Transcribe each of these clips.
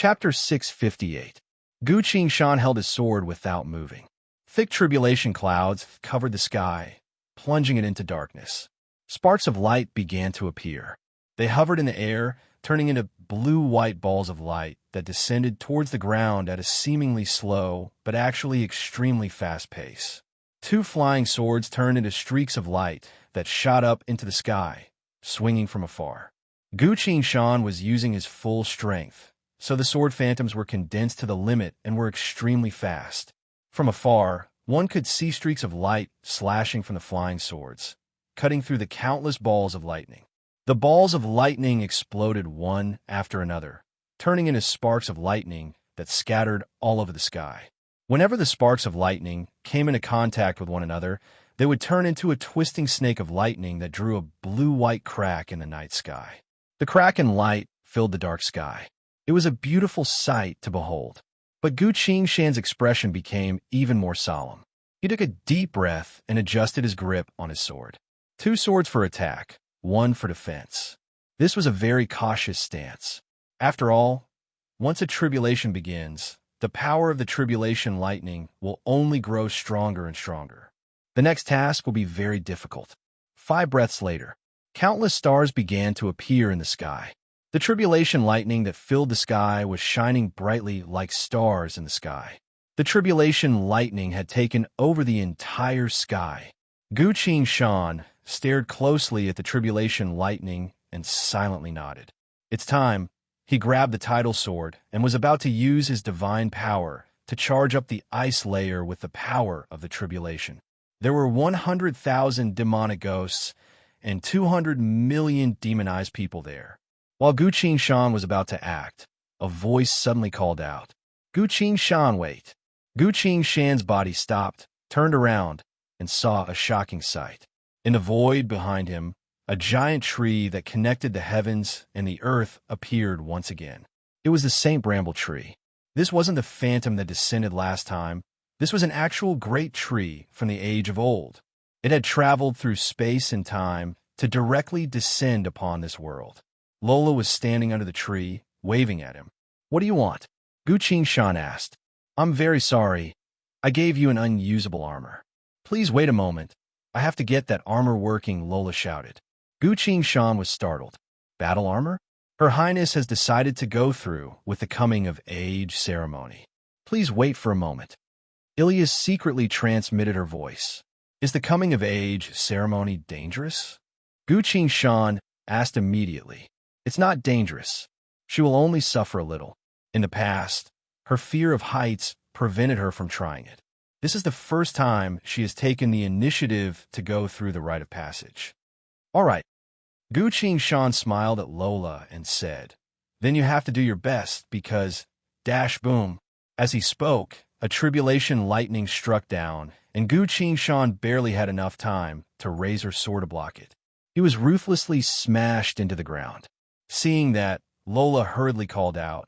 Chapter 658. Gu Qingshan held his sword without moving. Thick tribulation clouds covered the sky, plunging it into darkness. Sparks of light began to appear. They hovered in the air, turning into blue-white balls of light that descended towards the ground at a seemingly slow, but actually extremely fast pace. Two flying swords turned into streaks of light that shot up into the sky, swinging from afar. Gu Qingshan was using his full strength, so the sword phantoms were condensed to the limit and were extremely fast. From afar, one could see streaks of light slashing from the flying swords, cutting through the countless balls of lightning. The balls of lightning exploded one after another, turning into sparks of lightning that scattered all over the sky. Whenever the sparks of lightning came into contact with one another, they would turn into a twisting snake of lightning that drew a blue-white crack in the night sky. The crack and light filled the dark sky. It was a beautiful sight to behold. But Gu Qingshan's expression became even more solemn. He took a deep breath and adjusted his grip on his sword. Two swords for attack, one for defense. This was a very cautious stance. After all, once a tribulation begins, the power of the tribulation lightning will only grow stronger and stronger. The next task will be very difficult. 5 breaths later, countless stars began to appear in the sky. The tribulation lightning that filled the sky was shining brightly like stars in the sky. The tribulation lightning had taken over the entire sky. Gu Qingshan stared closely at the tribulation lightning and silently nodded. It's time. He grabbed the tidal sword and was about to use his divine power to charge up the ice layer with the power of the tribulation. There were 100,000 demonic ghosts and 200 million demonized people there. While Gu Qingshan was about to act, a voice suddenly called out, "Gu Qingshan, wait!" Gu Qingshan's body stopped, turned around, and saw a shocking sight. In the void behind him, a giant tree that connected the heavens and the earth appeared once again. It was the Saint Bramble tree. This wasn't the phantom that descended last time. This was an actual great tree from the age of old. It had traveled through space and time to directly descend upon this world. Lola was standing under the tree, waving at him. "What do you want?" Gu Qingshan asked. "I'm very sorry. I gave you an unusable armor." "Please wait a moment. I have to get that armor working," Lola shouted. Gu Qingshan was startled. "Battle armor? Her Highness has decided to go through with the coming of age ceremony. Please wait for a moment." Ilias secretly transmitted her voice. "Is the coming of age ceremony dangerous?" Gu Qingshan asked immediately. "It's not dangerous. She will only suffer a little. In the past, her fear of heights prevented her from trying it. This is the first time she has taken the initiative to go through the rite of passage." "All right." Gu Qingshan smiled at Lola and said, "Then you have to do your best because, dash boom." As he spoke, a tribulation lightning struck down, and Gu Qingshan barely had enough time to raise her sword to block it. He was ruthlessly smashed into the ground. Seeing that, Lola hurriedly called out,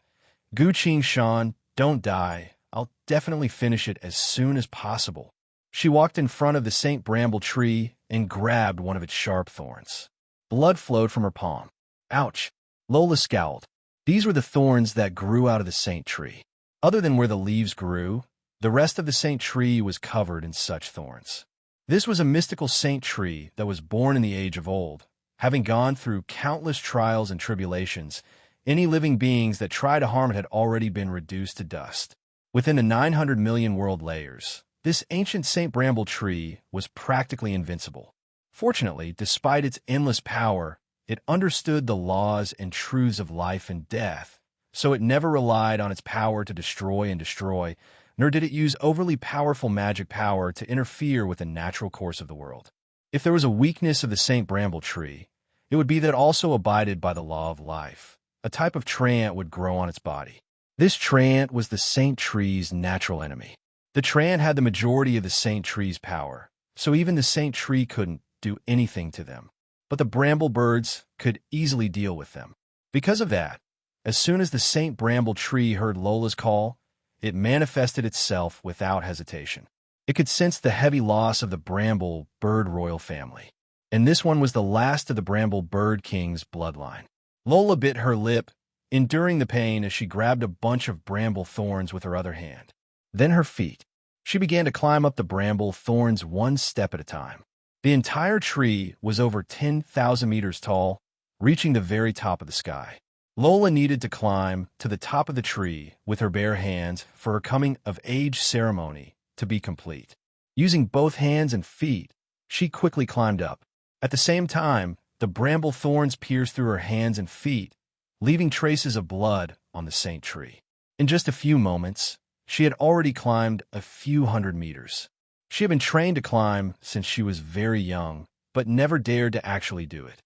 "Gu Qingshan, don't die. I'll definitely finish it as soon as possible." She walked in front of the Saint Bramble tree and grabbed one of its sharp thorns. Blood flowed from her palm. "Ouch!" Lola scowled. These were the thorns that grew out of the saint tree. Other than where the leaves grew, the rest of the saint tree was covered in such thorns. This was a mystical saint tree that was born in the age of old. Having gone through countless trials and tribulations, any living beings that tried to harm it had already been reduced to dust. Within the 900 million world layers, this ancient Saint Bramble tree was practically invincible. Fortunately, despite its endless power, it understood the laws and truths of life and death, so it never relied on its power to destroy and destroy, nor did it use overly powerful magic power to interfere with the natural course of the world. If there was a weakness of the Saint Bramble tree, it would be that it also abided by the law of life. A type of treant would grow on its body. This treant was the saint tree's natural enemy. The treant had the majority of the saint tree's power, so even the saint tree couldn't do anything to them. But the bramble birds could easily deal with them. Because of that, as soon as the Saint Bramble tree heard Lola's call, it manifested itself without hesitation. It could sense the heavy loss of the Bramble bird royal family, and this one was the last of the Bramble bird king's bloodline. Lola bit her lip enduring the pain as she grabbed a bunch of bramble thorns with her other hand. Then her feet. She began to climb up the bramble thorns one step at a time. The entire tree was over 10,000 meters tall, reaching the very top of the sky. Lola needed to climb to the top of the tree with her bare hands for her coming-of-age ceremony to be complete. Using both hands and feet, she quickly climbed up. At the same time, the bramble thorns pierced through her hands and feet, leaving traces of blood on the saint tree. In just a few moments, she had already climbed a few hundred meters. She had been trained to climb since she was very young, but never dared to actually do it.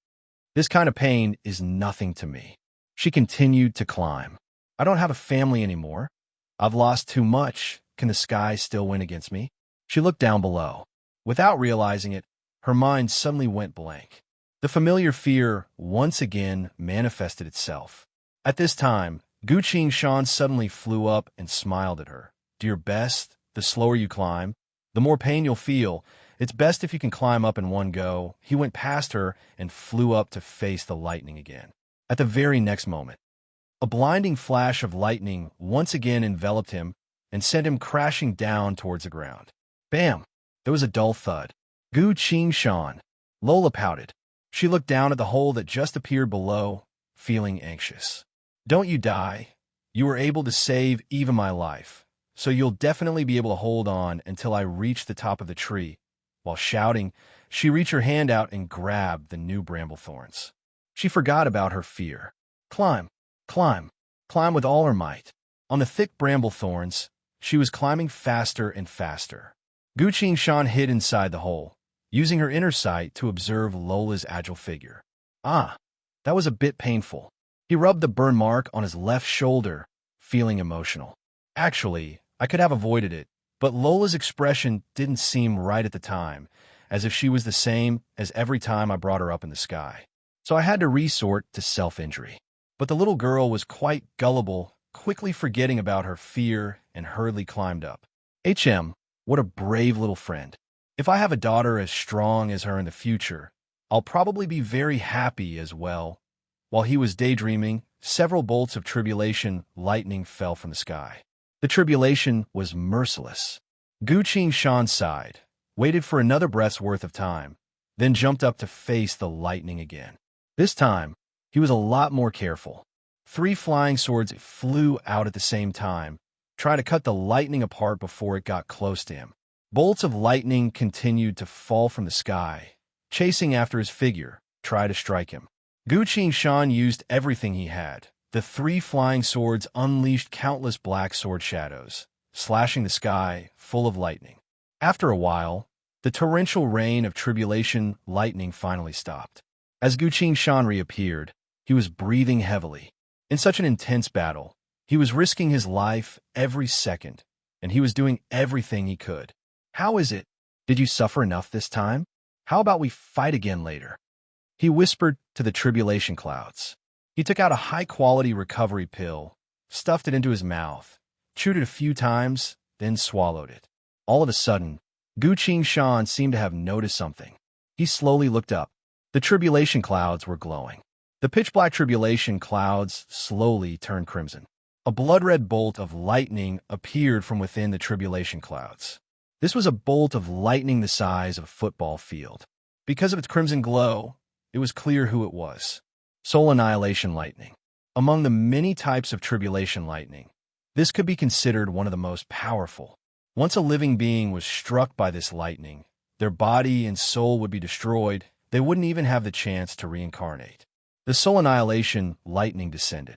This kind of pain is nothing to me. She continued to climb. I don't have a family anymore. I've lost too much. Can the sky still win against me? She looked down below. Without realizing it, her mind suddenly went blank. The familiar fear once again manifested itself. At this time, Guqing Shan suddenly flew up and smiled at her. Dear Best, the slower you climb, the more pain you'll feel. It's best if you can climb up in one go. He went past her and flew up to face the lightning again. At the very next moment, a blinding flash of lightning once again enveloped him and sent him crashing down towards the ground. Bam! There was a dull thud. Guqing Shan. Lola pouted. She looked down at the hole that just appeared below, feeling anxious. Don't you die. You were able to save even my life, so you'll definitely be able to hold on until I reach the top of the tree. While shouting, she reached her hand out and grabbed the new bramble thorns. She forgot about her fear. Climb, climb, climb with all her might. On the thick bramble thorns, she was climbing faster and faster. Guqing Shan hid inside the hole, using her inner sight to observe Lola's agile figure. Ah, that was a bit painful. He rubbed the burn mark on his left shoulder, feeling emotional. Actually, I could have avoided it, but Lola's expression didn't seem right at the time, as if she was the same as every time I brought her up in the sky. So I had to resort to self-injury. But the little girl was quite gullible, quickly forgetting about her fear and hurriedly climbed up. What a brave little friend. If I have a daughter as strong as her in the future, I'll probably be very happy as well. While he was daydreaming, several bolts of tribulation lightning fell from the sky. The tribulation was merciless. Guqing Shan sighed, waited for another breath's worth of time, then jumped up to face the lightning again. This time, he was a lot more careful. 3 flying swords flew out at the same time, trying to cut the lightning apart before it got close to him. Bolts of lightning continued to fall from the sky, chasing after his figure, trying to strike him. Guqing Shan used everything he had. The 3 flying swords unleashed countless black sword shadows, slashing the sky full of lightning. After a while, the torrential rain of tribulation lightning finally stopped. As Guqing Shan reappeared, he was breathing heavily. In such an intense battle, he was risking his life every second, and he was doing everything he could. How is it? Did you suffer enough this time? How about we fight again later? He whispered to the tribulation clouds. He took out a high-quality recovery pill, stuffed it into his mouth, chewed it a few times, then swallowed it. All of a sudden, Guqing Shan seemed to have noticed something. He slowly looked up. The tribulation clouds were glowing. The pitch-black tribulation clouds slowly turned crimson. A blood-red bolt of lightning appeared from within the tribulation clouds. This was a bolt of lightning the size of a football field. Because of its crimson glow, it was clear who it was. Soul annihilation lightning. Among the many types of tribulation lightning, this could be considered one of the most powerful. Once a living being was struck by this lightning, their body and soul would be destroyed. They wouldn't even have the chance to reincarnate. The soul annihilation lightning descended.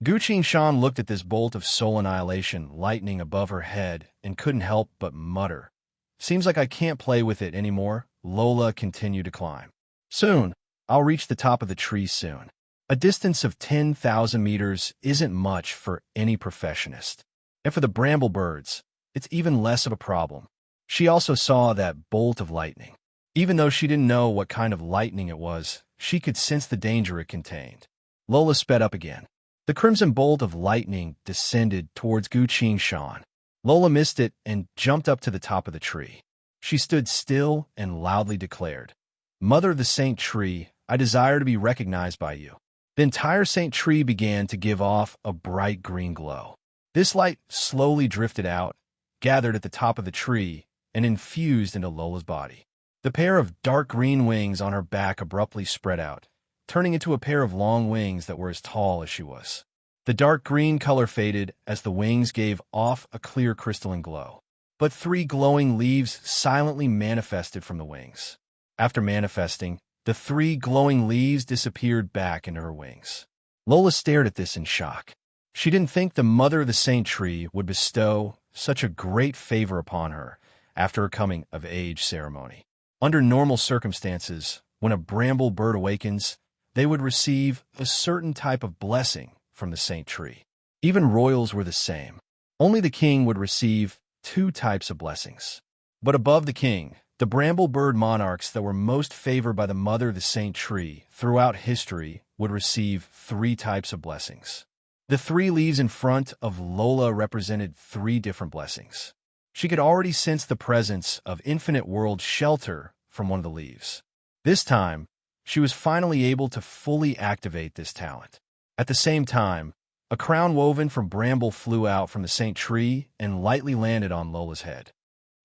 Guqing Shan looked at this bolt of soul annihilation lightning above her head and couldn't help but mutter. Seems like I can't play with it anymore. Lola continued to climb. Soon, I'll reach the top of the tree soon. A distance of 10,000 meters isn't much for any professionist. And for the bramble birds, it's even less of a problem. She also saw that bolt of lightning. Even though she didn't know what kind of lightning it was, she could sense the danger it contained. Lola sped up again. The crimson bolt of lightning descended towards Guqing Shan. Lola missed it and jumped up to the top of the tree. She stood still and loudly declared, Mother of the Saint Tree, I desire to be recognized by you. The entire Saint tree began to give off a bright green glow. This light slowly drifted out, gathered at the top of the tree, and infused into Lola's body. The pair of dark green wings on her back abruptly spread out, turning into a pair of long wings that were as tall as she was. The dark green color faded as the wings gave off a clear crystalline glow. But 3 glowing leaves silently manifested from the wings. After manifesting, the 3 glowing leaves disappeared back into her wings. Lola stared at this in shock. She didn't think the mother of the Saint tree would bestow such a great favor upon her after her coming-of-age ceremony. Under normal circumstances, when a bramble bird awakens, they would receive a certain type of blessing from the Saint tree. Even royals were the same. Only the king would receive 2 types of blessings. But above the king, the bramble bird monarchs that were most favored by the mother of the Saint tree throughout history would receive 3 types of blessings. The 3 leaves in front of Lola represented 3 different blessings. She could already sense the presence of infinite world shelter from one of the leaves. This time, she was finally able to fully activate this talent. At the same time, a crown woven from bramble flew out from the Saint tree and lightly landed on Lola's head.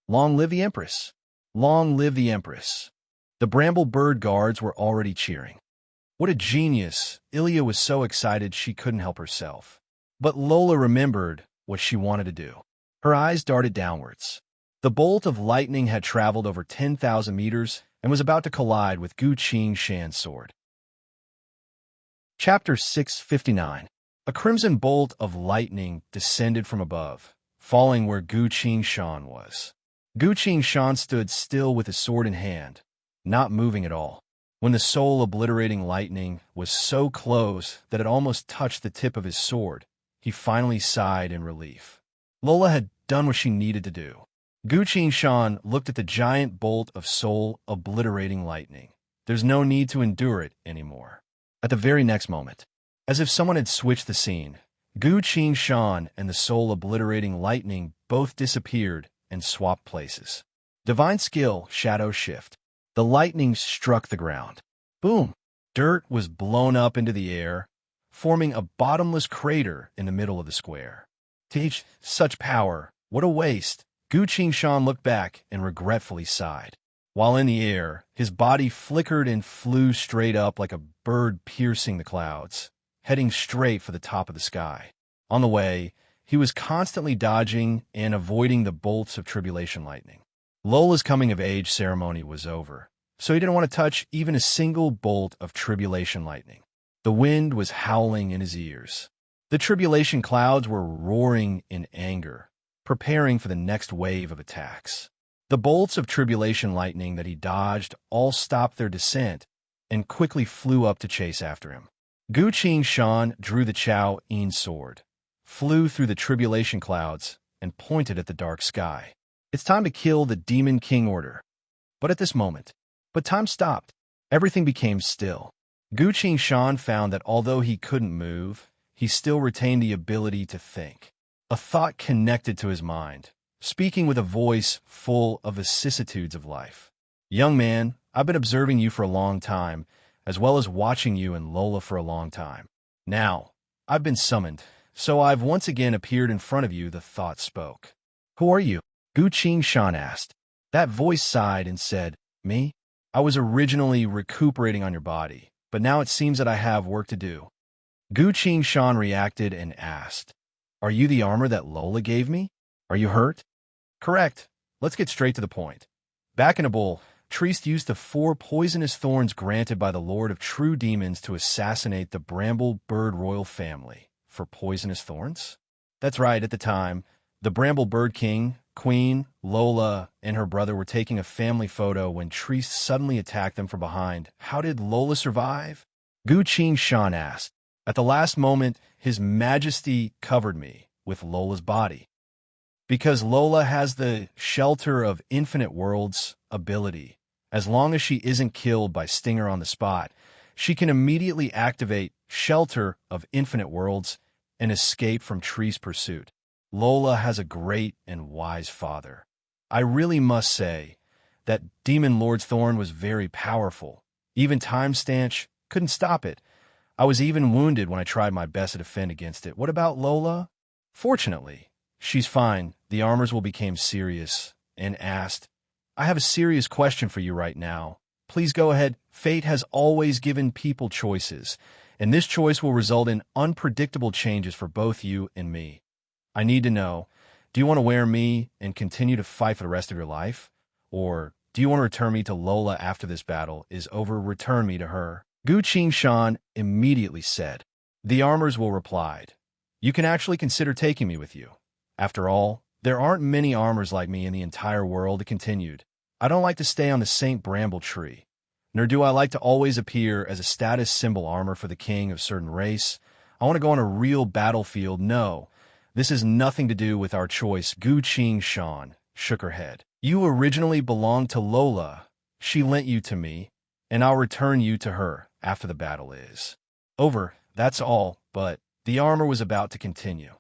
Long live the Empress! Long live the Empress! The bramble bird guards were already cheering. What a genius! Ilya was so excited she couldn't help herself. But Lola remembered what she wanted to do. Her eyes darted downwards. The bolt of lightning had traveled over 10,000 meters and was about to collide with Gu Qingshan's sword. Chapter 659. A crimson bolt of lightning descended from above, falling where Gu Qingshan was. Gu Qingshan stood still with his sword in hand, not moving at all. When the soul-obliterating lightning was so close that it almost touched the tip of his sword, he finally sighed in relief. Lola had done what she needed to do. Gu Qingshan looked at the giant bolt of soul-obliterating lightning. There's no need to endure it anymore. At the very next moment, as if someone had switched the scene, Gu Qingshan and the soul-obliterating lightning both disappeared and swapped places. Divine skill, shadow shift. The lightning struck the ground. Boom! Dirt was blown up into the air, forming a bottomless crater in the middle of the square. Teach such power, what a waste! Gu Qingshan looked back and regretfully sighed. While in the air, his body flickered and flew straight up like a bird piercing the clouds, heading straight for the top of the sky. On the way, he was constantly dodging and avoiding the bolts of tribulation lightning. Lola's coming-of-age ceremony was over, so he didn't want to touch even a single bolt of tribulation lightning. The wind was howling in his ears. The tribulation clouds were roaring in anger, preparing for the next wave of attacks. The bolts of tribulation lightning that he dodged all stopped their descent and quickly flew up to chase after him. Gu Qingshan drew the Chao-Yin sword, flew through the tribulation clouds, and pointed at the dark sky. It's time to kill the Demon King order. But at this moment, time stopped. Everything became still. Gu Qingshan found that although he couldn't move, he still retained the ability to think. A thought connected to his mind, speaking with a voice full of vicissitudes of life. Young man, I've been observing you for a long time, as well as watching you and Lola for a long time. Now, I've been summoned, so I've once again appeared in front of you, the thought spoke. Who are you? Gu Qingshan asked. That voice sighed and said, Me? I was originally recuperating on your body, but now it seems that I have work to do. Gu Qingshan reacted and asked, Are you the armor that Lola gave me? Are you hurt? Correct. Let's get straight to the point. Back in a bowl, Triest used the 4 poisonous thorns granted by the Lord of True Demons to assassinate the Bramble Bird royal family. For poisonous thorns? That's right, at the time, the Bramble Bird King, Queen, Lola, and her brother were taking a family photo when Triest suddenly attacked them from behind. How did Lola survive? Gu Qingshan asked. At the last moment, His Majesty covered me with Lola's body. Because Lola has the Shelter of Infinite Worlds ability. As long as she isn't killed by Stinger on the spot, she can immediately activate Shelter of Infinite Worlds and escape from Triest's pursuit. Lola has a great and wise father. I really must say that Demon Lord's Thorn was very powerful. Even Time Stanch couldn't stop it. I was even wounded when I tried my best to defend against it. What about Lola? Fortunately, she's fine. The armors will become serious and asked, I have a serious question for you right now. Please go ahead. Fate has always given people choices, and this choice will result in unpredictable changes for both you and me. I need to know, do you want to wear me and continue to fight for the rest of your life? Or do you want to return me to Lola after this battle is over? Return me to her. Gu Qingshan immediately said. The armors will replied, you can actually consider taking me with you. After all, there aren't many armors like me in the entire world. It continued. I don't like to stay on the Saint Bramble tree, nor do I like to always appear as a status symbol armor for the king of certain race. I want to go on a real battlefield. No, this has nothing to do with our choice. Gu Qingshan shook her head. You originally belonged to Lola. She lent you to me, and I'll return you to her after the battle is over. That's all, but the armor was about to continue.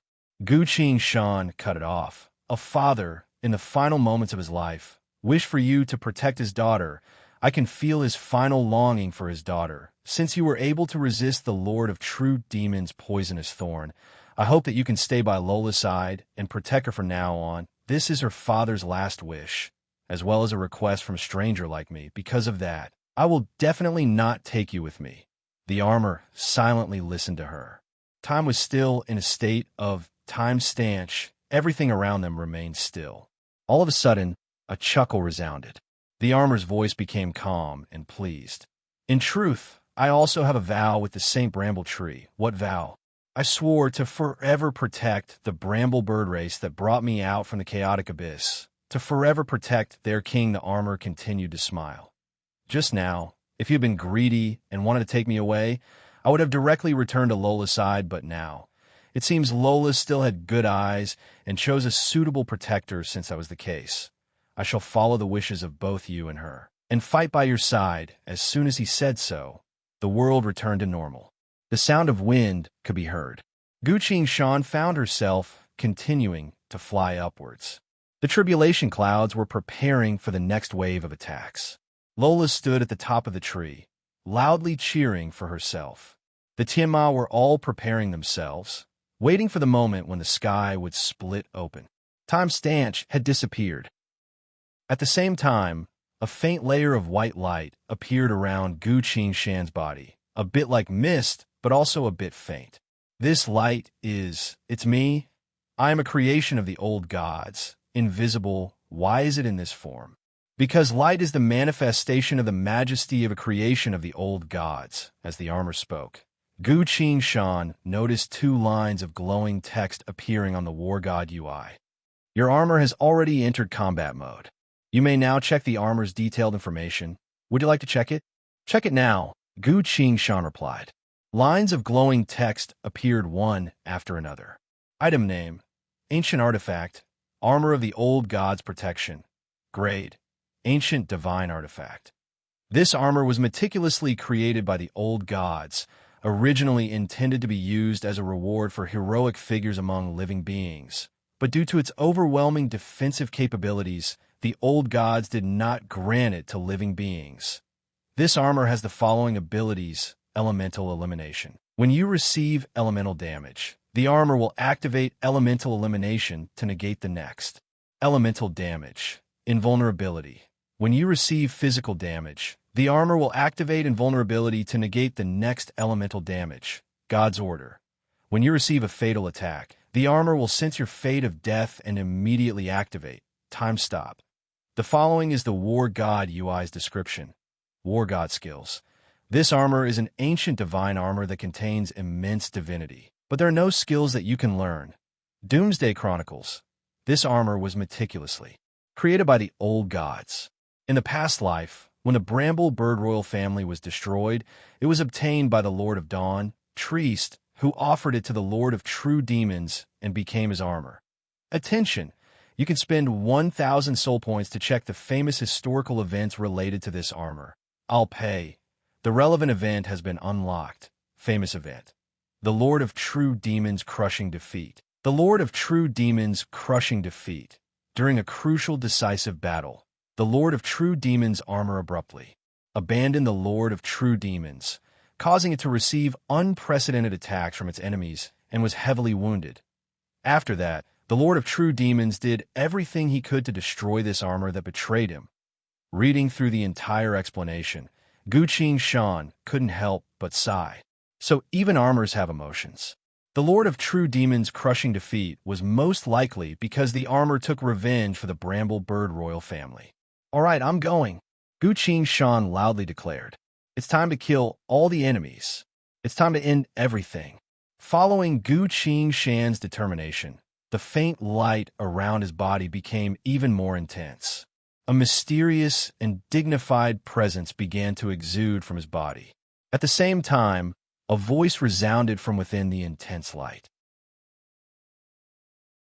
Gu Qingshan cut it off. A father, in the final moments of his life, wished for you to protect his daughter. I can feel his final longing for his daughter. Since you were able to resist the Lord of True Demons' poisonous thorn, I hope that you can stay by Lola's side and protect her from now on. This is her father's last wish, as well as a request from a stranger like me. Because of that, I will definitely not take you with me. The armor silently listened to her. Time was still in a state of time stanch. Everything around them remained still. All of a sudden, a chuckle resounded. The armor's voice became calm and pleased. In truth, I also have a vow with the Saint Bramble tree. What vow? I swore to forever protect the bramble bird race that brought me out from the chaotic abyss. To forever protect their king. The armor continued to smile. Just now, if you had been greedy and wanted to take me away, I would have directly returned to Lola's side, but now, it seems Lola still had good eyes and chose a suitable protector. Since that was the case, I shall follow the wishes of both you and her, and fight by your side. As soon as he said so, the world returned to normal. The sound of wind could be heard. Gu Qingshan found herself continuing to fly upwards. The tribulation clouds were preparing for the next wave of attacks. Lola stood at the top of the tree, loudly cheering for herself. The Tianma were all preparing themselves, waiting for the moment when the sky would split open. Time stanch had disappeared. At the same time, a faint layer of white light appeared around Gu Qingshan's body, a bit like mist, but also a bit faint. This light it's me. I am a creation of the old gods, invisible. Why is it in this form? Because light is the manifestation of the majesty of a creation of the old gods. As the armor spoke, Gu Qingshan noticed 2 lines of glowing text appearing on the War God UI. Your armor has already entered combat mode. You may now check the armor's detailed information. Would you like to check it? Check it now, Gu Qingshan replied. Lines of glowing text appeared one after another. Item name: Ancient Artifact, Armor of the Old Gods Protection. Grade: Ancient Divine Artifact. This armor was meticulously created by the old gods, originally intended to be used as a reward for heroic figures among living beings. But due to its overwhelming defensive capabilities, the old gods did not grant it to living beings. This armor has the following abilities: Elemental Elimination. When you receive elemental damage, the armor will activate Elemental Elimination to negate the next. Elemental Damage. Invulnerability. When you receive physical damage, the armor will activate Invulnerability to negate the next elemental damage. God's Order. When you receive a fatal attack, the armor will sense your fate of death and immediately activate. Time Stop. The following is the War God UI's description. War God Skills. This armor is an ancient divine armor that contains immense divinity, but there are no skills that you can learn. Doomsday Chronicles. This armor was meticulously created by the old gods. In the past life, when the Bramble Bird Royal family was destroyed, it was obtained by the Lord of Dawn, Triest, who offered it to the Lord of True Demons and became his armor. Attention! You can spend 1,000 soul points to check the famous historical events related to this armor. I'll pay. The relevant event has been unlocked. Famous event: the Lord of True Demons crushing defeat. The Lord of True Demons crushing defeat. During a crucial decisive battle, the Lord of True Demons' armor abruptly abandoned the Lord of True Demons, causing it to receive unprecedented attacks from its enemies and was heavily wounded. After that, the Lord of True Demons did everything he could to destroy this armor that betrayed him. Reading through the entire explanation, Guqing Shan couldn't help but sigh. So even armors have emotions. The Lord of True Demons' crushing defeat was most likely because the armor took revenge for the Bramble Bird royal family. "All right, I'm going," Guqing Shan loudly declared. "It's time to kill all the enemies. It's time to end everything." Following Guqing Shan's determination, the faint light around his body became even more intense. A mysterious and dignified presence began to exude from his body. At the same time, a voice resounded from within the intense light.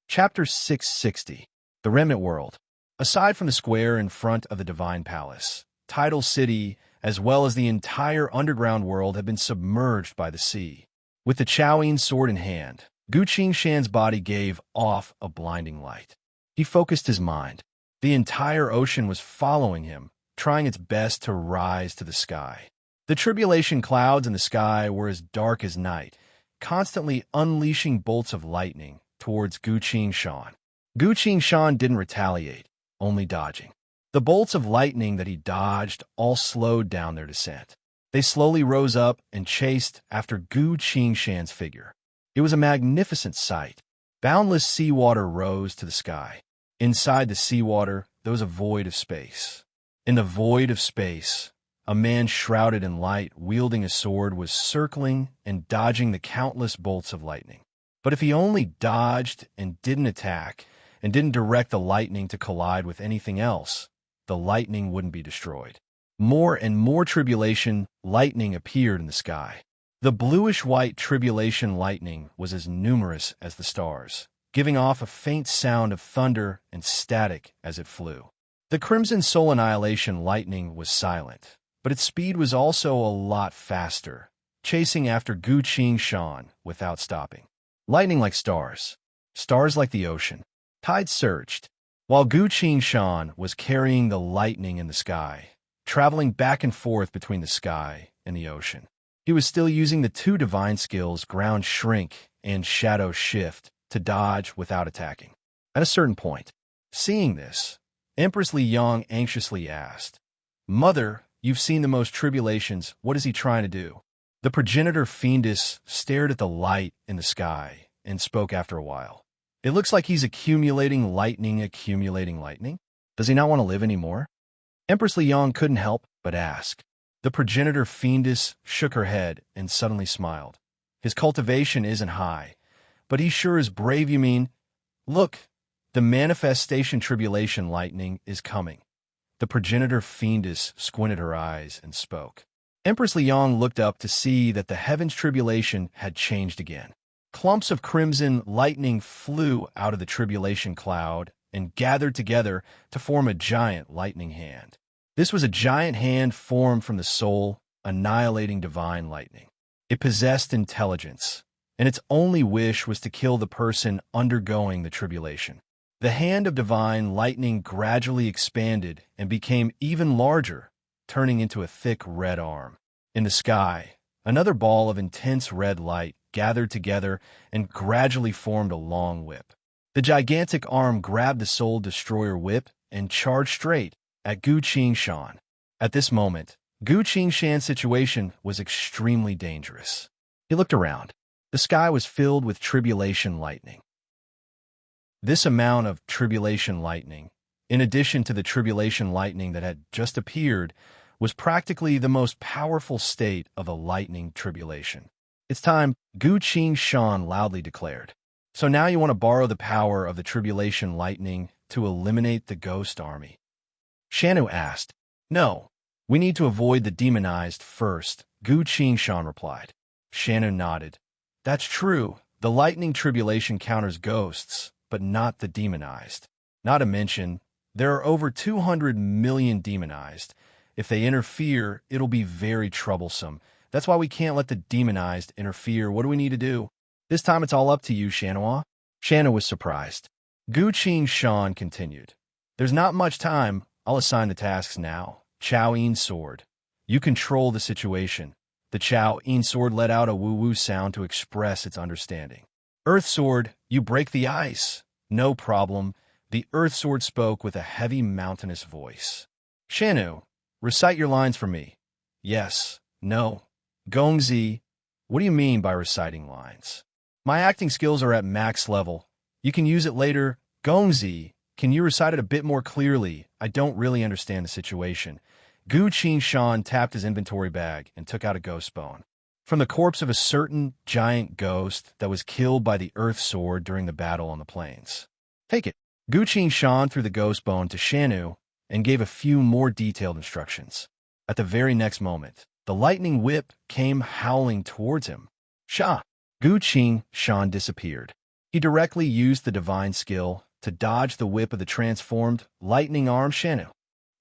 Chapter 660. The Remnant World. Aside from the square in front of the Divine Palace, Tidal City, as well as the entire underground world, had been submerged by the sea. With the Chowing sword in hand, Guqing Shan's body gave off a blinding light. He focused his mind. The entire ocean was following him, trying its best to rise to the sky. The tribulation clouds in the sky were as dark as night, constantly unleashing bolts of lightning towards Guqing Shan. Guqing Shan didn't retaliate, only dodging. The bolts of lightning that he dodged all slowed down their descent. They slowly rose up and chased after Guqing Shan's figure. It was a magnificent sight. Boundless seawater rose to the sky. Inside the seawater, there was a void of space. In the void of space, a man shrouded in light, wielding a sword, was circling and dodging the countless bolts of lightning. But if he only dodged and didn't attack, and didn't direct the lightning to collide with anything else, the lightning wouldn't be destroyed. More and more tribulation lightning appeared in the sky. The bluish-white tribulation lightning was as numerous as the stars, giving off a faint sound of thunder and static as it flew. The crimson soul annihilation lightning was silent, but its speed was also a lot faster, chasing after Guqing Shan without stopping. Lightning like stars, stars like the ocean. Tide surged, while Guqing Shan was carrying the lightning in the sky, traveling back and forth between the sky and the ocean. He was still using the two divine skills, Ground Shrink and Shadow Shift, to dodge without attacking. At a certain point, seeing this, Empress Li Yang anxiously asked, "Mother, you've seen the most tribulations. What is he trying to do?" The progenitor fiendess stared at the light in the sky and spoke after a while. "It looks like he's accumulating lightning, accumulating lightning. Does he not want to live anymore?" Empress Li Yang couldn't help but ask. The progenitor fiendess shook her head and suddenly smiled. "His cultivation isn't high, but he sure is brave, you mean? Look, the manifestation tribulation lightning is coming." The progenitor fiendess squinted her eyes and spoke. Empress Li Yang looked up to see that the heavens' tribulation had changed again. Clumps of crimson lightning flew out of the tribulation cloud and gathered together to form a giant lightning hand. This was a giant hand formed from the soul, annihilating divine lightning. It possessed intelligence, and its only wish was to kill the person undergoing the tribulation. The hand of divine lightning gradually expanded and became even larger, turning into a thick red arm. In the sky, another ball of intense red light gathered together and gradually formed a long whip. The gigantic arm grabbed the Soul Destroyer whip and charged straight at Guqing Shan. At this moment, Guqing Shan's situation was extremely dangerous. He looked around. The sky was filled with tribulation lightning. This amount of tribulation lightning, in addition to the tribulation lightning that had just appeared, was practically the most powerful state of a lightning tribulation. "It's time," Guqing Shan loudly declared. "So now you want to borrow the power of the tribulation lightning to eliminate the ghost army?" Shanu asked. "No, we need to avoid the demonized first," Guqing Shan replied. Shanu nodded. "That's true. The lightning tribulation counters ghosts, but not the demonized. Not to mention, there are over 200 million demonized. If they interfere, it'll be very troublesome. That's why we can't let the demonized interfere. What do we need to do?" "This time it's all up to you, Shanua." Shanu was surprised. Guqing Shan continued. "There's not much time. I'll assign the tasks now. Chowing sword. You control the situation. The Chow-in sword let out a woo-woo sound to express its understanding. Earth sword, you break the ice. No problem. The earth sword spoke with a heavy, mountainous voice. Shanu, recite your lines for me. Yes. No. Gongzi, what do you mean by reciting lines? My acting skills are at max level. You can use it later. Gongzi, can you recite it a bit more clearly? I don't really understand the situation. Gu Qingshan tapped his inventory bag and took out a ghost bone. From the corpse of a certain giant ghost that was killed by the earth sword during the battle on the plains. Take it. Gu Qingshan threw the ghost bone to Shanu and gave a few more detailed instructions. At the very next moment, the lightning whip came howling towards him. Sha! Gu Qingshan disappeared. He directly used the divine skill to dodge the whip of the transformed lightning arm Shanu.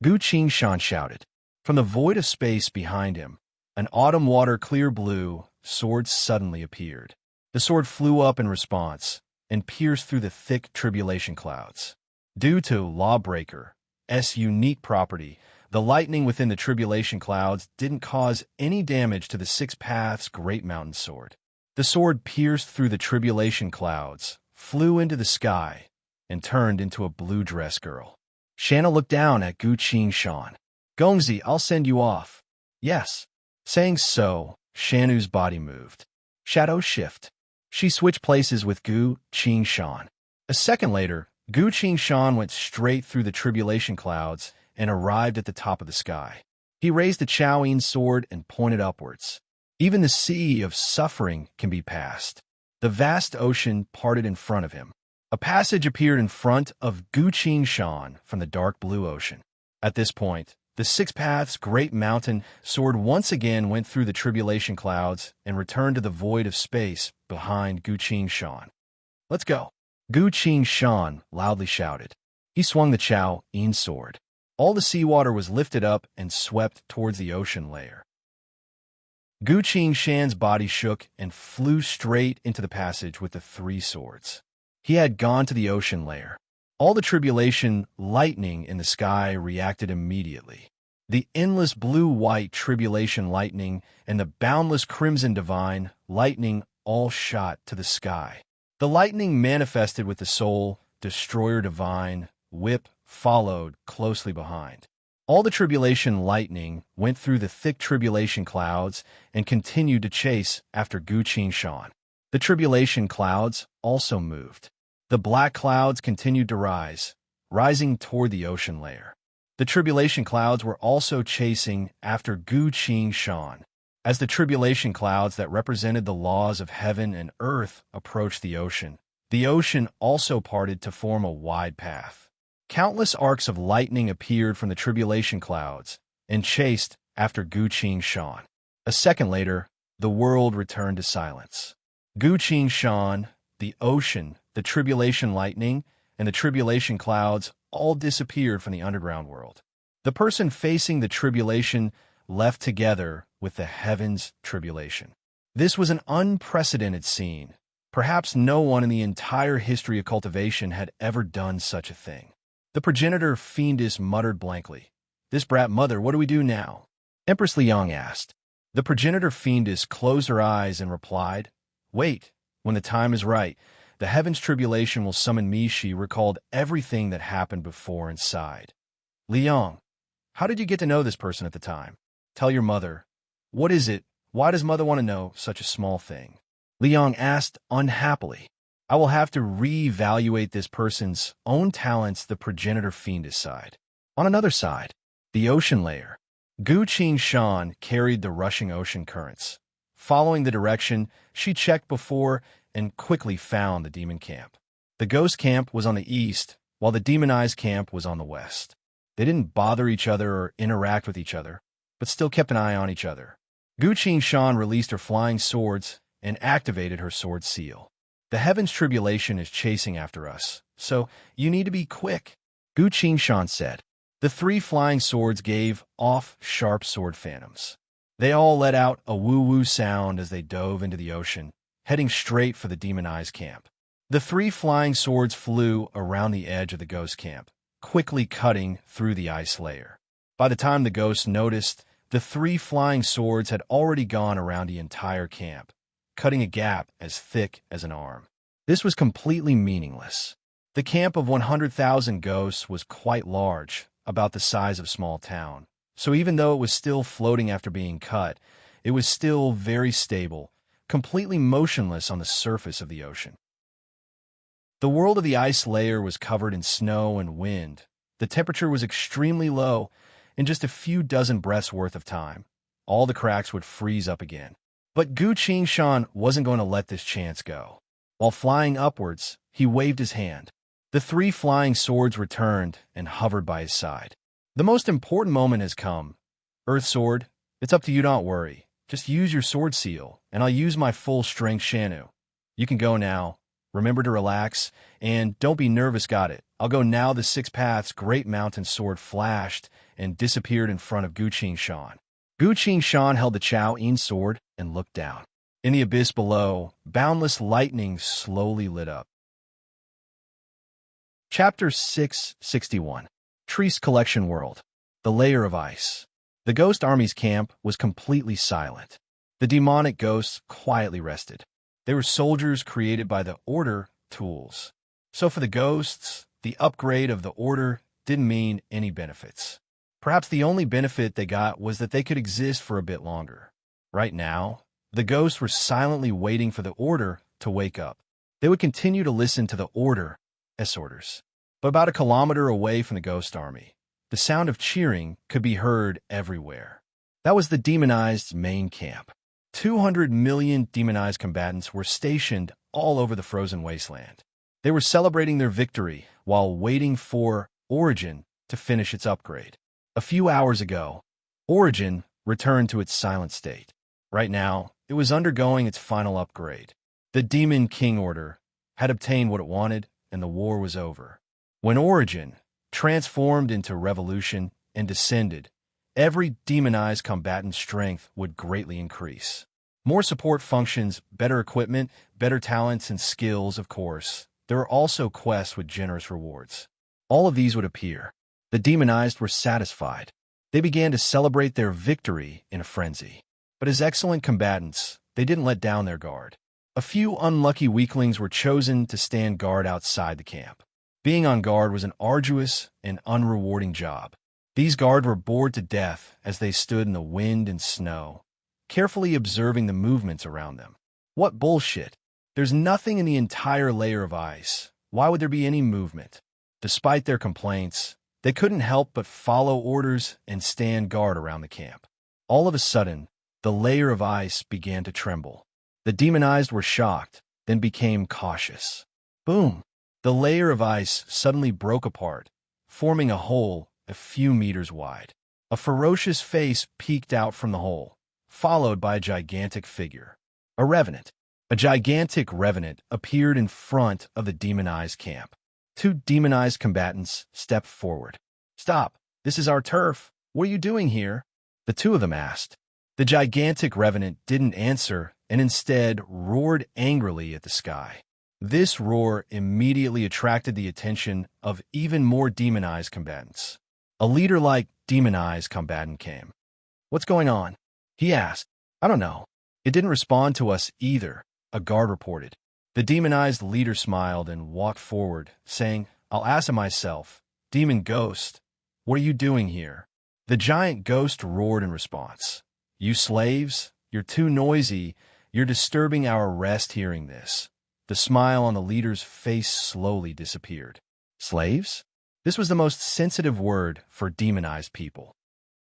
Gu Qingshan shouted. From the void of space behind him, an autumn water clear blue sword suddenly appeared. The sword flew up in response and pierced through the thick tribulation clouds. Due to Lawbreaker's unique property, the lightning within the tribulation clouds didn't cause any damage to the Six Paths Great Mountain Sword. The sword pierced through the tribulation clouds, flew into the sky, and turned into a blue dress girl. Shanna looked down at Gu Qingshan. Gongzi, I'll send you off. Yes. Saying so, Shanu's body moved. Shadow shift. She switched places with Gu Qingshan. A second later, Gu Qingshan went straight through the tribulation clouds and arrived at the top of the sky. He raised the Chow-in sword and pointed upwards. Even the sea of suffering can be passed. The vast ocean parted in front of him. A passage appeared in front of Gu Qingshan from the dark blue ocean. At this point, the Six Paths Great Mountain Sword once again went through the tribulation clouds and returned to the void of space behind Gu Qingshan. Let's go. Gu Qingshan loudly shouted. He swung the Chow-in sword. All the seawater was lifted up and swept towards the ocean layer. Gu Qingshan's body shook and flew straight into the passage with the three swords. He had gone to the ocean layer. All the tribulation lightning in the sky reacted immediately. The endless blue-white tribulation lightning and the boundless crimson divine lightning all shot to the sky. The lightning manifested with the soul, destroyer divine, whip followed closely behind. All the tribulation lightning went through the thick tribulation clouds and continued to chase after Gu Qingshan. The tribulation clouds also moved. The black clouds continued to rise, rising toward the ocean layer. The tribulation clouds were also chasing after Gu Qingshan. As the tribulation clouds that represented the laws of heaven and earth approached the ocean also parted to form a wide path. Countless arcs of lightning appeared from the tribulation clouds and chased after Gu Qingshan. A second later, the world returned to silence. Gu Qingshan, the ocean, the tribulation lightning, and the tribulation clouds all disappeared from the underground world. The person facing the tribulation left together with the heavens' tribulation. This was an unprecedented scene. Perhaps no one in the entire history of cultivation had ever done such a thing. The progenitor fiendess muttered blankly. This brat mother, what do we do now? Empress Liang asked. The progenitor fiendess closed her eyes and replied, Wait, when the time is right, the heavens' tribulation will summon me. She recalled everything that happened before and sighed. Liang, how did you get to know this person at the time? Tell your mother. What is it? Why does mother want to know such a small thing? Liang asked unhappily. I will have to reevaluate this person's own talents, the progenitor fiendess sighed. On another side, the ocean layer. Gu Qingshan carried the rushing ocean currents. Following the direction, she checked before and quickly found the demon camp. The ghost camp was on the east, while the demonized camp was on the west. They didn't bother each other or interact with each other, but still kept an eye on each other. Gu Qingshan released her flying swords and activated her sword seal. The heavens' tribulation is chasing after us, so you need to be quick, Gu Qingshan said. The three flying swords gave off sharp sword phantoms. They all let out a woo-woo sound as they dove into the ocean, heading straight for the demonized camp. The three flying swords flew around the edge of the ghost camp, quickly cutting through the ice layer. By the time the ghosts noticed The 3 flying swords had already gone around the entire camp, cutting a gap as thick as an arm. This was completely meaningless. The camp of 100,000 ghosts was quite large, about the size of a small town. So even though it was still floating after being cut, it was still very stable, completely motionless on the surface of the ocean. The world of the ice layer was covered in snow and wind. The temperature was extremely low. In just a few dozen breaths worth of time, all the cracks would freeze up again. But Gu Qingshan wasn't going to let this chance go. While flying upwards, he waved his hand. The 3 flying swords returned and hovered by his side. The most important moment has come. Earth Sword, it's up to you, don't worry. Just use your sword seal, and I'll use my full-strength Shanu. You can go now. Remember to relax, and don't be nervous, got it. I'll go now. The 6 paths great mountain sword flashed and disappeared in front of Gu Qingshan. Gu Qingshan held the Chao Yin sword and looked down. In the abyss below, boundless lightning slowly lit up. Chapter 661. Trees Collection World. The Layer of Ice. The Ghost Army's camp was completely silent. The demonic ghosts quietly rested. They were soldiers created by the Order tools. So for the ghosts, the upgrade of the Order didn't mean any benefits. Perhaps the only benefit they got was that they could exist for a bit longer. Right now, the ghosts were silently waiting for the Order to wake up. They would continue to listen to the Order's orders. But about a kilometer away from the Ghost Army, the sound of cheering could be heard everywhere. That was the demonized main camp. 200 million demonized combatants were stationed all over the frozen wasteland. They were celebrating their victory while waiting for Origin to finish its upgrade. A few hours ago, Origin returned to its silent state. Right now, it was undergoing its final upgrade. The Demon King Order had obtained what it wanted, and the war was over. When Origin transformed into Revolution and descended, every demonized combatant's strength would greatly increase. More support functions, better equipment, better talents and skills, of course. There were also quests with generous rewards. All of these would appear. The demonized were satisfied. They began to celebrate their victory in a frenzy. But as excellent combatants, they didn't let down their guard. A few unlucky weaklings were chosen to stand guard outside the camp. Being on guard was an arduous and unrewarding job. These guards were bored to death as they stood in the wind and snow, carefully observing the movements around them. What bullshit! There's nothing in the entire layer of ice. Why would there be any movement? Despite their complaints, they couldn't help but follow orders and stand guard around the camp. All of a sudden, the layer of ice began to tremble. The demonized were shocked, then became cautious. Boom! The layer of ice suddenly broke apart, forming a hole a few meters wide. A ferocious face peeked out from the hole, followed by a gigantic figure. A revenant. A gigantic revenant appeared in front of the demonized camp. 2 demonized combatants stepped forward. "Stop! This is our turf. What are you doing here?" the 2 of them asked. The gigantic revenant didn't answer and instead roared angrily at the sky. This roar immediately attracted the attention of even more demonized combatants. A leader-like demonized combatant came. "What's going on?" he asked. "I don't know. It didn't respond to us either," a guard reported. The demonized leader smiled and walked forward, saying, "I'll ask him myself. Demon Ghost, what are you doing here?" The giant ghost roared in response. "You slaves, you're too noisy. You're disturbing our rest hearing this." The smile on the leader's face slowly disappeared. Slaves? This was the most sensitive word for demonized people.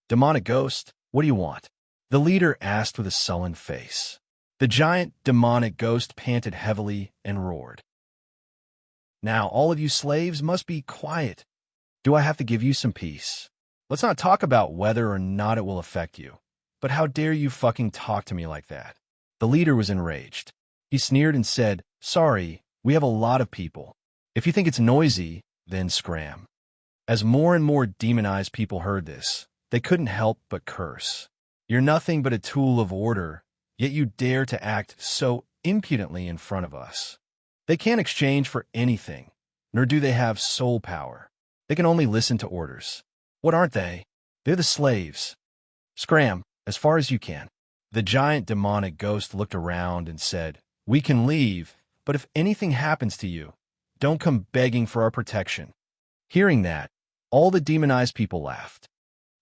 "Demonic ghost, what do you want?" the leader asked with a sullen face. The giant demonic ghost panted heavily and roared. "Now all of you slaves must be quiet. Do I have to give you some peace? Let's not talk about whether or not it will affect you. But how dare you fucking talk to me like that?" The leader was enraged. He sneered and said, "Sorry, we have a lot of people. If you think it's noisy, then scram." As more and more demonized people heard this, they couldn't help but curse. "You're nothing but a tool of order, yet you dare to act so impudently in front of us." They can't exchange for anything, nor do they have soul power. They can only listen to orders. What aren't they? They're the slaves. Scram, as far as you can. The giant demonic ghost looked around and said, "We can leave, but if anything happens to you, don't come begging for our protection." Hearing that, all the demonized people laughed.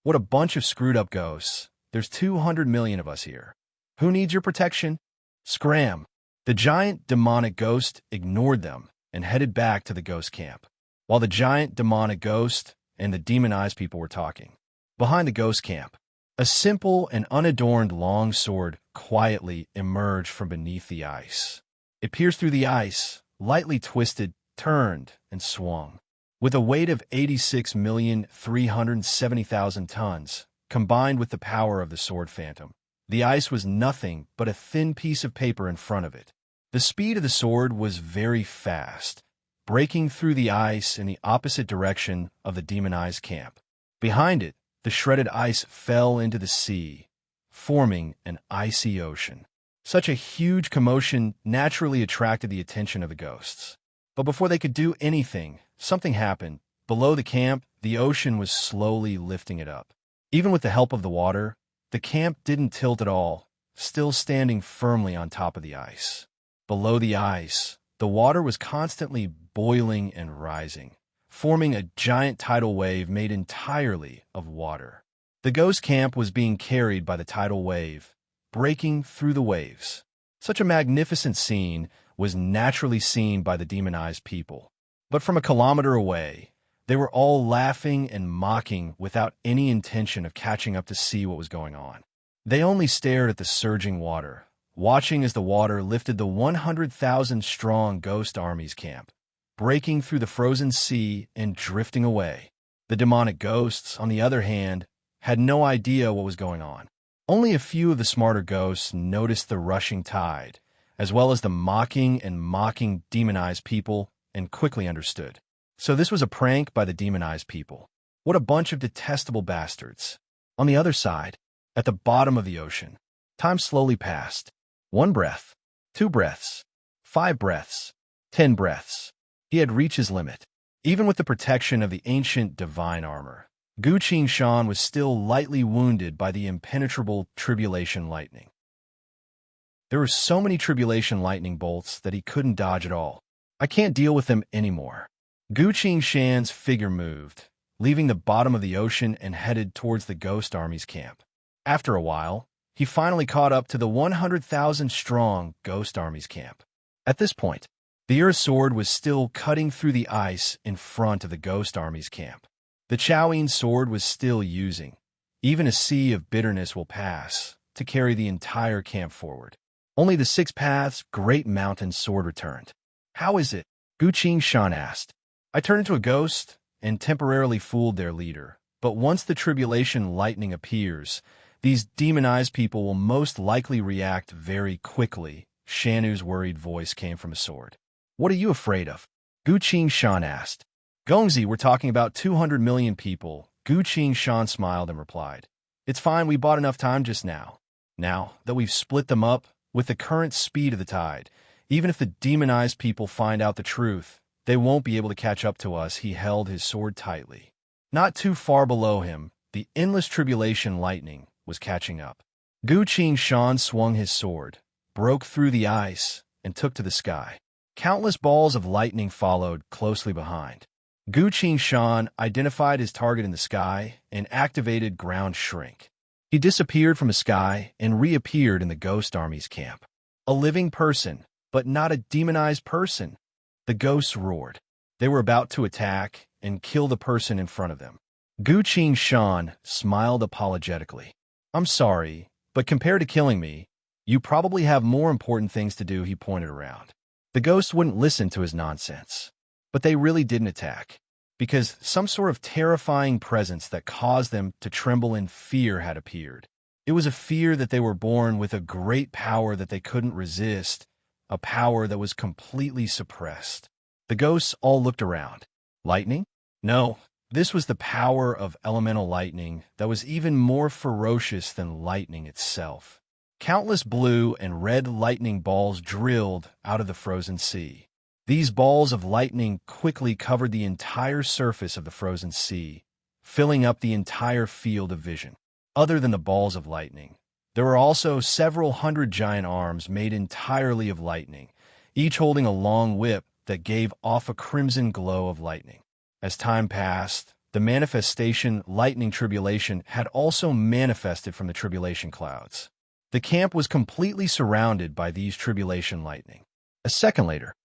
What a bunch of screwed-up ghosts. There's 200 million of us here. Who needs your protection? Scram. The giant demonic ghost ignored them and headed back to the ghost camp, while the giant demonic ghost and the demonized people were talking. Behind the ghost camp, a simple and unadorned long sword quietly emerged from beneath the ice. It pierced through the ice, lightly twisted, turned, and swung. With a weight of 86,370,000 tons, combined with the power of the sword phantom, the ice was nothing but a thin piece of paper in front of it. The speed of the sword was very fast, breaking through the ice in the opposite direction of the demonized camp. Behind it, the shredded ice fell into the sea, forming an icy ocean. Such a huge commotion naturally attracted the attention of the ghosts. But before they could do anything, something happened. Below the camp, the ocean was slowly lifting it up. Even with the help of the water, the camp didn't tilt at all, still standing firmly on top of the ice. Below the ice, the water was constantly boiling and rising, forming a giant tidal wave made entirely of water. The ghost camp was being carried by the tidal wave, breaking through the waves. Such a magnificent scene was naturally seen by the demonized people. But from a kilometer away, they were all laughing and mocking without any intention of catching up to see what was going on. They only stared at the surging water, watching as the water lifted the 100,000-strong ghost army's camp, breaking through the frozen sea and drifting away. The demonic ghosts, on the other hand, had no idea what was going on. Only a few of the smarter ghosts noticed the rushing tide, as well as the mocking and mocking demonized people, and quickly understood. So this was a prank by the demonized people. What a bunch of detestable bastards. On the other side, at the bottom of the ocean, time slowly passed. 1 breath, 2 breaths, 5 breaths, 10 breaths. He had reached his limit. Even with the protection of the ancient divine armor, Gu Qingshan was still lightly wounded by the impenetrable tribulation lightning. There were so many tribulation lightning bolts that he couldn't dodge at all. I can't deal with them anymore. Gu Qingshan's figure moved, leaving the bottom of the ocean and headed towards the ghost army's camp. After a while, he finally caught up to the 100,000-strong ghost army's camp. At this point, the Earth Sword was still cutting through the ice in front of the ghost army's camp. The Chowing sword was still using, "Even a sea of bitterness will pass," to carry the entire camp forward. Only the 6 paths great mountain sword returned. "How is it?" Gu Qingshan asked. "I turned into a ghost and temporarily fooled their leader. But once the tribulation lightning appears, these demonized people will most likely react very quickly." Shanu's worried voice came from a sword. "What are you afraid of?" Gu Qingshan asked. "Gongzi, we're talking about 200 million people." Gu Qingshan smiled and replied, "It's fine, we bought enough time just now. Now that we've split them up, with the current speed of the tide, even if the demonized people find out the truth, they won't be able to catch up to us." He held his sword tightly. Not too far below him, the endless tribulation lightning was catching up. Gu Qingshan swung his sword, broke through the ice, and took to the sky. Countless balls of lightning followed closely behind. Gu Qingshan identified his target in the sky and activated ground shrink. He disappeared from the sky and reappeared in the ghost army's camp. A living person, but not a demonized person. The ghosts roared. They were about to attack and kill the person in front of them. Gu Qingshan smiled apologetically. "I'm sorry, but compared to killing me, you probably have more important things to do." He pointed around. The ghosts wouldn't listen to his nonsense. But they really didn't attack, because some sort of terrifying presence that caused them to tremble in fear had appeared. It was a fear that they were born with a great power that they couldn't resist, a power that was completely suppressed. The ghosts all looked around. Lightning? No, this was the power of elemental lightning that was even more ferocious than lightning itself. Countless blue and red lightning balls drilled out of the frozen sea. These balls of lightning quickly covered the entire surface of the frozen sea, filling up the entire field of vision. Other than the balls of lightning, there were also several hundred giant arms made entirely of lightning, each holding a long whip that gave off a crimson glow of lightning. As time passed, the manifestation lightning tribulation had also manifested from the tribulation clouds. The camp was completely surrounded by these tribulation lightning. A second later.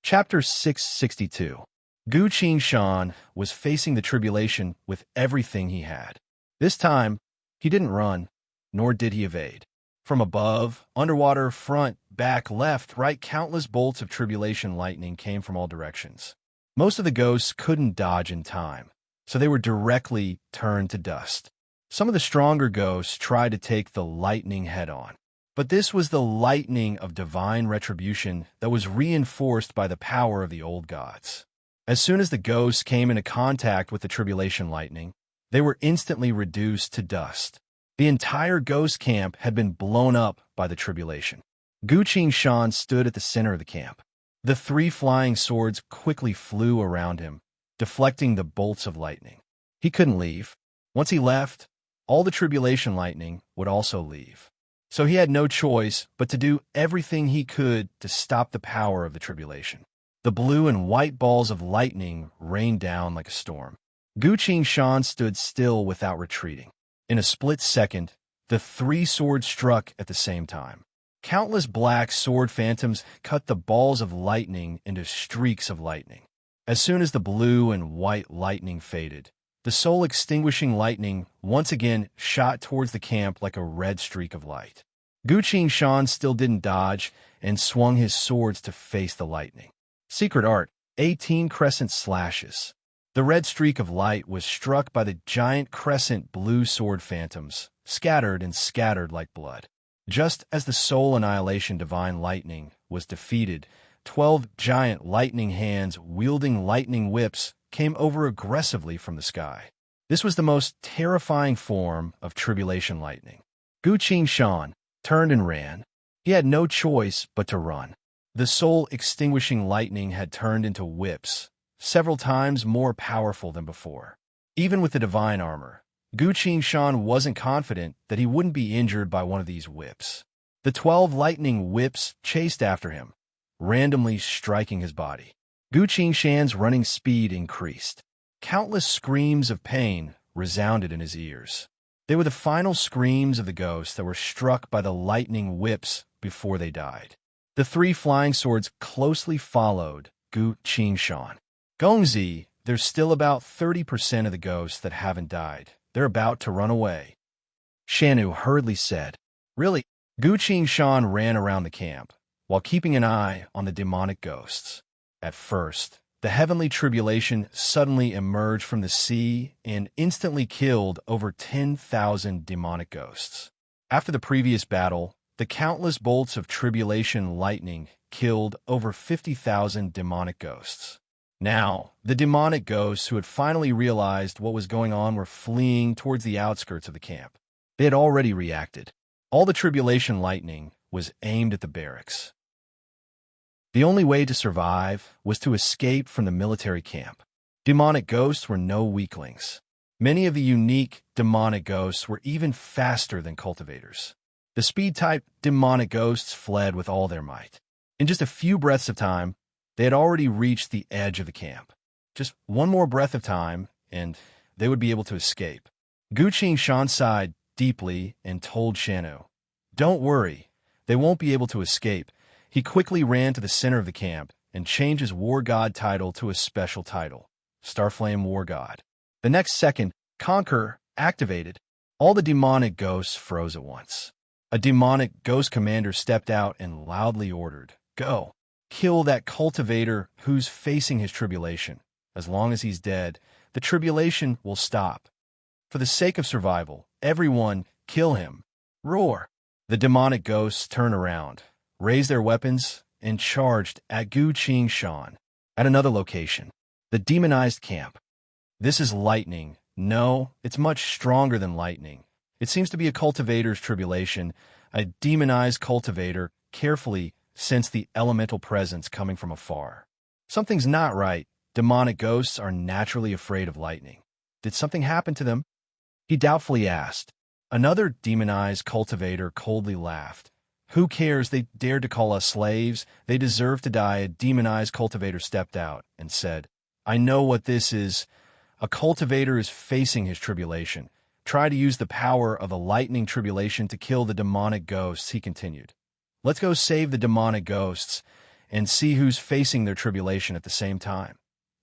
Chapter 662. Gu Shan was facing the tribulation with everything he had. This time, he didn't run, nor did he evade. From above, underwater, front, back, left, right, countless bolts of tribulation lightning came from all directions. Most of the ghosts couldn't dodge in time, so they were directly turned to dust. Some of the stronger ghosts tried to take the lightning head-on, but this was the lightning of divine retribution that was reinforced by the power of the old gods. As soon as the ghosts came into contact with the tribulation lightning, they were instantly reduced to dust. The entire ghost camp had been blown up by the tribulation. Gu Shan stood at the center of the camp. The 3 flying swords quickly flew around him, deflecting the bolts of lightning. He couldn't leave. Once he left, all the tribulation lightning would also leave. So he had no choice but to do everything he could to stop the power of the tribulation. The blue and white balls of lightning rained down like a storm. Gu Shan stood still without retreating. In a split second, the 3 swords struck at the same time. Countless black sword phantoms cut the balls of lightning into streaks of lightning. As soon as the blue and white lightning faded, the soul-extinguishing lightning once again shot towards the camp like a red streak of light. Gu Shan still didn't dodge and swung his swords to face the lightning. Secret art, 18 crescent slashes. The red streak of light was struck by the giant crescent blue sword phantoms, scattered like blood. Just as the soul annihilation divine lightning was defeated, 12 giant lightning hands wielding lightning whips came over aggressively from the sky. This was the most terrifying form of tribulation lightning. Gu Shan turned and ran. He had no choice but to run. The soul-extinguishing lightning had turned into whips, several times more powerful than before. Even with the divine armor, Gu Shan wasn't confident that he wouldn't be injured by one of these whips. The 12 lightning whips chased after him, randomly striking his body. Gu Shan's running speed increased. Countless screams of pain resounded in his ears. They were the final screams of the ghosts that were struck by the lightning whips before they died. The 3 flying swords closely followed Gu Shan. Gongzi, there's still about 30% of the ghosts that haven't died. They're about to run away. Shanu hurriedly said. Really? Gu Shan ran around the camp, while keeping an eye on the demonic ghosts. At first, the heavenly tribulation suddenly emerged from the sea and instantly killed over 10,000 demonic ghosts. After the previous battle, the countless bolts of tribulation lightning killed over 50,000 demonic ghosts. Now, the demonic ghosts who had finally realized what was going on were fleeing towards the outskirts of the camp. They had already reacted. All the tribulation lightning was aimed at the barracks. The only way to survive was to escape from the military camp. Demonic ghosts were no weaklings. Many of the unique demonic ghosts were even faster than cultivators. The speed-type demonic ghosts fled with all their might. In just a few breaths of time, they had already reached the edge of the camp. Just one more breath of time, and they would be able to escape. Gu Shan sighed deeply and told Shanu, "Don't worry, they won't be able to escape." He quickly ran to the center of the camp and changed his War God title to a special title, Starflame War God. The next second, Conquer activated. All the demonic ghosts froze at once. A demonic ghost commander stepped out and loudly ordered, "Go. Kill that cultivator who's facing his tribulation. As long as he's dead, the tribulation will stop. For the sake of survival, everyone, kill him. Roar." The demonic ghosts turned around, raised their weapons, and charged at Gu Shan. At another location, the demonized camp. This is lightning. No, it's much stronger than lightning. It seems to be a cultivator's tribulation. A demonized cultivator carefully sensed the elemental presence coming from afar. Something's not right. Demonic ghosts are naturally afraid of lightning. Did something happen to them? He doubtfully asked. Another demonized cultivator coldly laughed. Who cares? They dared to call us slaves. They deserve to die. A demonized cultivator stepped out and said, I know what this is. A cultivator is facing his tribulation. Try to use the power of a lightning tribulation to kill the demonic ghosts, he continued. Let's go save the demonic ghosts and see who's facing their tribulation at the same time.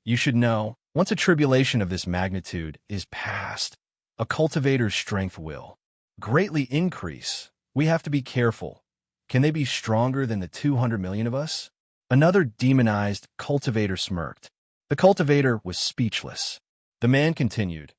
You should know, once a tribulation of this magnitude is past, a cultivator's strength will greatly increase. We have to be careful. Can they be stronger than the 200 million of us? Another demonized cultivator smirked. The cultivator was speechless. The man continued,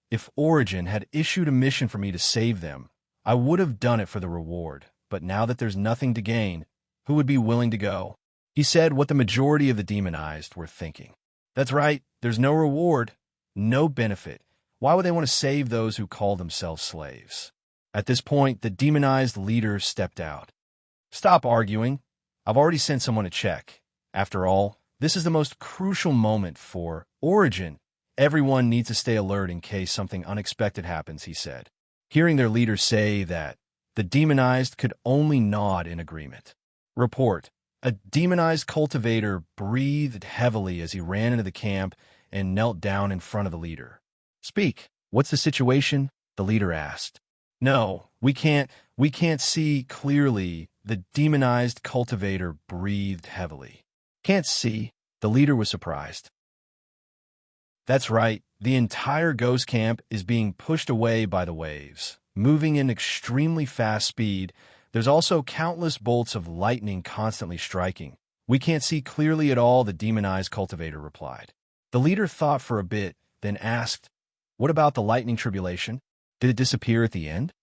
If Origin had issued a mission for me to save them, I would have done it for the reward. But now that there's nothing to gain, who would be willing to go? He said what the majority of the demonized were thinking. That's right, there's no reward, no benefit. Why would they want to save those who call themselves slaves? At this point, the demonized leader stepped out. Stop arguing. I've already sent someone to check. After all, this is the most crucial moment for Origin. Everyone needs to stay alert in case something unexpected happens, he said. Hearing their leader say that, the demonized could only nod in agreement. Report. A demonized cultivator breathed heavily as he ran into the camp and knelt down in front of the leader. Speak. What's the situation? The leader asked. No, we can't see clearly. The demonized cultivator breathed heavily. Can't see? The leader was surprised. That's right. The entire ghost camp is being pushed away by the waves, moving in extremely fast speed. There's also countless bolts of lightning constantly striking. We can't see clearly at all, the demonized cultivator replied. The leader thought for a bit, then asked, What about the lightning tribulation? Did it disappear at the end?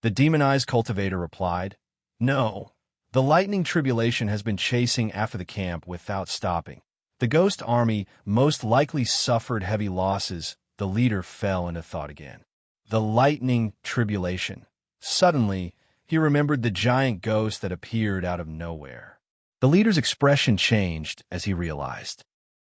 The demonized cultivator replied, No. The lightning tribulation has been chasing after the camp without stopping. The ghost army most likely suffered heavy losses. The leader fell into thought again. The lightning tribulation. Suddenly, he remembered the giant ghost that appeared out of nowhere. The leader's expression changed as he realized.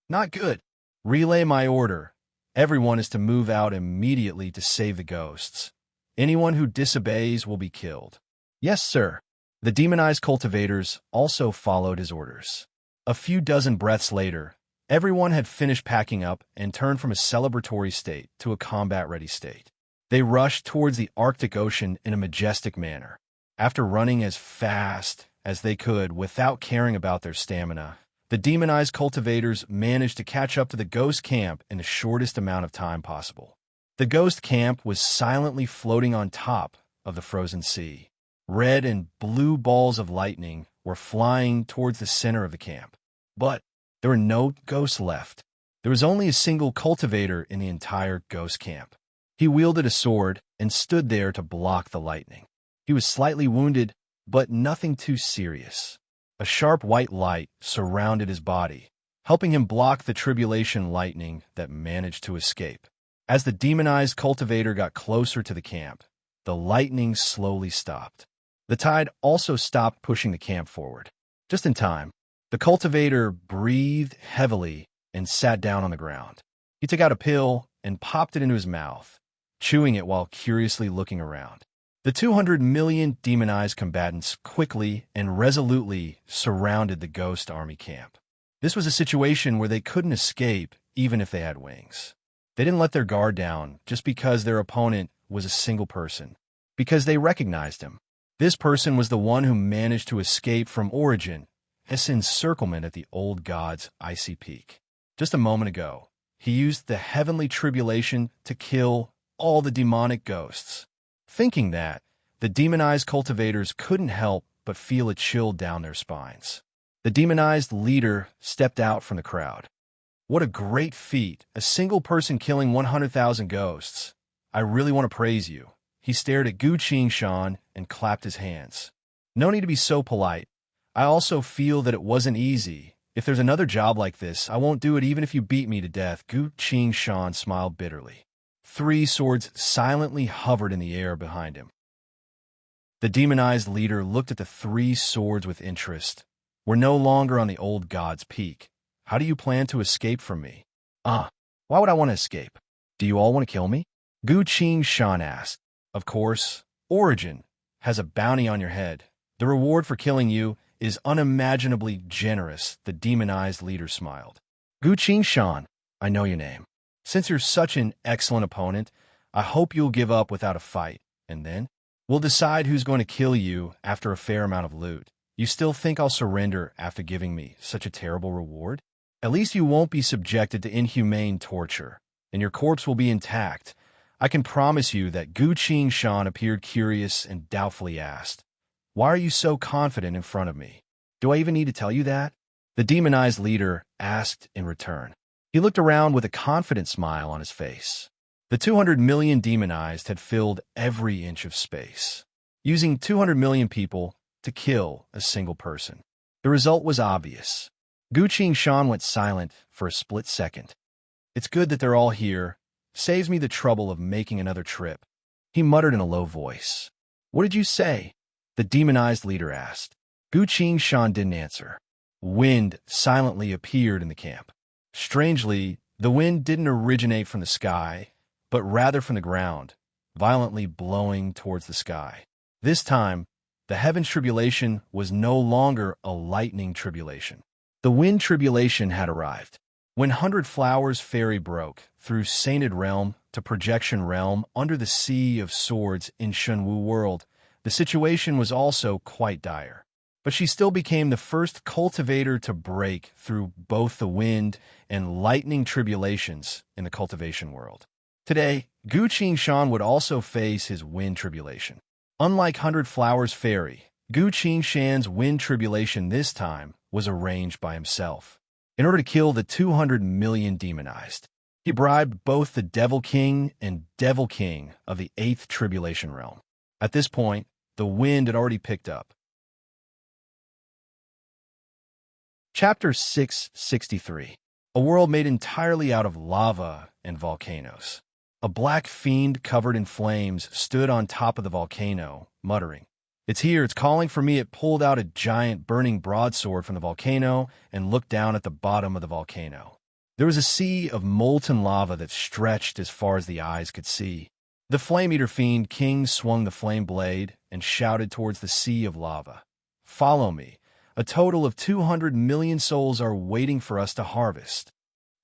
Not good. Relay my order. Everyone is to move out immediately to save the ghosts. Anyone who disobeys will be killed. Yes, sir. The demonized cultivators also followed his orders. A few dozen breaths later, everyone had finished packing up and turned from a celebratory state to a combat-ready state. They rushed towards the Arctic Ocean in a majestic manner. After running as fast as they could without caring about their stamina, the demonized cultivators managed to catch up to the ghost camp in the shortest amount of time possible. The ghost camp was silently floating on top of the frozen sea. Red and blue balls of lightning were flying towards the center of the camp. But there were no ghosts left. There was only a single cultivator in the entire ghost camp. He wielded a sword and stood there to block the lightning. He was slightly wounded, but nothing too serious. A sharp white light surrounded his body, helping him block the tribulation lightning that managed to escape. As the demonized cultivator got closer to the camp, the lightning slowly stopped. The tide also stopped pushing the camp forward. Just in time, the cultivator breathed heavily and sat down on the ground. He took out a pill and popped it into his mouth, chewing it while curiously looking around. The 200 million demonized combatants quickly and resolutely surrounded the ghost army camp. This was a situation where they couldn't escape even if they had wings. They didn't let their guard down just because their opponent was a single person, because they recognized him. This person was the one who managed to escape from Origin, his encirclement at the old god's icy peak. Just a moment ago, he used the heavenly tribulation to kill all the demonic ghosts. Thinking that, the demonized cultivators couldn't help but feel a chill down their spines. The demonized leader stepped out from the crowd. What a great feat, a single person killing 100,000 ghosts. I really want to praise you. He stared at Gu Qingshan and clapped his hands. No need to be so polite. I also feel that it wasn't easy. If there's another job like this, I won't do it even if you beat me to death. Gu Qingshan smiled bitterly. 3 swords silently hovered in the air behind him. The demonized leader looked at the 3 swords with interest. We're no longer on the old god's peak. How do you plan to escape from me? Why would I want to escape? Do you all want to kill me? Gu Qing Shan asked. Of course, Origin has a bounty on your head. The reward for killing you is unimaginably generous, the demonized leader smiled. Gu Qing Shan, I know your name. Since you're such an excellent opponent, I hope you'll give up without a fight, and then we'll decide who's going to kill you after a fair amount of loot. You still think I'll surrender after giving me such a terrible reward? At least you won't be subjected to inhumane torture, and your corpse will be intact. I can promise you that Gu Qing Shan appeared curious and doubtfully asked, Why are you so confident in front of me? Do I even need to tell you that? The demonized leader asked in return. He looked around with a confident smile on his face. The 200 million demonized had filled every inch of space, using 200 million people to kill a single person. The result was obvious. Gu Qing Shan went silent for a split second. It's good that they're all here. Saves me the trouble of making another trip. He muttered in a low voice. What did you say? The demonized leader asked. Gu Qing Shan didn't answer. Wind silently appeared in the camp. Strangely, the wind didn't originate from the sky, but rather from the ground, violently blowing towards the sky. This time, the heaven's tribulation was no longer a lightning tribulation. The wind tribulation had arrived. When 100 Flowers Fairy broke through Sainted Realm to Projection Realm under the Sea of Swords in Shenwu World, the situation was also quite dire. But she still became the first cultivator to break through both the wind and lightning tribulations in the cultivation world. Today, Gu Qing Shan would also face his wind tribulation. Unlike 100 Flowers Fairy, Gu Qing Shan's wind tribulation this time was arranged by himself. In order to kill the 200 million demonized, he bribed both the Devil King and Devil King of the 8th Tribulation Realm. At this point, the wind had already picked up. Chapter 663. A world made entirely out of lava and volcanoes. A black fiend covered in flames stood on top of the volcano, muttering, It's here, it's calling for me. It pulled out a giant burning broadsword from the volcano and looked down at the bottom of the volcano. There was a sea of molten lava that stretched as far as the eyes could see. The Flame-Eater Fiend King swung the flame blade and shouted towards the sea of lava. Follow me. A total of 200 million souls are waiting for us to harvest.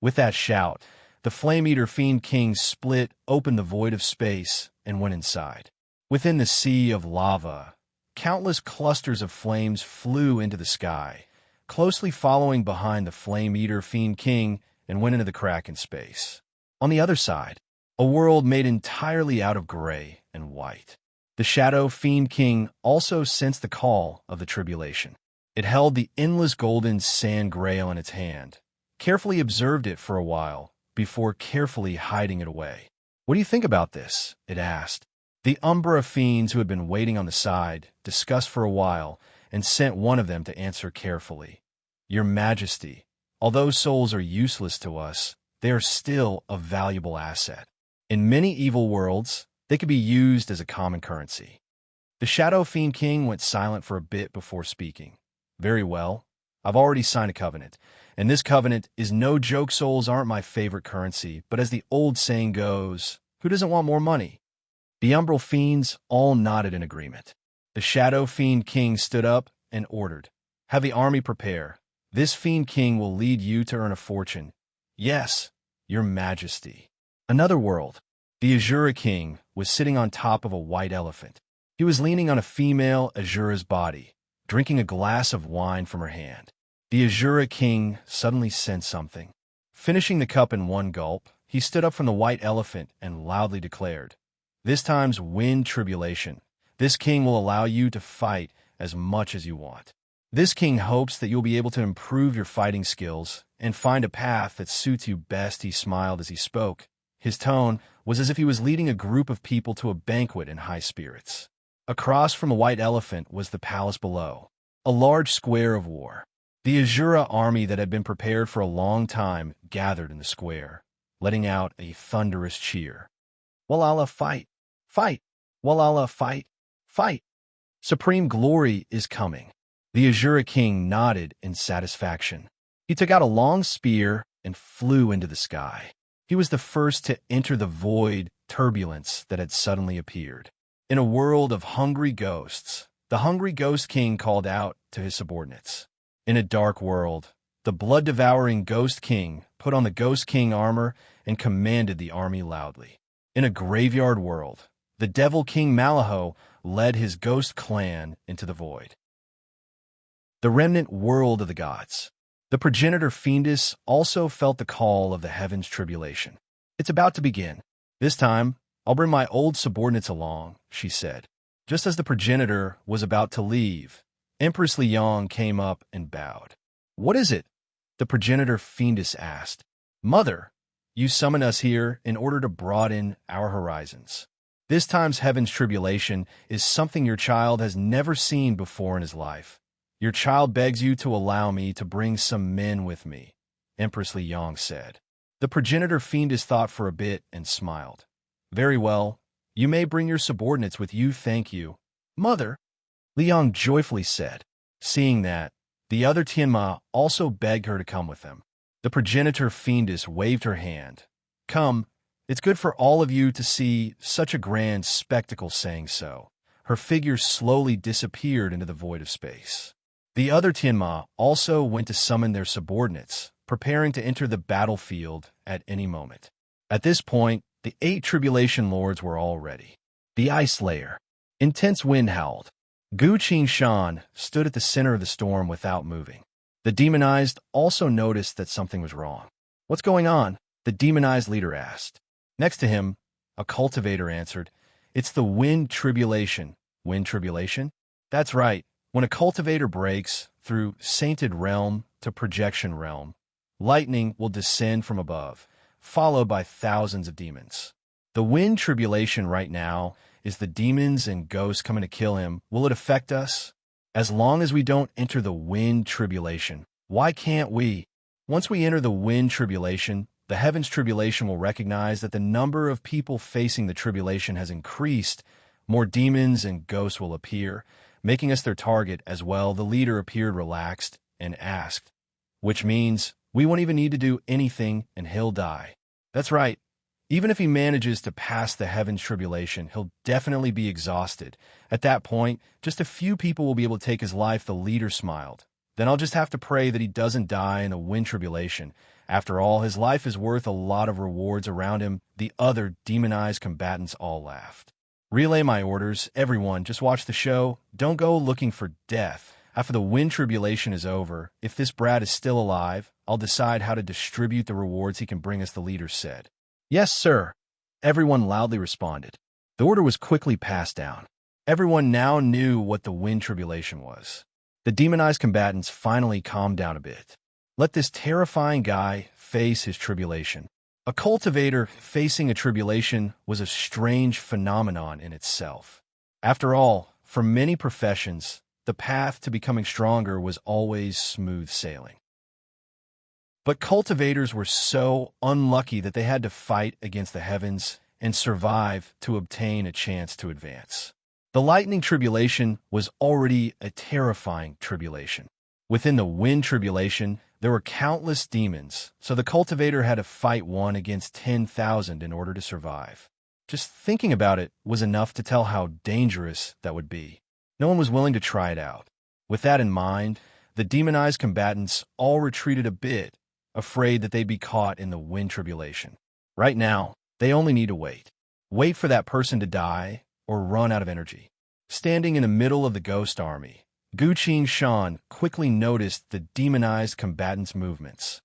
With that shout, the Flame-Eater Fiend King split open the void of space and went inside. Within the sea of lava, countless clusters of flames flew into the sky, closely following behind the Flame-Eater Fiend King and went into the crack in space. On the other side, a world made entirely out of gray and white. The Shadow Fiend King also sensed the call of the tribulation. It held the endless golden sand grail in its hand, carefully observed it for a while before carefully hiding it away. What do you think about this? It asked. The Umbra fiends who had been waiting on the side discussed for a while and sent one of them to answer carefully. Your Majesty, although souls are useless to us, they are still a valuable asset. In many evil worlds, they could be used as a common currency. The Shadow Fiend King went silent for a bit before speaking. Very well. I've already signed a covenant, and this covenant is no joke. Souls aren't my favorite currency, but as the old saying goes, who doesn't want more money? The Umbral Fiends all nodded in agreement. The Shadow Fiend King stood up and ordered, Have the army prepare. This Fiend King will lead you to earn a fortune. Yes, Your Majesty. Another world. The Azura King was sitting on top of a white elephant. He was leaning on a female Azura's body, drinking a glass of wine from her hand. The Azura King suddenly sensed something. Finishing the cup in one gulp, he stood up from the white elephant and loudly declared, This time's wind tribulation. This king will allow you to fight as much as you want. This king hopes that you'll be able to improve your fighting skills and find a path that suits you best. He smiled as he spoke. His tone was as if he was leading a group of people to a banquet in high spirits. Across from the white elephant was the palace below, a large square of war. The Azura army that had been prepared for a long time gathered in the square, letting out a thunderous cheer. Walhalla, fight! Fight! Walhalla, fight! Fight! Supreme glory is coming. The Azura King nodded in satisfaction. He took out a long spear and flew into the sky. He was the first to enter the void turbulence that had suddenly appeared. In a world of hungry ghosts, the hungry Ghost King called out to his subordinates. In a dark world, the blood-devouring Ghost King put on the Ghost King armor and commanded the army loudly. In a graveyard world, the Devil King Malaho led his ghost clan into the void. The remnant world of the gods. The progenitor Fiendus also felt the call of the heavens' tribulation. It's about to begin. This time, I'll bring my old subordinates along, she said. Just as the progenitor was about to leave, Empress Liang came up and bowed. What is it? The progenitor Fiendus asked. Mother, you summoned us here in order to broaden our horizons. This time's heaven's tribulation is something your child has never seen before in his life. Your child begs you to allow me to bring some men with me, Empress Liang said. The progenitor Fiendus thought for a bit and smiled. Very well, you may bring your subordinates with you, thank you. Mother, Liang joyfully said. Seeing that, the other Tianma also begged her to come with them. The progenitor Fiendus waved her hand. Come, it's good for all of you to see such a grand spectacle. Saying so, her figure slowly disappeared into the void of space. The other Tianma also went to summon their subordinates, preparing to enter the battlefield at any moment. At this point, the 8 tribulation lords were all ready. The ice layer. Intense wind howled. Gu Qingshan stood at the center of the storm without moving. The demonized also noticed that something was wrong. What's going on? The demonized leader asked. Next to him, a cultivator answered, It's the wind tribulation. Wind tribulation? That's right. When a cultivator breaks through sainted realm to projection realm, lightning will descend from above, followed by thousands of demons. The wind tribulation right now is the demons and ghosts coming to kill him. Will it affect us? As long as we don't enter the wind tribulation. Why can't we? Once we enter the wind tribulation, the heavens tribulation will recognize that the number of people facing the tribulation has increased. More demons and ghosts will appear, making us their target as well. The leader appeared relaxed and asked, which means we won't even need to do anything and he'll die. That's right. Even if he manages to pass the heavens tribulation, he'll definitely be exhausted. At that point, just a few people will be able to take his life. The leader smiled. Then I'll just have to pray that he doesn't die in a wind tribulation. After all, his life is worth a lot of rewards around him. The other demonized combatants all laughed. Relay my orders. Everyone, just watch the show. Don't go looking for death. After the wind tribulation is over, if this brat is still alive, I'll decide how to distribute the rewards he can bring us, the leader said. Yes, sir. Everyone loudly responded. The order was quickly passed down. Everyone now knew what the wind tribulation was. The demonized combatants finally calmed down a bit. Let this terrifying guy face his tribulation. A cultivator facing a tribulation was a strange phenomenon in itself. After all, for many professions, the path to becoming stronger was always smooth sailing. But cultivators were so unlucky that they had to fight against the heavens and survive to obtain a chance to advance. The lightning tribulation was already a terrifying tribulation. Within the wind tribulation, there were countless demons, so the cultivator had to fight 1 against 10,000 in order to survive. Just thinking about it was enough to tell how dangerous that would be. No one was willing to try it out. With that in mind, the demonized combatants all retreated a bit, afraid that they'd be caught in the wind tribulation. Right now, they only need to wait. Wait for that person to die or run out of energy. Standing in the middle of the ghost army, Gu Qingshan quickly noticed the demonized combatants' movements.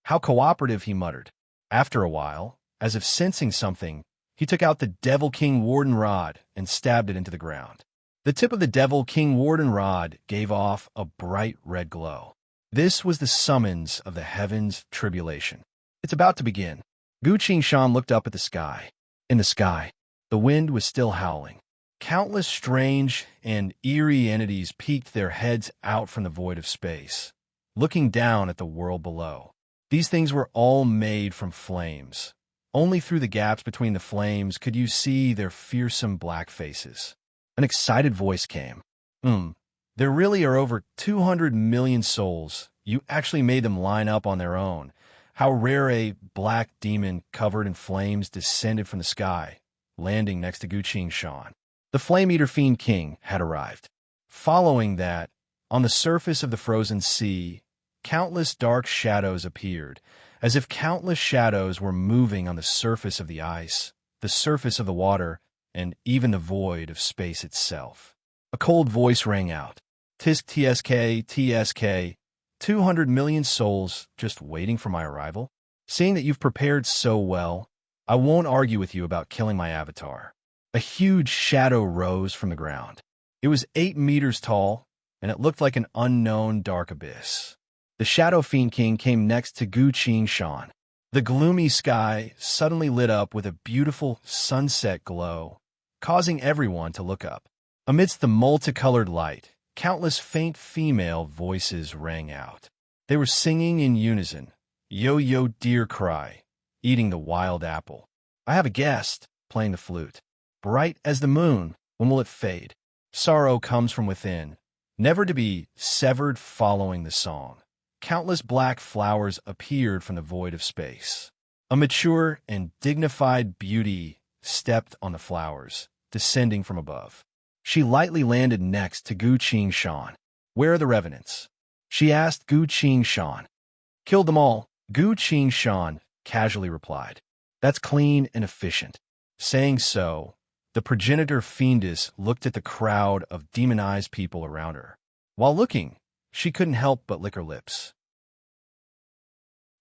How cooperative, he muttered. After a while, as if sensing something, he took out the Devil King Warden Rod and stabbed it into the ground. The tip of the Devil King Warden Rod gave off a bright red glow. This was the summons of the heavens' tribulation. It's about to begin. Gu Qingshan looked up at the sky. In the sky, the wind was still howling. Countless strange and eerie entities peeked their heads out from the void of space, looking down at the world below. These things were all made from flames. Only through the gaps between the flames could you see their fearsome black faces. An excited voice came. There really are over 200 million souls. You actually made them line up on their own. how rare a black demon covered in flames descended from the sky, landing next to Guqing Shan. The Flame-Eater Fiend King had arrived. Following that, on the surface of the frozen sea, countless dark shadows appeared, as if countless shadows were moving on the surface of the ice, the surface of the water, and even the void of space itself. A cold voice rang out. Tisk TSK, TSK, 200 million souls just waiting for my arrival? Seeing that you've prepared so well, I won't argue with you about killing my avatar. A huge shadow rose from the ground. It was 8 meters tall, and it looked like an unknown dark abyss. The Shadow Fiend King came next to Guqing Shan. The gloomy sky suddenly lit up with a beautiful sunset glow, causing everyone to look up. Amidst the multicolored light, countless faint female voices rang out. They were singing in unison, "Yo-yo deer cry, eating the wild apple. I have a guest," playing the flute. "Bright as the moon, when will it fade? Sorrow comes from within, never to be severed." Following the song, countless black flowers appeared from the void of space. A mature and dignified beauty stepped on the flowers, descending from above. She lightly landed next to Guqing Shan. "Where are the revenants?" she asked Guqing Shan. "Killed them all," Guqing Shan casually replied. "That's clean and efficient." Saying so, the progenitor fiendess looked at the crowd of demonized people around her. While looking, she couldn't help but lick her lips.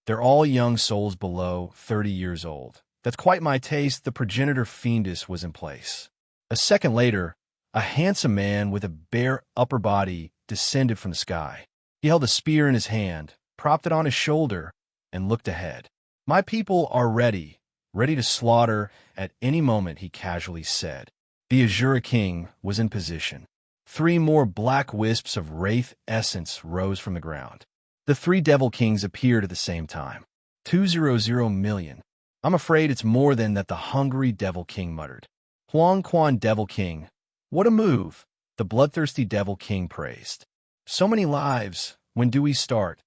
"They're all young souls below 30 years old. That's quite my taste." The progenitor fiendess was in place. A second later, a handsome man with a bare upper body descended from the sky. He held a spear in his hand, propped it on his shoulder, and looked ahead. "My people are ready to slaughter at any moment," he casually said. The Azura King was in position. 3 more black wisps of wraith essence rose from the ground. The 3 Devil Kings appeared at the same time. 200 million. "I'm afraid it's more than that," the hungry Devil King muttered. "Huang Quan Devil King, what a move!" the bloodthirsty Devil King praised. "So many lives, when do we start?"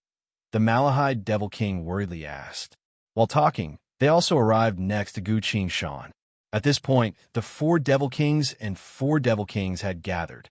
the Malahide Devil King worriedly asked. While talking, they also arrived next to Guqing Shan. At this point, the 4 Devil Kings and 4 Devil Kings had gathered.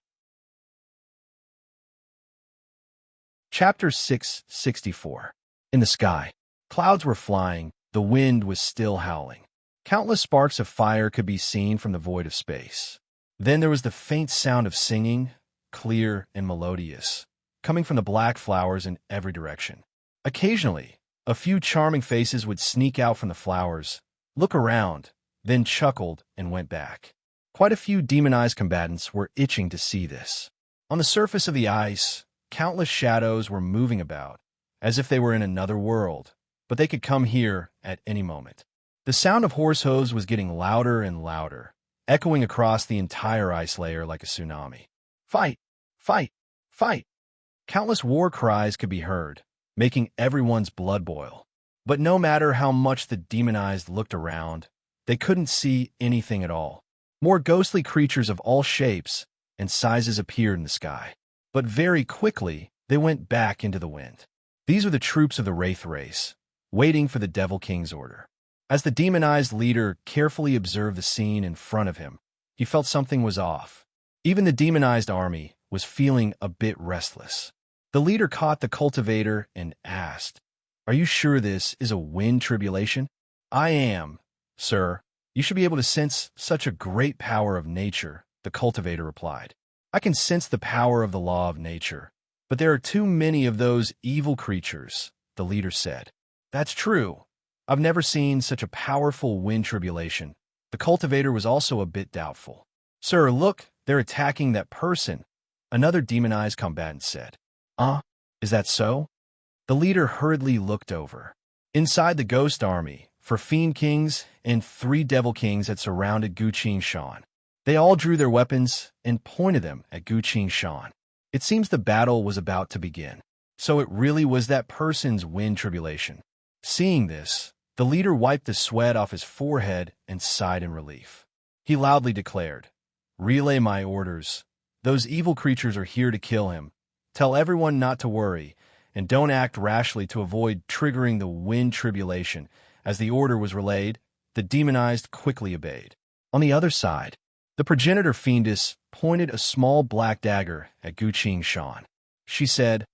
Chapter 664. In the sky, clouds were flying, the wind was still howling. Countless sparks of fire could be seen from the void of space. Then there was the faint sound of singing, clear and melodious, coming from the black flowers in every direction. Occasionally, a few charming faces would sneak out from the flowers, look around, then chuckled and went back. Quite a few demonized combatants were itching to see this. On the surface of the ice, countless shadows were moving about, as if they were in another world, but they could come here at any moment. The sound of horse hooves was getting louder and louder, echoing across the entire ice layer like a tsunami. "Fight! Fight! Fight!" Countless war cries could be heard, making everyone's blood boil. But no matter how much the demonized looked around, they couldn't see anything at all. More ghostly creatures of all shapes and sizes appeared in the sky. But very quickly, they went back into the wind. These were the troops of the Wraith race, waiting for the Devil King's order. As the demonized leader carefully observed the scene in front of him, he felt something was off. Even the demonized army was feeling a bit restless. The leader caught the cultivator and asked, "Are you sure this is a wind tribulation?" "I am, sir. You should be able to sense such a great power of nature," the cultivator replied. "I can sense the power of the law of nature, but there are too many of those evil creatures," the leader said. "That's true. I've never seen such a powerful wind tribulation." The cultivator was also a bit doubtful. "Sir, look, they're attacking that person," another demonized combatant said. Is that so?" The leader hurriedly looked over. Inside the ghost army, 4 Fiend Kings and 3 Devil Kings had surrounded Guqing Shan. They all drew their weapons and pointed them at Guqing Shan. It seems the battle was about to begin. So it really was that person's wind tribulation. Seeing this, the leader wiped the sweat off his forehead and sighed in relief. He loudly declared, "Relay my orders. Those evil creatures are here to kill him. Tell everyone not to worry, and don't act rashly to avoid triggering the wind tribulation. As the order was relayed, the demonized quickly obeyed. On the other side, the progenitor fiendess pointed a small black dagger at Guqing Shan. She said,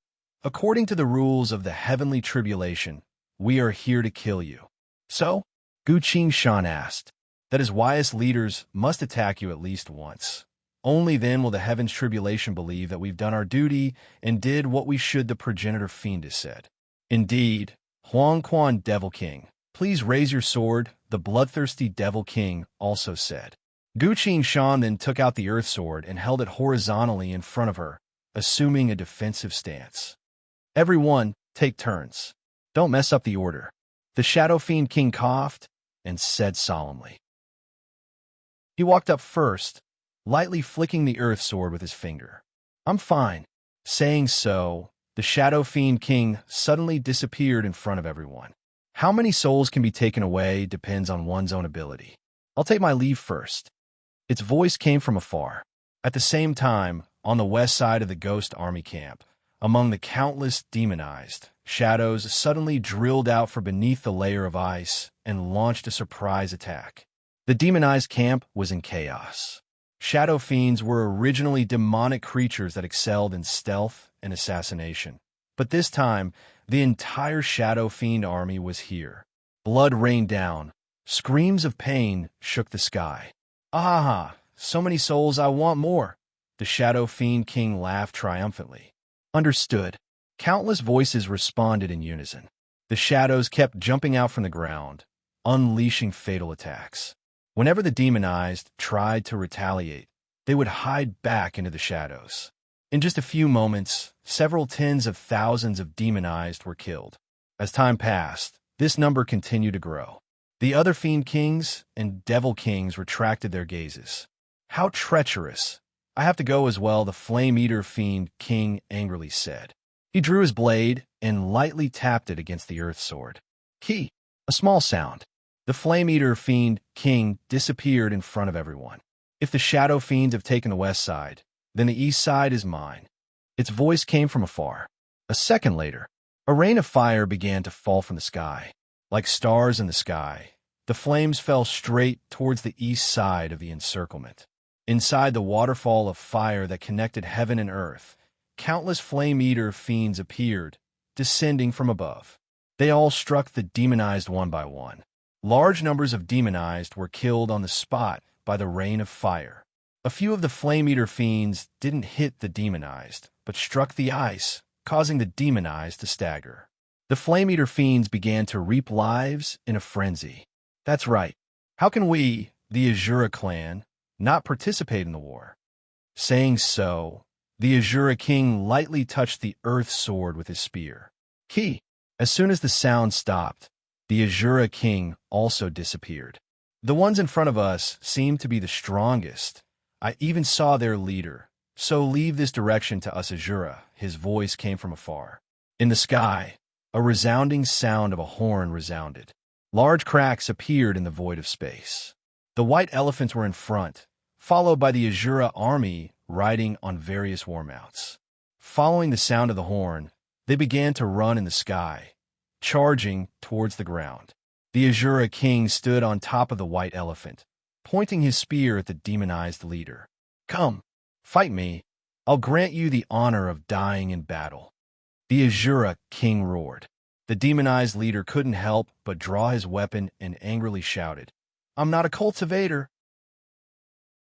"According to the rules of the heavenly tribulation, we are here to kill you." "So?" Guqing Shan asked. "That is why us leaders must attack you at least once. Only then will the heavens tribulation believe that we've done our duty and did what we should," the progenitor fiendess said. "Indeed, Huang Quan Devil King, please raise your sword," the bloodthirsty Devil King also said. Guqing Shan then took out the earth sword and held it horizontally in front of her, assuming a defensive stance. "Everyone, take turns. Don't mess up the order." The Shadow Fiend King coughed and said solemnly. He walked up first, lightly flicking the earth sword with his finger. "I'm fine." Saying so, the Shadow Fiend King suddenly disappeared in front of everyone. How many souls can be taken away depends on one's own ability. "I'll take my leave first." Its voice came from afar. At the same time, on the west side of the Ghost Army camp, among the countless demonized, shadows suddenly drilled out from beneath the layer of ice and launched a surprise attack. The demonized camp was in chaos. Shadow fiends were originally demonic creatures that excelled in stealth and assassination. But this time, the entire Shadow Fiend army was here. Blood rained down. Screams of pain shook the sky. "Ah, so many souls, I want more." The Shadow Fiend King laughed triumphantly. "Understood." Countless voices responded in unison. The shadows kept jumping out from the ground, unleashing fatal attacks. Whenever the demonized tried to retaliate, they would hide back into the shadows. In just a few moments, several tens of thousands of demonized were killed. As time passed, this number continued to grow. The other Fiend Kings and Devil Kings retracted their gazes. "How treacherous! I have to go as well," the Flame Eater Fiend King angrily said. He drew his blade and lightly tapped it against the earth sword. Key! A small sound. The Flame Eater Fiend King disappeared in front of everyone. "If the Shadow Fiends have taken the west side, then the east side is mine." Its voice came from afar. A second later, a rain of fire began to fall from the sky. Like stars in the sky, the flames fell straight towards the east side of the encirclement. Inside the waterfall of fire that connected heaven and earth, countless flame-eater fiends appeared, descending from above. They all struck the demonized one by one. Large numbers of demonized were killed on the spot by the rain of fire. A few of the flame-eater fiends didn't hit the demonized, but struck the ice, causing the demonized to stagger. The flame-eater fiends began to reap lives in a frenzy. "That's right. How can we, the Azura clan, not participate in the war?" Saying so, the Azura king lightly touched the earth sword with his spear. Key! As soon as the sound stopped, the Azura king also disappeared. "The ones in front of us seem to be the strongest. I even saw their leader. So leave this direction to us, Azura." His voice came from afar. In the sky, a resounding sound of a horn resounded. Large cracks appeared in the void of space. The white elephants were in front, followed by the Azura army riding on various war mounts. Following the sound of the horn, they began to run in the sky, charging towards the ground. The Azura king stood on top of the white elephant, pointing his spear at the demonized leader. "Come, fight me. I'll grant you the honor of dying in battle." The Azura king roared. The demonized leader couldn't help but draw his weapon and angrily shouted, "I'm not a cultivator."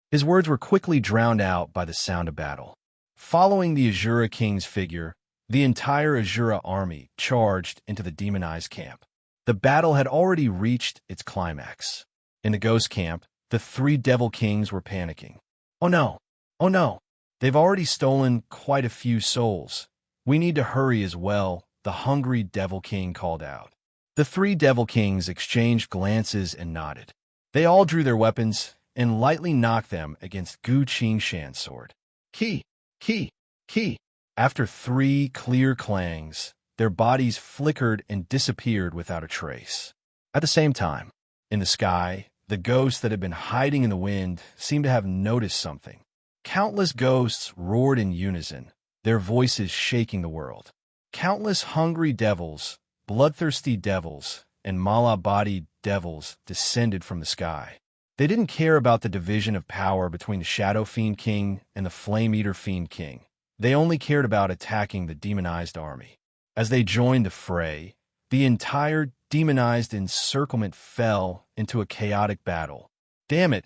His words were quickly drowned out by the sound of battle. Following the Azura king's figure, the entire Azura army charged into the demonized camp. The battle had already reached its climax. In the ghost camp, the three devil kings were panicking. "Oh no! Oh no! They've already stolen quite a few souls. We need to hurry as well," the hungry devil king called out. The three devil kings exchanged glances and nodded. They all drew their weapons and lightly knocked them against Guqing Shan's sword. Key! Key! Key! After three clear clangs, their bodies flickered and disappeared without a trace. At the same time, in the sky, the ghosts that had been hiding in the wind seemed to have noticed something. Countless ghosts roared in unison, their voices shaking the world. Countless hungry devils, bloodthirsty devils, and mala-bodied devils descended from the sky. They didn't care about the division of power between the Shadow Fiend King and the Flame Eater Fiend King. They only cared about attacking the demonized army. As they joined the fray, the entire demonized encirclement fell into a chaotic battle. "Damn it,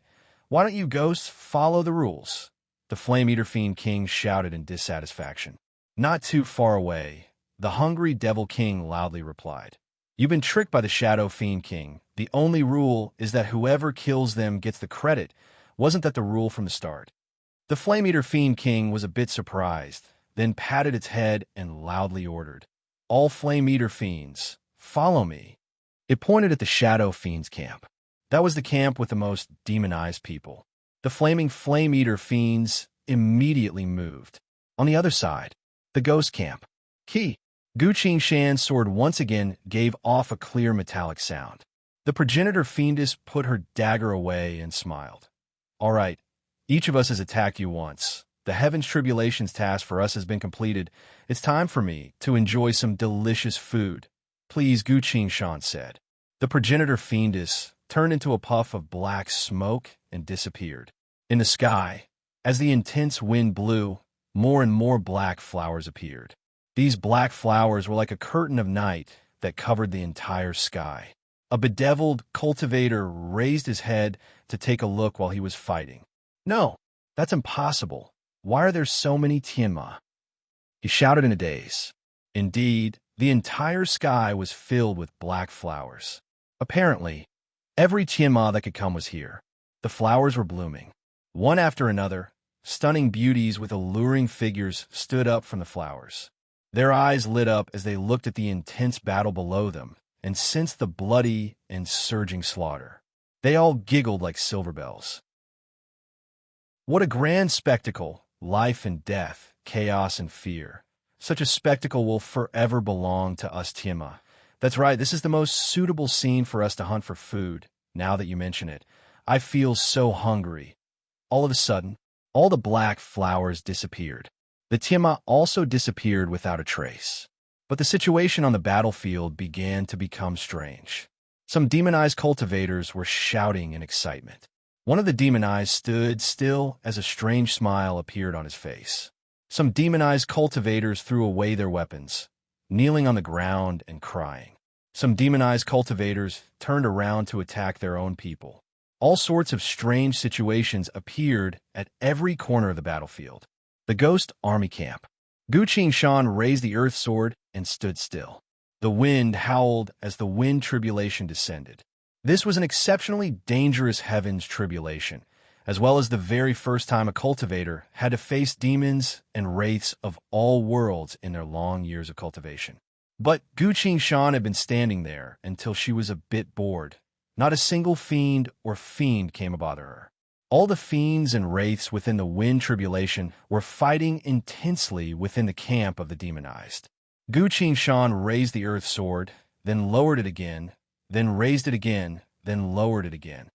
why don't you ghosts follow the rules?" the Flame Eater Fiend King shouted in dissatisfaction. "Not too far away," the hungry Devil King loudly replied. "You've been tricked by the Shadow Fiend King. The only rule is that whoever kills them gets the credit. Wasn't that the rule from the start?" The Flame Eater Fiend King was a bit surprised, then patted its head and loudly ordered, "All Flame Eater Fiends, follow me." It pointed at the Shadow Fiend's camp. That was the camp with the most demonized people. The flaming Flame Eater Fiends immediately moved. On the other side, the Ghost Camp. Key. Guqing Shan's sword once again gave off a clear metallic sound. The progenitor fiendess put her dagger away and smiled. "All right, each of us has attacked you once. The Heaven's Tribulations task for us has been completed. It's time for me to enjoy some delicious food." "Please," Guqing Shan said. The progenitor fiendess turned into a puff of black smoke and disappeared. In the sky, as the intense wind blew, more and more black flowers appeared. These black flowers were like a curtain of night that covered the entire sky. A bedeviled cultivator raised his head to take a look while he was fighting. "No, that's impossible. Why are there so many Tianma?" he shouted in a daze. Indeed, the entire sky was filled with black flowers. Apparently, every Tianma that could come was here. The flowers were blooming. One after another, stunning beauties with alluring figures stood up from the flowers. Their eyes lit up as they looked at the intense battle below them and sensed the bloody and surging slaughter. They all giggled like silver bells. What a grand spectacle! Life and death, chaos and fear. Such a spectacle will forever belong to us Tianma. That's right, this is the most suitable scene for us to hunt for food. Now that you mention it, I feel so hungry. All of a sudden, all the black flowers disappeared. The Tianma also disappeared without a trace. But the situation on the battlefield began to become strange. Some demonized cultivators were shouting in excitement. One of the demonized stood still as a strange smile appeared on his face. Some demonized cultivators threw away their weapons, kneeling on the ground and crying. Some demonized cultivators turned around to attack their own people. All sorts of strange situations appeared at every corner of the battlefield. The Ghost Army Camp. Guqing Shan raised the earth sword and stood still. The wind howled as the wind tribulation descended. This was an exceptionally dangerous heaven's tribulation, as well as the very first time a cultivator had to face demons and wraiths of all worlds in their long years of cultivation. But Guqing Shan had been standing there until she was a bit bored. Not a single fiend or fiend came to bother her. All the fiends and wraiths within the wind tribulation were fighting intensely within the camp of the demonized. Guqing Shan raised the earth sword, then lowered it again, then raised it again, then lowered it again.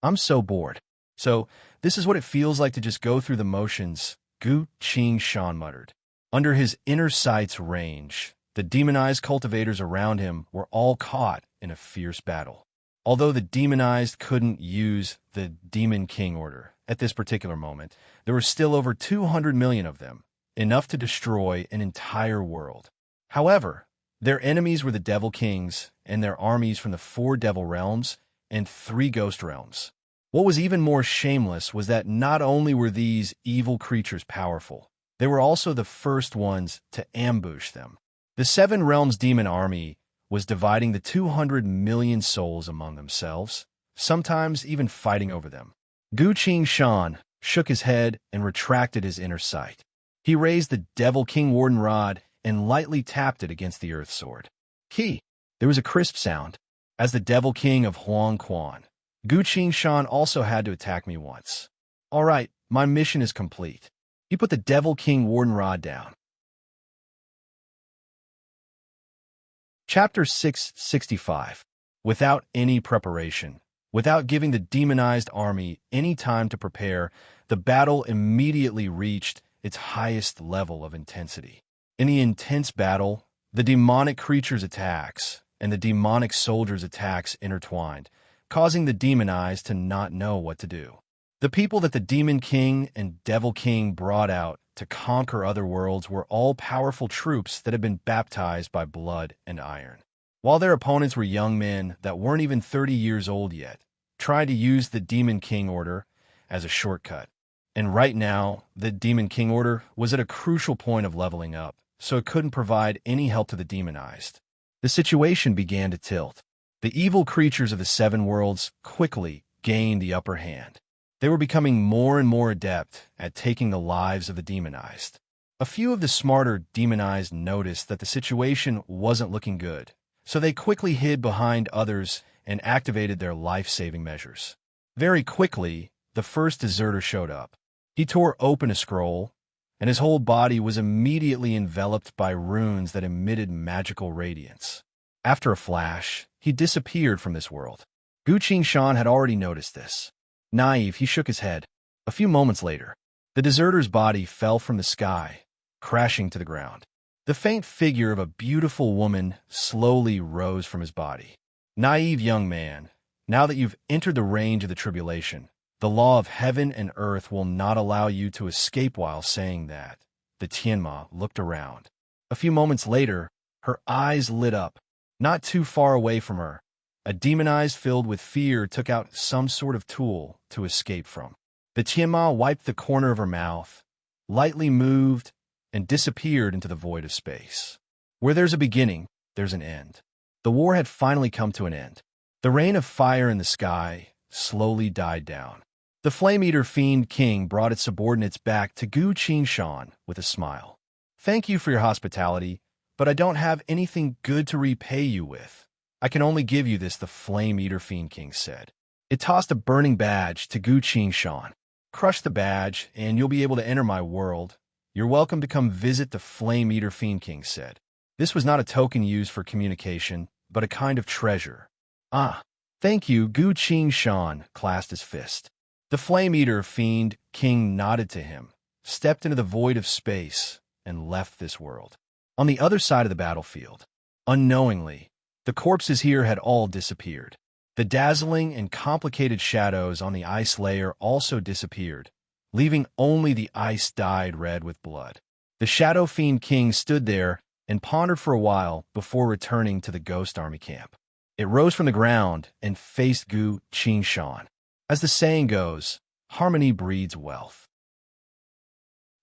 "I'm so bored. So, this is what it feels like to just go through the motions," Guqing Shan muttered. Under his inner sight's range, the demonized cultivators around him were all caught in a fierce battle. Although the demonized couldn't use the Demon King order at this particular moment, there were still over 200 million of them, enough to destroy an entire world. However, their enemies were the Devil Kings and their armies from the 4 Devil Realms and 3 Ghost Realms. What was even more shameless was that not only were these evil creatures powerful, they were also the first ones to ambush them. The 7 Realms Demon Army was dividing the 200 million souls among themselves, sometimes even fighting over them. Guqing Shan shook his head and retracted his inner sight. He raised the Devil King Warden Rod and lightly tapped it against the earth sword. Key! There was a crisp sound. As the Devil King of Huang Quan, Guqing Shan also had to attack me once. "All right, my mission is complete." He put the Devil King Warden Rod down. Chapter 665. Without any preparation, without giving the demonized army any time to prepare, the battle immediately reached its highest level of intensity. In the intense battle, The demonic creature's attacks and the demonic soldier's attacks intertwined, causing the demonized to not know what to do. The people that the Demon King and Devil King brought out to conquer other worlds were all powerful troops that had been baptized by blood and iron, while their opponents were young men that weren't even 30 years old yet, trying to use the Demon King Order as a shortcut. And right now, the Demon King Order was at a crucial point of leveling up, so it couldn't provide any help to the demonized. The situation began to tilt. The evil creatures of the Seven Worlds quickly gained the upper hand. They were becoming more and more adept at taking the lives of the demonized. A few of the smarter demonized noticed that the situation wasn't looking good, so they quickly hid behind others and activated their life-saving measures. Very quickly, the first deserter showed up. He tore open a scroll, and his whole body was immediately enveloped by runes that emitted magical radiance. After a flash, he disappeared from this world. Gu Qingshan had already noticed this. Naive, he shook his head. A few moments later, the deserter's body fell from the sky, crashing to the ground. The faint figure of a beautiful woman slowly rose from his body. Naive young man, now that you've entered the range of the tribulation, the law of heaven and earth will not allow you to escape. While saying that, the Tianma looked around. A few moments later, her eyes lit up. Not too far away from her, a demonized filled with fear took out some sort of tool to escape from. The Tianma wiped the corner of her mouth, lightly moved, and disappeared into the void of space. Where there's a beginning, there's an end. The war had finally come to an end. The rain of fire in the sky slowly died down. The Flame-Eater Fiend King brought its subordinates back to Gu Qingshan with a smile. "Thank you for your hospitality, but I don't have anything good to repay you with. I can only give you this," the Flame-Eater Fiend King said. It tossed a burning badge to Gu Qingshan. "Crush the badge, and you'll be able to enter my world. You're welcome to come visit," the Flame-Eater Fiend King said. This was not a token used for communication, but a kind of treasure. "Ah, thank you," Gu Qingshan clasped his fist. The Flame-Eater Fiend King nodded to him, stepped into the void of space, and left this world. On the other side of the battlefield, unknowingly, the corpses here had all disappeared. The dazzling and complicated shadows on the ice layer also disappeared, leaving only the ice dyed red with blood. The Shadow Fiend King stood there and pondered for a while before returning to the Ghost Army camp. It rose from the ground and faced Gu Qingshan. As the saying goes, harmony breeds wealth.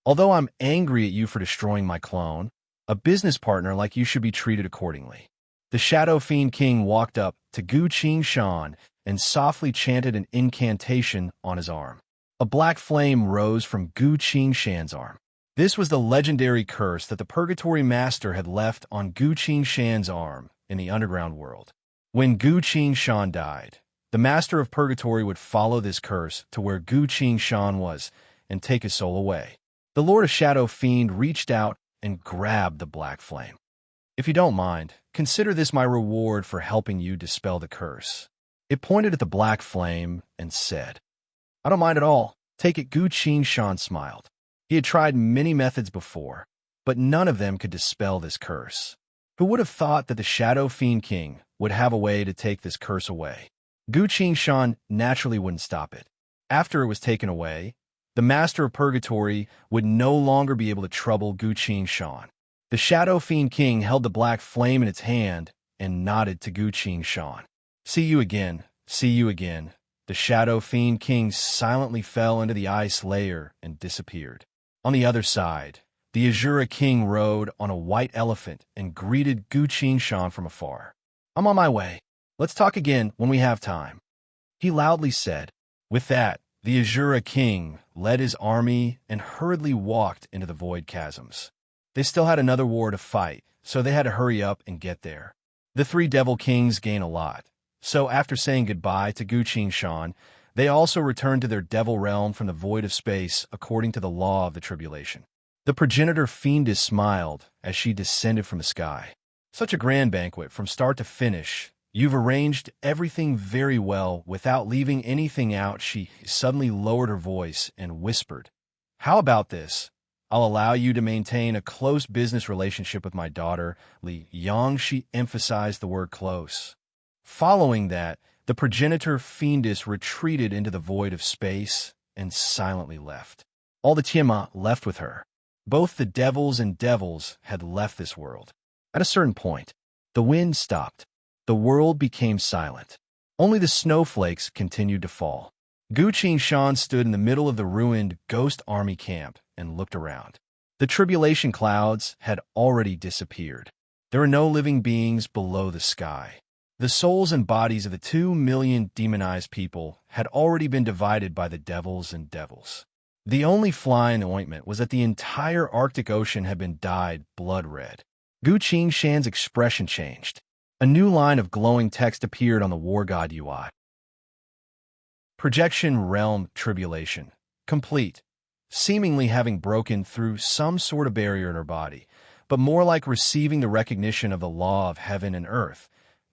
"Although I'm angry at you for destroying my clone, a business partner like you should be treated accordingly." The Shadow Fiend King walked up to Gu Qingshan and softly chanted an incantation on his arm. A black flame rose from Gu Qingshan's arm. This was the legendary curse that the Purgatory Master had left on Gu Qingshan's arm in the underground world. When Gu Qingshan died, the Master of Purgatory would follow this curse to where Gu Qingshan was and take his soul away. The Lord of Shadow Fiend reached out and grabbed the black flame. "If you don't mind, consider this my reward for helping you dispel the curse." It pointed at the black flame and said, "I don't mind at all. Take it." Gu Qingshan smiled. He had tried many methods before, but none of them could dispel this curse. Who would have thought that the Shadow Fiend King would have a way to take this curse away? Gu Qingshan naturally wouldn't stop it. After it was taken away, the Master of Purgatory would no longer be able to trouble Gu Qingshan. The Shadow Fiend King held the black flame in its hand and nodded to Gu Qingshan. "See you again, see you again." The Shadow Fiend King silently fell into the ice layer and disappeared. On the other side, the Azura King rode on a white elephant and greeted Gu Qingshan from afar. "I'm on my way. Let's talk again when we have time," he loudly said. With that, the Azura King led his army and hurriedly walked into the void chasms. They still had another war to fight, so they had to hurry up and get there. The three Devil Kings gain a lot, so after saying goodbye to Gu Qingshan, they also returned to their devil realm from the void of space according to the law of the tribulation. The progenitor Fiendess smiled as she descended from the sky. "Such a grand banquet from start to finish. You've arranged everything very well without leaving anything out." She suddenly lowered her voice and whispered, "How about this? I'll allow you to maintain a close business relationship with my daughter, Li Yang. She emphasized the word close. Following that, the progenitor fiendess retreated into the void of space and silently left. All the Tiamat left with her. Both the devils and devils had left this world. At a certain point, the wind stopped. The world became silent. Only the snowflakes continued to fall. Gu Qingshan stood in the middle of the ruined ghost army camp and looked around. The tribulation clouds had already disappeared. There were no living beings below the sky. The souls and bodies of the 2 million demonized people had already been divided by the devils and devils. The only fly in the ointment was that the entire Arctic Ocean had been dyed blood red. Gu Qingshan's expression changed. A new line of glowing text appeared on the War God UI. Projection Realm Tribulation. Complete. Seemingly having broken through some sort of barrier in her body, but more like receiving the recognition of the law of heaven and earth.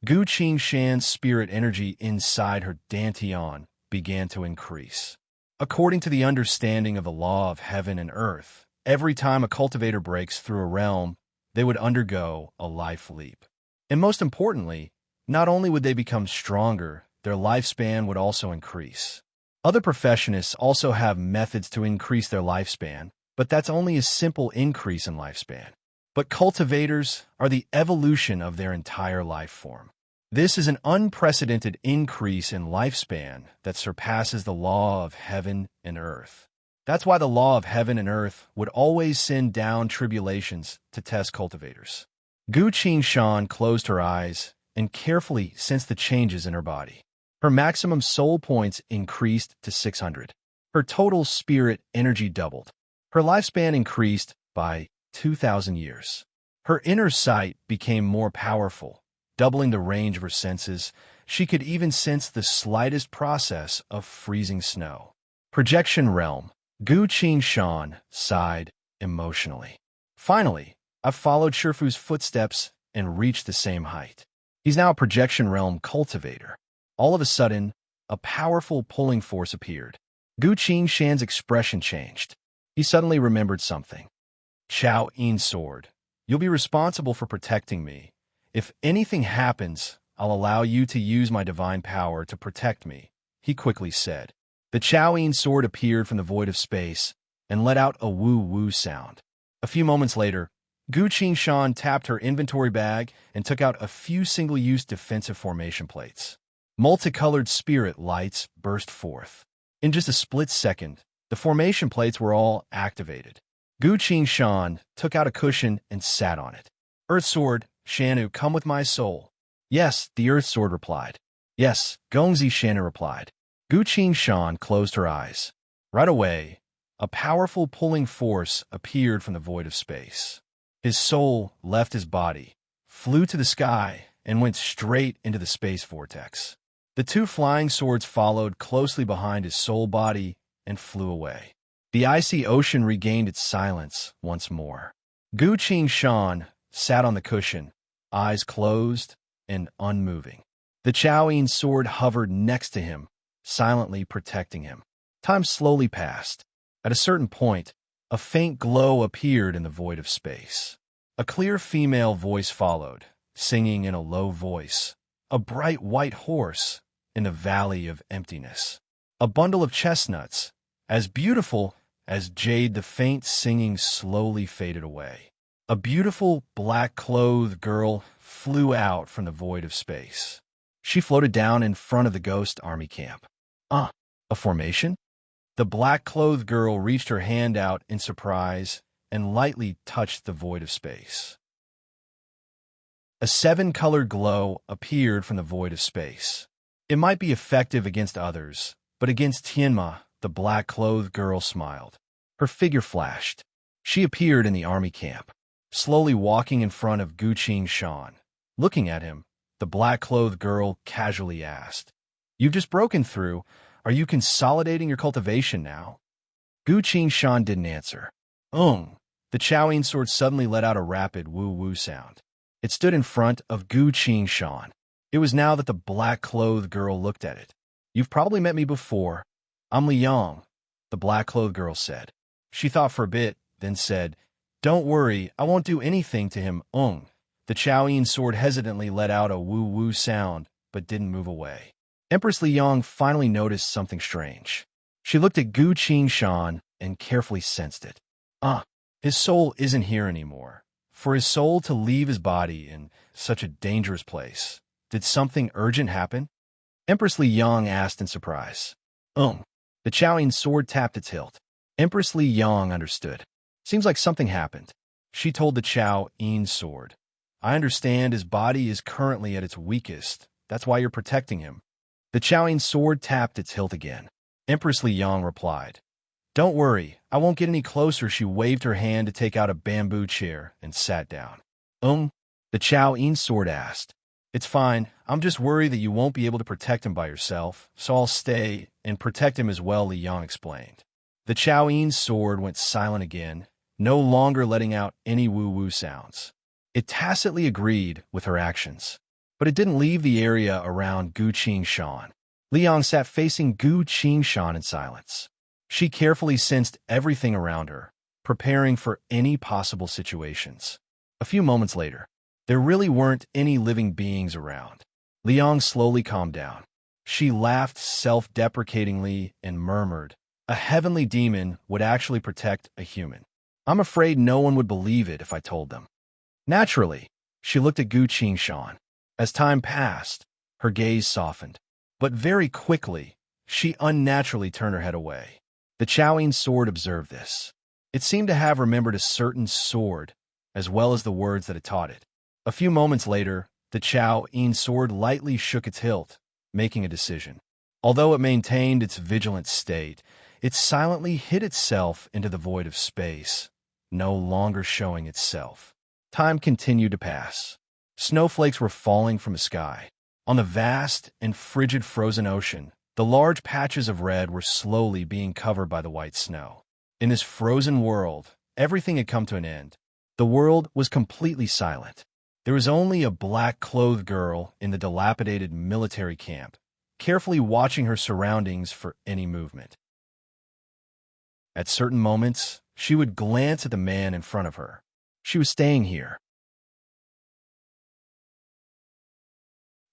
Gu Qingshan's spirit energy inside her dantian began to increase. According to the understanding of the law of heaven and earth, every time a cultivator breaks through a realm, they would undergo a life leap. And most importantly, not only would they become stronger, their lifespan would also increase. Other professionists also have methods to increase their lifespan, but that's only a simple increase in lifespan. But cultivators are the evolution of their entire life form. This is an unprecedented increase in lifespan that surpasses the law of heaven and earth. That's why the law of heaven and earth would always send down tribulations to test cultivators. Gu Qingshan closed her eyes and carefully sensed the changes in her body. Her maximum soul points increased to 600. Her total spirit energy doubled. Her lifespan increased by 2,000 years. Her inner sight became more powerful, doubling the range of her senses. She could even sense the slightest process of freezing snow. Projection Realm. Gu Qingshan sighed emotionally. Finally, I've followed Shifu's footsteps and reached the same height. He's now a projection realm cultivator. All of a sudden, a powerful pulling force appeared. Gu Qingshan's expression changed. He suddenly remembered something. Chao Yin Sword, you'll be responsible for protecting me. If anything happens, I'll allow you to use my divine power to protect me, he quickly said. The Chao Yin Sword appeared from the void of space and let out a woo-woo sound. A few moments later, Gu Qingshan tapped her inventory bag and took out a few single-use defensive formation plates. Multicolored spirit lights burst forth. In just a split second, the formation plates were all activated. Gu Qingshan took out a cushion and sat on it. Earth Sword, Shanu, come with my soul. Yes, the Earth Sword replied. Yes, Gongzi, Shanu replied. Gu Qingshan closed her eyes. Right away, a powerful pulling force appeared from the void of space. His soul left his body, flew to the sky, and went straight into the space vortex. The two flying swords followed closely behind his soul body and flew away. The icy ocean regained its silence once more. Gu Qingshan sat on the cushion, eyes closed and unmoving. The Chao Yin Sword hovered next to him, silently protecting him. Time slowly passed. At a certain point, a faint glow appeared in the void of space. A clear female voice followed, singing in a low voice. A bright white horse in the valley of emptiness. A bundle of chestnuts, as beautiful as jade. The faint singing slowly faded away. A beautiful black-clothed girl flew out from the void of space. She floated down in front of the ghost army camp. A formation? The black-clothed girl reached her hand out in surprise and lightly touched the void of space. A 7-color glow appeared from the void of space. It might be effective against others, but against Tianma, the black-clothed girl smiled. Her figure flashed. She appeared in the army camp, slowly walking in front of Gu Qingshan. Looking at him, the black-clothed girl casually asked, "You've just broken through. Are you consolidating your cultivation now?" Gu Qingshan didn't answer. The Chao Yin Sword suddenly let out a rapid woo-woo sound. It stood in front of Gu Qingshan. It was now that the black-clothed girl looked at it. "You've probably met me before. I'm Li Yang," the black-clothed girl said. She thought for a bit, then said, "Don't worry, I won't do anything to him, Ung." The Chaoyin sword hesitantly let out a woo-woo sound, but didn't move away. Empress Liang finally noticed something strange. She looked at Gu Qingshan and carefully sensed it. His soul isn't here anymore. For his soul to leave his body in such a dangerous place, did something urgent happen? Empress Liang asked in surprise. The Chaoyin sword tapped its hilt. Empress Liang understood. Seems like something happened. She told the Chaoyin sword, "I understand his body is currently at its weakest. That's why you're protecting him." The Chaoyin sword tapped its hilt again. Empress Liang replied, "Don't worry, I won't get any closer." She waved her hand to take out a bamboo chair and sat down. The Chaoyin sword asked. "It's fine. I'm just worried that you won't be able to protect him by yourself, so I'll stay and protect him as well," Liang explained. The Chaoyin sword went silent again, no longer letting out any woo-woo sounds. It tacitly agreed with her actions, but it didn't leave the area around Gu Qingshan. Liang sat facing Gu Qingshan in silence. She carefully sensed everything around her, preparing for any possible situations. A few moments later, there really weren't any living beings around. Liang slowly calmed down. She laughed self-deprecatingly and murmured, "A heavenly demon would actually protect a human. I'm afraid no one would believe it if I told them." Naturally, she looked at Gu Qingshan. As time passed, her gaze softened. But very quickly, she unnaturally turned her head away. The Chaoyin sword observed this. It seemed to have remembered a certain sword, as well as the words that it taught it. A few moments later, the Chaoyin sword lightly shook its hilt, making a decision. Although it maintained its vigilant state, it silently hid itself into the void of space, no longer showing itself. Time continued to pass. Snowflakes were falling from the sky. On the vast and frigid frozen ocean, the large patches of red were slowly being covered by the white snow. In this frozen world, everything had come to an end. The world was completely silent. There was only a black-clothed girl in the dilapidated military camp, carefully watching her surroundings for any movement. At certain moments, she would glance at the man in front of her. She was staying here.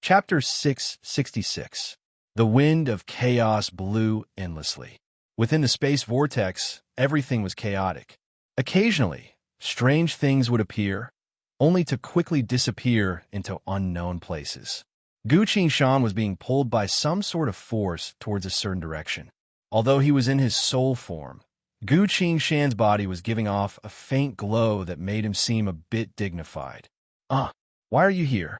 Chapter 666. The wind of chaos blew endlessly. Within the space vortex, everything was chaotic. Occasionally, strange things would appear, only to quickly disappear into unknown places. Gu Qingshan was being pulled by some sort of force towards a certain direction. Although he was in his soul form, Gu Qingshan's body was giving off a faint glow that made him seem a bit dignified. Why are you here?"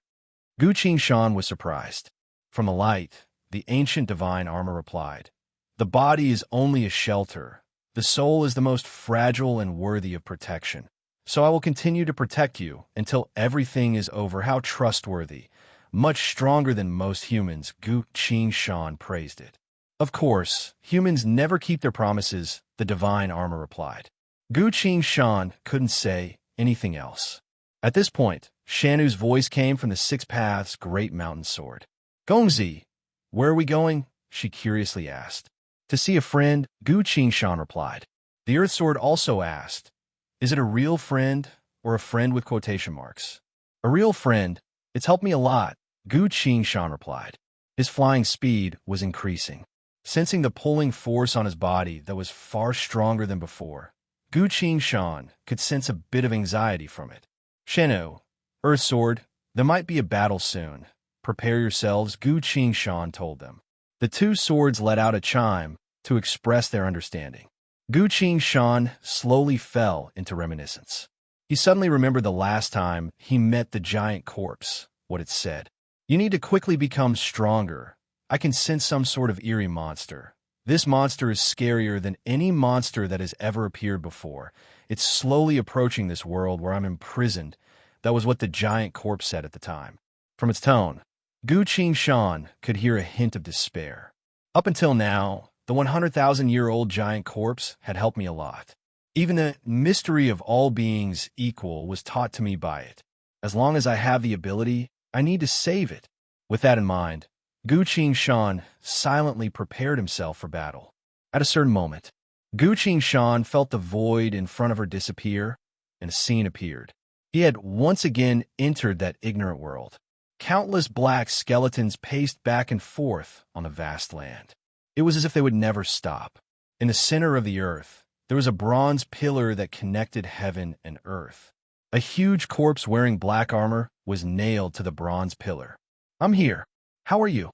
Gu Qingshan was surprised. From the light, the ancient divine armor replied, "The body is only a shelter. The soul is the most fragile and worthy of protection. So I will continue to protect you until everything is over." How trustworthy. Much stronger than most humans, Gu Qingshan praised it. "Of course, humans never keep their promises," the divine armor replied. Gu Qingshan couldn't say anything else. At this point, Shanu's voice came from the Six Paths' great mountain sword. "Gongzi, where are we going?" she curiously asked. "To see a friend," Gu Qingshan replied. The Earth Sword also asked, "Is it a real friend or a friend with quotation marks?" "A real friend. It's helped me a lot," Gu Qingshan replied. His flying speed was increasing. Sensing the pulling force on his body that was far stronger than before, Gu Qingshan could sense a bit of anxiety from it. "Shenu, Earth Sword, there might be a battle soon. Prepare yourselves," Gu Qingshan told them. The two swords let out a chime to express their understanding. Gu Qingshan slowly fell into reminiscence. He suddenly remembered the last time he met the giant corpse, what it said. "You need to quickly become stronger. I can sense some sort of eerie monster. This monster is scarier than any monster that has ever appeared before. It's slowly approaching this world where I'm imprisoned." That was what the giant corpse said at the time. From its tone, Gu Qingshan could hear a hint of despair. Up until now, the 100,000-year-old giant corpse had helped me a lot. Even the mystery of all beings equal was taught to me by it. As long as I have the ability, I need to save it. With that in mind, Gu Qingshan silently prepared himself for battle. At a certain moment, Gu Shan felt the void in front of her disappear, and a scene appeared. He had once again entered that ignorant world. Countless black skeletons paced back and forth on the vast land. It was as if they would never stop. In the center of the earth, there was a bronze pillar that connected heaven and earth. A huge corpse wearing black armor was nailed to the bronze pillar. "I'm here. How are you?"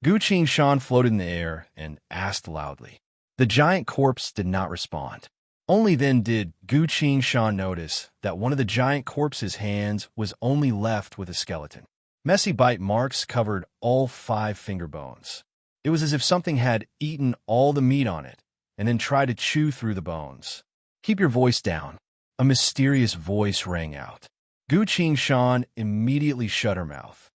Gu Shan floated in the air and asked loudly. The giant corpse did not respond. Only then did Gu Shan notice that one of the giant corpse's hands was only left with a skeleton. Messy bite marks covered all 5 finger bones. It was as if something had eaten all the meat on it and then tried to chew through the bones. "Keep your voice down," a mysterious voice rang out. Gu Shan immediately shut her mouth.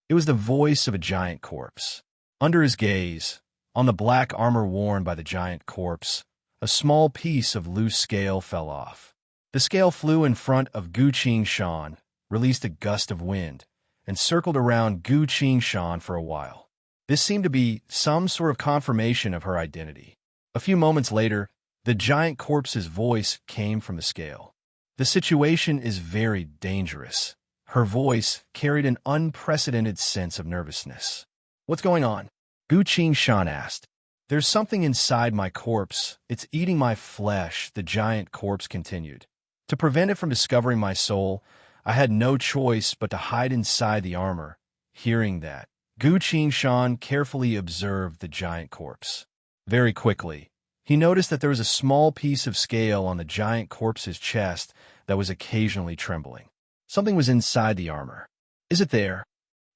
It was the voice of a giant corpse. Under his gaze, on the black armor worn by the giant corpse, a small piece of loose scale fell off. The scale flew in front of Gu Shan, released a gust of wind, and circled around Gu Shan for a while. This seemed to be some sort of confirmation of her identity. A few moments later, the giant corpse's voice came from the scale. "The situation is very dangerous." Her voice carried an unprecedented sense of nervousness. "What's going on?" Gu Shan asked. "There's something inside my corpse. It's eating my flesh," the giant corpse continued. "To prevent it from discovering my soul, I had no choice but to hide inside the armor." Hearing that, Gu Shan carefully observed the giant corpse. Very quickly, he noticed that there was a small piece of scale on the giant corpse's chest that was occasionally trembling. Something was inside the armor. "Is it there?"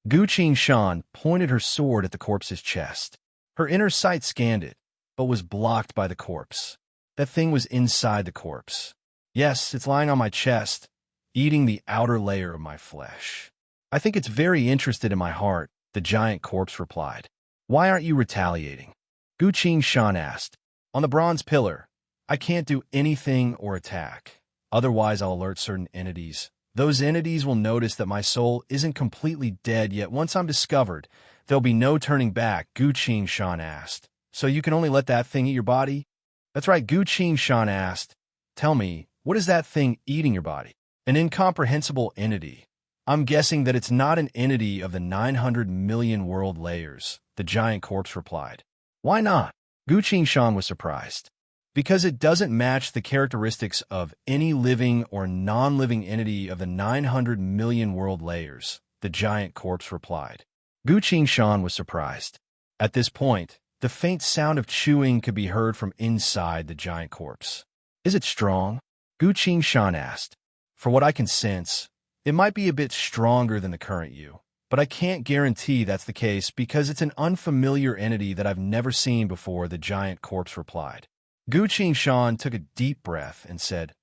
Gu Shan pointed her sword at the corpse's chest. Her inner sight scanned it, but was blocked by the corpse. That thing was inside the corpse. "Yes, it's lying on my chest, eating the outer layer of my flesh. I think it's very interested in my heart," the giant corpse replied. "Why aren't you retaliating?" Gu Shan asked. "On the bronze pillar, I can't do anything or attack. Otherwise, I'll alert certain entities. Those entities will notice that my soul isn't completely dead yet. Once I'm discovered, there'll be no turning back," Gu Shan asked. "So you can only let that thing eat your body?" "That's right," Gu Shan asked. "Tell me, what is that thing eating your body?" "An incomprehensible entity. I'm guessing that it's not an entity of the 900 million world layers," the giant corpse replied. "Why not?" Gu Shan was surprised. "Because it doesn't match the characteristics of any living or non-living entity of the 900 million world layers," the giant corpse replied. Gu Shan was surprised. At this point, the faint sound of chewing could be heard from inside the giant corpse. "Is it strong?" Gu Shan asked. "For what I can sense, it might be a bit stronger than the current you, but I can't guarantee that's the case because it's an unfamiliar entity that I've never seen before," the giant corpse replied. Gu Shan took a deep breath and said,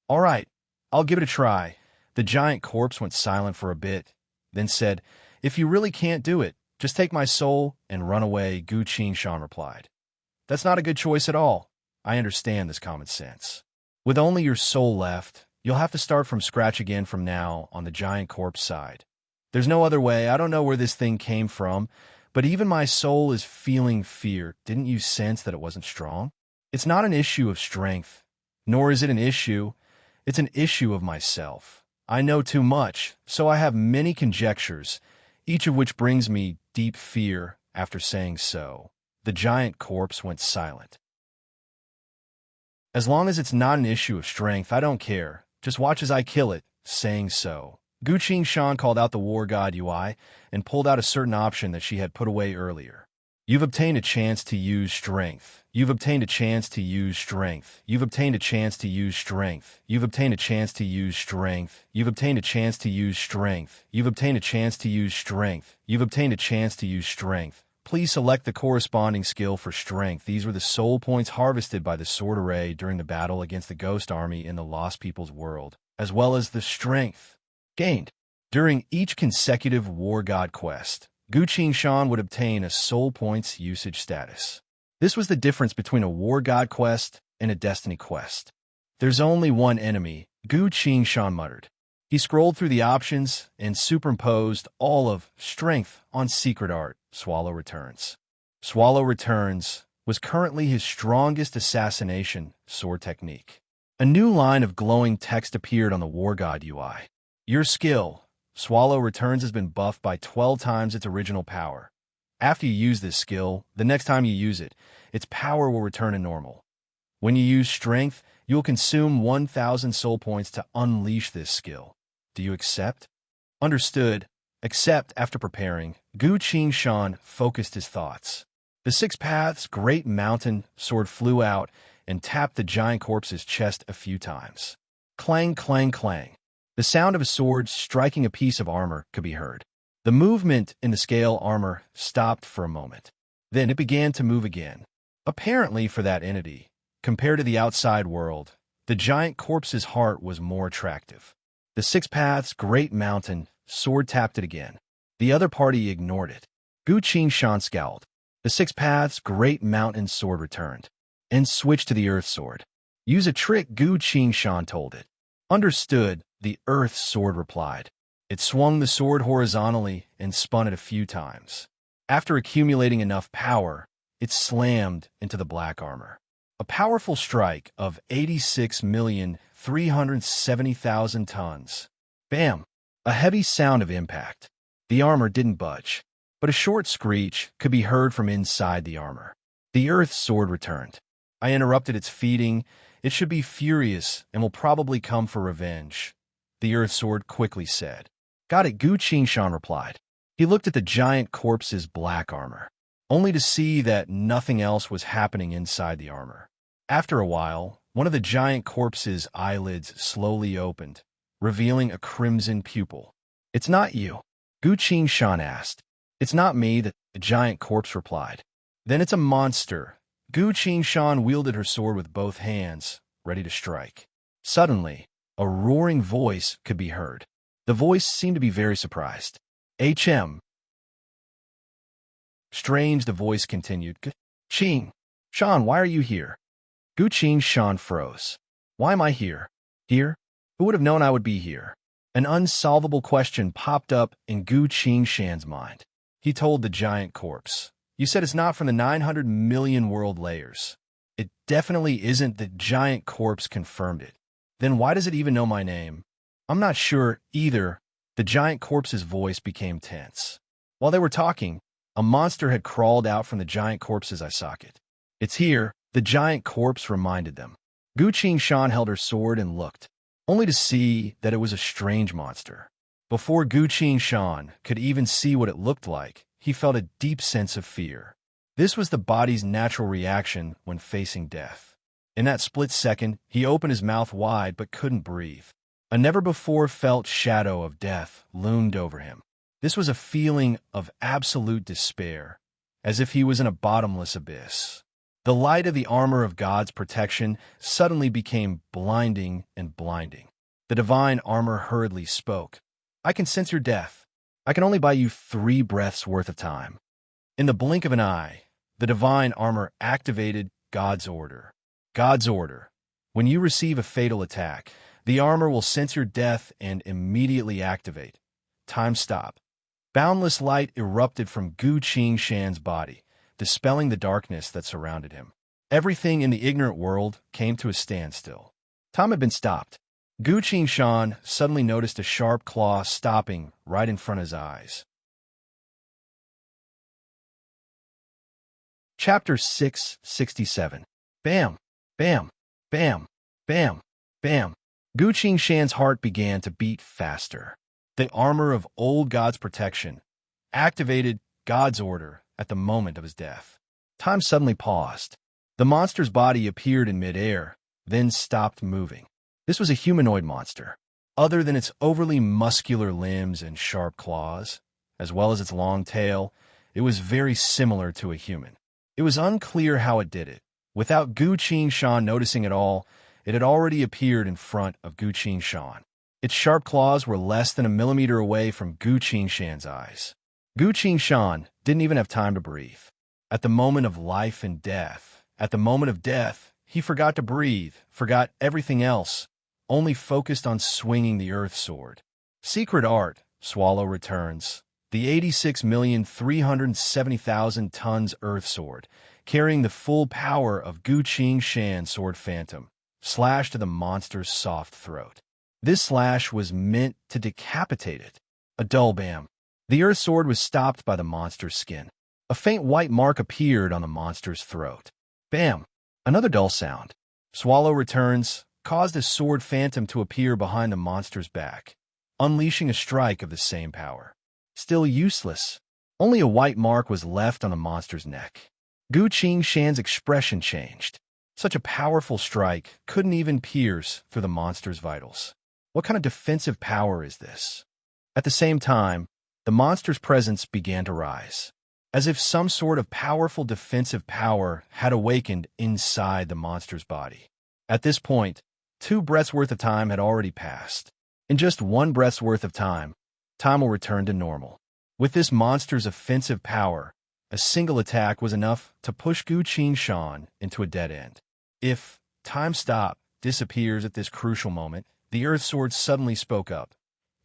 "All right, I'll give it a try." The giant corpse went silent for a bit, then said, "If you really can't do it, just take my soul and run away," Gu Shan replied. "That's not a good choice at all. I understand this common sense. With only your soul left, you'll have to start from scratch again from now on," the giant corpse side. "There's no other way. I don't know where this thing came from, but even my soul is feeling fear. Didn't you sense that it wasn't strong? It's not an issue of strength, nor is it an issue. It's an issue of myself. I know too much, so I have many conjectures, each of which brings me deep fear." After saying so, the giant corpse went silent. "As long as it's not an issue of strength, I don't care. Just watch as I kill it." Saying so, Gu Shan called out the war god UI and pulled out a certain option that she had put away earlier. "You've obtained a chance to use strength. You've obtained a chance to use strength. You've obtained a chance to use strength. You've obtained a chance to use strength. You've obtained a chance to use strength. You've obtained a chance to use strength. You've obtained a chance to use strength. Please select the corresponding skill for strength." These were the soul points harvested by the sword array during the battle against the ghost army in the Lost People's world, as well as the strength gained during each consecutive war god quest. Gu Shan would obtain a soul points usage status. This was the difference between a war god quest and a destiny quest. "There's only one enemy," Gu Shan muttered. He scrolled through the options and superimposed all of strength on secret art. Swallow returns. Swallow returns. was currently his strongest assassination sword technique. A new line of glowing text appeared on the War God UI. Your skill, Swallow Returns, has been buffed by 12 times its original power. After you use this skill, the next time you use it, its power will return to normal. When you use Strength, you will consume 1,000 soul points to unleash this skill. Do you accept? Understood. Accept. After preparing, Gu Qingshan focused his thoughts. The Six Paths Great Mountain sword flew out and tapped the giant corpse's chest a few times. Clang, clang, clang. The sound of a sword striking a piece of armor could be heard. The movement in the scale armor stopped for a moment. Then it began to move again. Apparently, for that entity, compared to the outside world, the giant corpse's heart was more attractive. The Six Paths Great Mountain sword tapped it again. The other party ignored it. Gu Qingshan scowled. The Six Paths Great Mountain sword returned and switched to the Earth sword. Use a trick, Gu Qingshan told it. Understood, the Earth sword replied. It swung the sword horizontally and spun it a few times. After accumulating enough power, it slammed into the black armor. A powerful strike of 86,370,000 tons. Bam! A heavy sound of impact. The armor didn't budge, but a short screech could be heard from inside the armor. The Earth sword returned. I interrupted its feeding. It should be furious and will probably come for revenge, the Earth sword quickly said. Got it, Gu Qingshan replied. He looked at the giant corpse's black armor, only to see that nothing else was happening inside the armor. After a while, one of the giant corpse's eyelids slowly opened, revealing a crimson pupil. It's not you, Gu Qingshan asked. It's not me, the giant corpse replied. Then it's a monster. Gu Qingshan wielded her sword with both hands, ready to strike. Suddenly, a roaring voice could be heard. The voice seemed to be very surprised. HM. Strange, the voice continued. Shan, why are you here? Gu Qingshan froze. Why am I here? Here? Who would have known I would be here? An unsolvable question popped up in Gu Qingshan's mind. He told the giant corpse. You said it's not from the 900 million world layers. It definitely isn't. The giant corpse confirmed it. Then why does it even know my name? I'm not sure either. The giant corpse's voice became tense. While they were talking, a monster had crawled out from the giant corpse's eye socket. It's here, the giant corpse reminded them. Gu Qingshan held her sword and looked, only to see that it was a strange monster. Before Gu Qingshan could even see what it looked like, he felt a deep sense of fear. This was the body's natural reaction when facing death. In that split second, he opened his mouth wide but couldn't breathe. A never-before-felt shadow of death loomed over him. This was a feeling of absolute despair, as if he was in a bottomless abyss. The light of the armor of God's protection suddenly became blinding and blinding. The divine armor hurriedly spoke. I can sense your death. I can only buy you 3 breaths worth of time. In the blink of an eye, the divine armor activated God's order. God's order. When you receive a fatal attack, the armor will sense your death and immediately activate. Time stop. Boundless light erupted from Gu Qingshan's body, dispelling the darkness that surrounded him. Everything in the ignorant world came to a standstill. Time had been stopped. Gu Qingshan suddenly noticed a sharp claw stopping right in front of his eyes. Chapter 667. Bam! Bam! Bam! Bam! Bam! Gu Qingshan's heart began to beat faster. The armor of old God's protection activated God's order at the moment of his death. Time suddenly paused. The monster's body appeared in midair, then stopped moving. This was a humanoid monster. Other than its overly muscular limbs and sharp claws, as well as its long tail, it was very similar to a human. It was unclear how it did it. Without Gu Qingshan noticing at all, it had already appeared in front of Gu Qingshan. Its sharp claws were less than a millimeter away from Gu Qingshan's eyes. Gu Qingshan didn't even have time to breathe. At the moment of life and death, he forgot to breathe, forgot everything else, only focused on swinging the Earth sword. Secret art, Swallow returns. the 86,370,000 tons Earth Sword, carrying the full power of Gu Shan's Sword Phantom, slashed to the monster's soft throat. This slash was meant to decapitate it. A dull bam. The Earth Sword was stopped by the monster's skin. A faint white mark appeared on the monster's throat. Bam! Another dull sound. Swallow returns, caused a Sword Phantom to appear behind the monster's back, unleashing a strike of the same power. Still useless. Only a white mark was left on the monster's neck. Gu Shan's expression changed. Such a powerful strike couldn't even pierce through the monster's vitals. What kind of defensive power is this? At the same time, the monster's presence began to rise, as if some sort of powerful defensive power had awakened inside the monster's body. At this point, 2 breaths worth of time had already passed. In just 1 breath's worth of time will return to normal. With this monster's offensive power, a single attack was enough to push Gu Shan into a dead end. If time stop disappears at this crucial moment, the Earth Sword suddenly spoke up.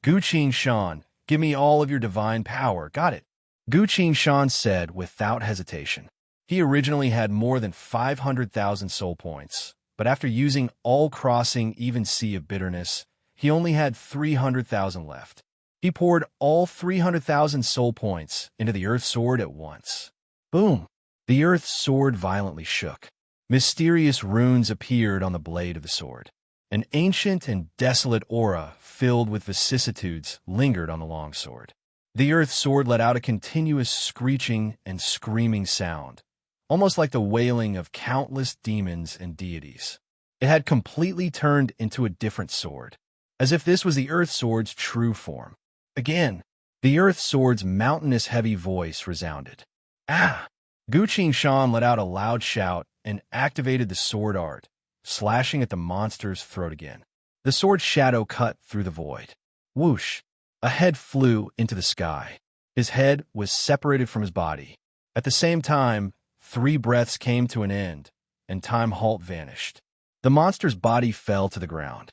Gu Shan, give me all of your divine power. Got it? Gu Shan said without hesitation. He originally had more than 500,000 soul points, but after using all crossing even sea of bitterness, he only had 300,000 left. He poured all 300,000 soul points into the Earth Sword at once. Boom! The Earth Sword violently shook. Mysterious runes appeared on the blade of the sword. An ancient and desolate aura filled with vicissitudes lingered on the long sword. The Earth Sword let out a continuous screeching and screaming sound, almost like the wailing of countless demons and deities. It had completely turned into a different sword, as if this was the Earth Sword's true form. Again, the Earth Sword's mountainous heavy voice resounded. Ah! Gu Shan let out a loud shout and activated the sword art, slashing at the monster's throat again. The sword's shadow cut through the void. Whoosh! A head flew into the sky. His head was separated from his body. At the same time, 3 breaths came to an end, and time halt vanished. The monster's body fell to the ground.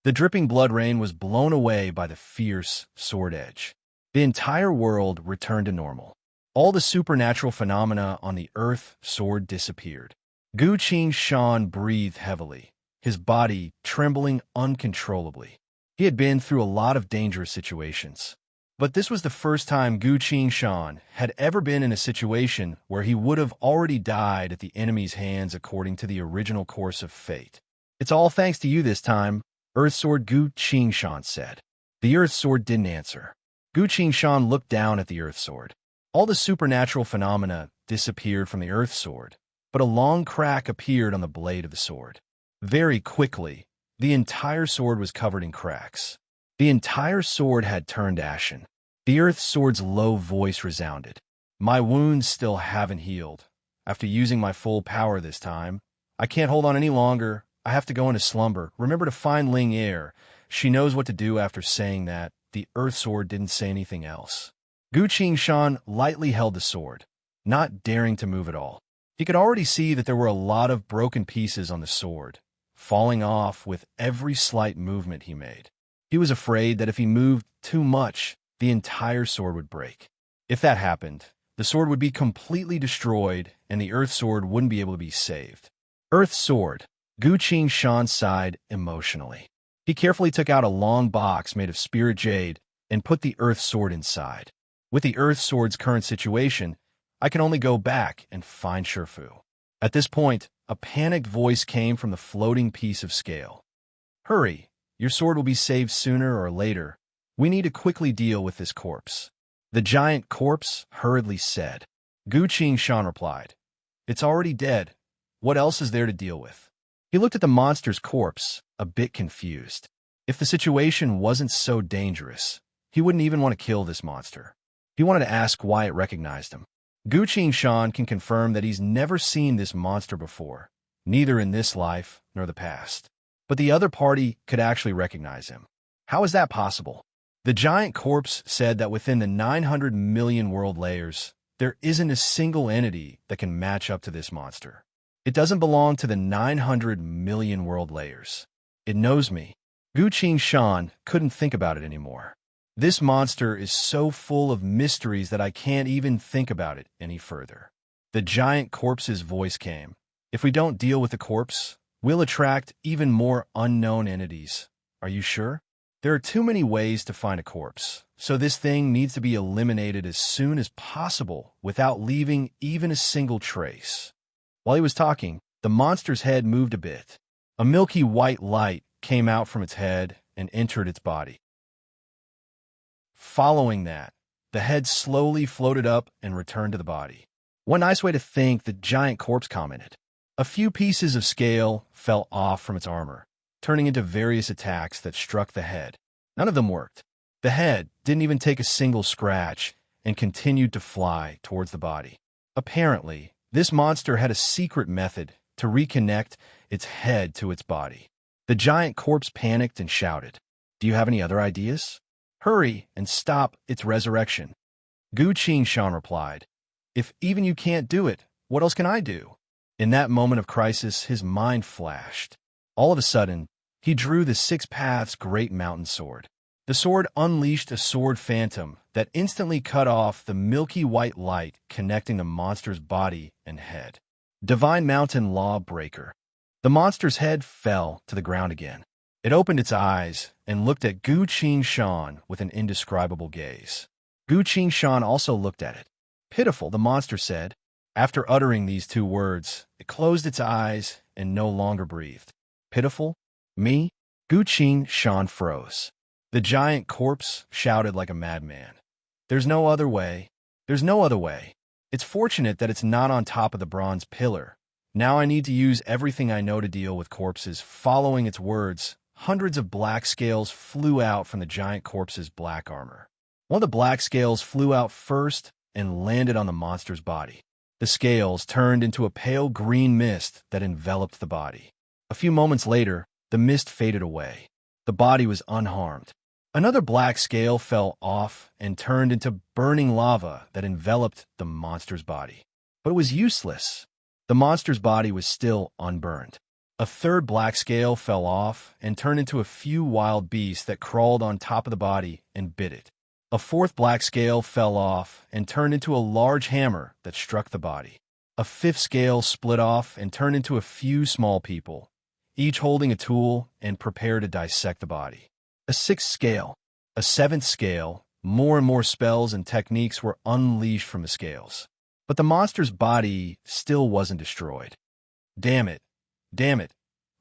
The dripping blood rain was blown away by the fierce sword edge. The entire world returned to normal. All the supernatural phenomena on the Earth Sword disappeared. Gu Shan breathed heavily, his body trembling uncontrollably. He had been through a lot of dangerous situations, but this was the first time Gu Shan had ever been in a situation where he would have already died at the enemy's hands according to the original course of fate. It's all thanks to you this time, Earth Sword, Gu Shan said. The Earth Sword didn't answer. Gu Shan looked down at the Earth Sword. All the supernatural phenomena disappeared from the Earth Sword, but a long crack appeared on the blade of the sword. Very quickly, the entire sword was covered in cracks. The entire sword had turned ashen. The Earth Sword's low voice resounded. My wounds still haven't healed. After using my full power this time, I can't hold on any longer. I have to go into slumber. Remember to find Ling Er. She knows what to do. After saying that, the Earth Sword didn't say anything else. Gu Shan lightly held the sword, not daring to move at all. He could already see that there were a lot of broken pieces on the sword, falling off with every slight movement he made. He was afraid that if he moved too much, the entire sword would break. If that happened, the sword would be completely destroyed and the Earth Sword wouldn't be able to be saved. Earth Sword, Gu Shan sighed emotionally. He carefully took out a long box made of spirit jade and put the Earth Sword inside. With the Earth Sword's current situation, I can only go back and find Shifu. At this point, a panicked voice came from the floating piece of scale. Hurry, your sword will be saved sooner or later. We need to quickly deal with this corpse. The giant corpse hurriedly said. Gu Shan replied, It's already dead. What else is there to deal with? He looked at the monster's corpse, a bit confused. If the situation wasn't so dangerous, he wouldn't even want to kill this monster. He wanted to ask why it recognized him. Gu Shan can confirm that he's never seen this monster before, neither in this life nor the past. But the other party could actually recognize him. How is that possible? The giant corpse said that within the 900 million world layers, there isn't a single entity that can match up to this monster. It doesn't belong to the 900 million world layers. It knows me. Gu Shan couldn't think about it anymore. This monster is so full of mysteries that I can't even think about it any further. The giant corpse's voice came. If we don't deal with the corpse, we'll attract even more unknown entities. Are you sure? There are too many ways to find a corpse, so this thing needs to be eliminated as soon as possible without leaving even a single trace. While he was talking, the monster's head moved a bit. A milky white light came out from its head and entered its body. Following that, the head slowly floated up and returned to the body. One nice way to think, the giant corpse commented. A few pieces of scale fell off from its armor, turning into various attacks that struck the head. None of them worked. The head didn't even take a single scratch and continued to fly towards the body. Apparently, this monster had a secret method to reconnect its head to its body. The giant corpse panicked and shouted, "Do you have any other ideas? Hurry and stop its resurrection." Gu Shan replied, "If even you can't do it, what else can I do?" In that moment of crisis, his mind flashed. All of a sudden, he drew the Six Paths Great Mountain Sword. The sword unleashed a sword phantom that instantly cut off the milky white light connecting the monster's body and head. Divine Mountain Lawbreaker. The monster's head fell to the ground again. It opened its eyes and looked at Gu Shan with an indescribable gaze. Gu Shan also looked at it. "Pitiful," the monster said. After uttering these two words, it closed its eyes and no longer breathed. "Pitiful? Me?" Gu Shan froze. The giant corpse shouted like a madman. "There's no other way. There's no other way. It's fortunate that it's not on top of the bronze pillar. Now I need to use everything I know to deal with corpses." Following its words, hundreds of black scales flew out from the giant corpse's black armor. One of the black scales flew out first and landed on the monster's body. The scales turned into a pale green mist that enveloped the body. A few moments later, the mist faded away. The body was unharmed. Another black scale fell off and turned into burning lava that enveloped the monster's body. But it was useless. The monster's body was still unburned. A third black scale fell off and turned into a few wild beasts that crawled on top of the body and bit it. A fourth black scale fell off and turned into a large hammer that struck the body. A fifth scale split off and turned into a few small people, each holding a tool and prepared to dissect the body. A sixth scale, a seventh scale, more and more spells and techniques were unleashed from the scales. But the monster's body still wasn't destroyed. "Damn it. Damn it.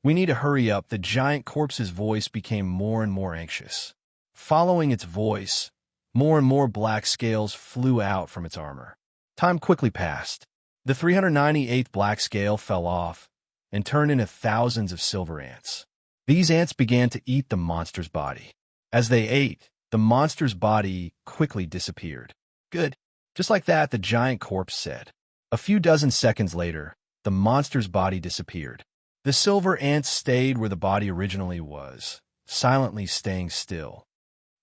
We need to hurry up." The giant corpse's voice became more and more anxious. Following its voice, more and more black scales flew out from its armor. Time quickly passed. The 398th black scale fell off and turned into thousands of silver ants. These ants began to eat the monster's body. As they ate, the monster's body quickly disappeared. "Good." Just like that, the giant corpse said. A few dozen seconds later, the monster's body disappeared. The silver ants stayed where the body originally was, silently staying still.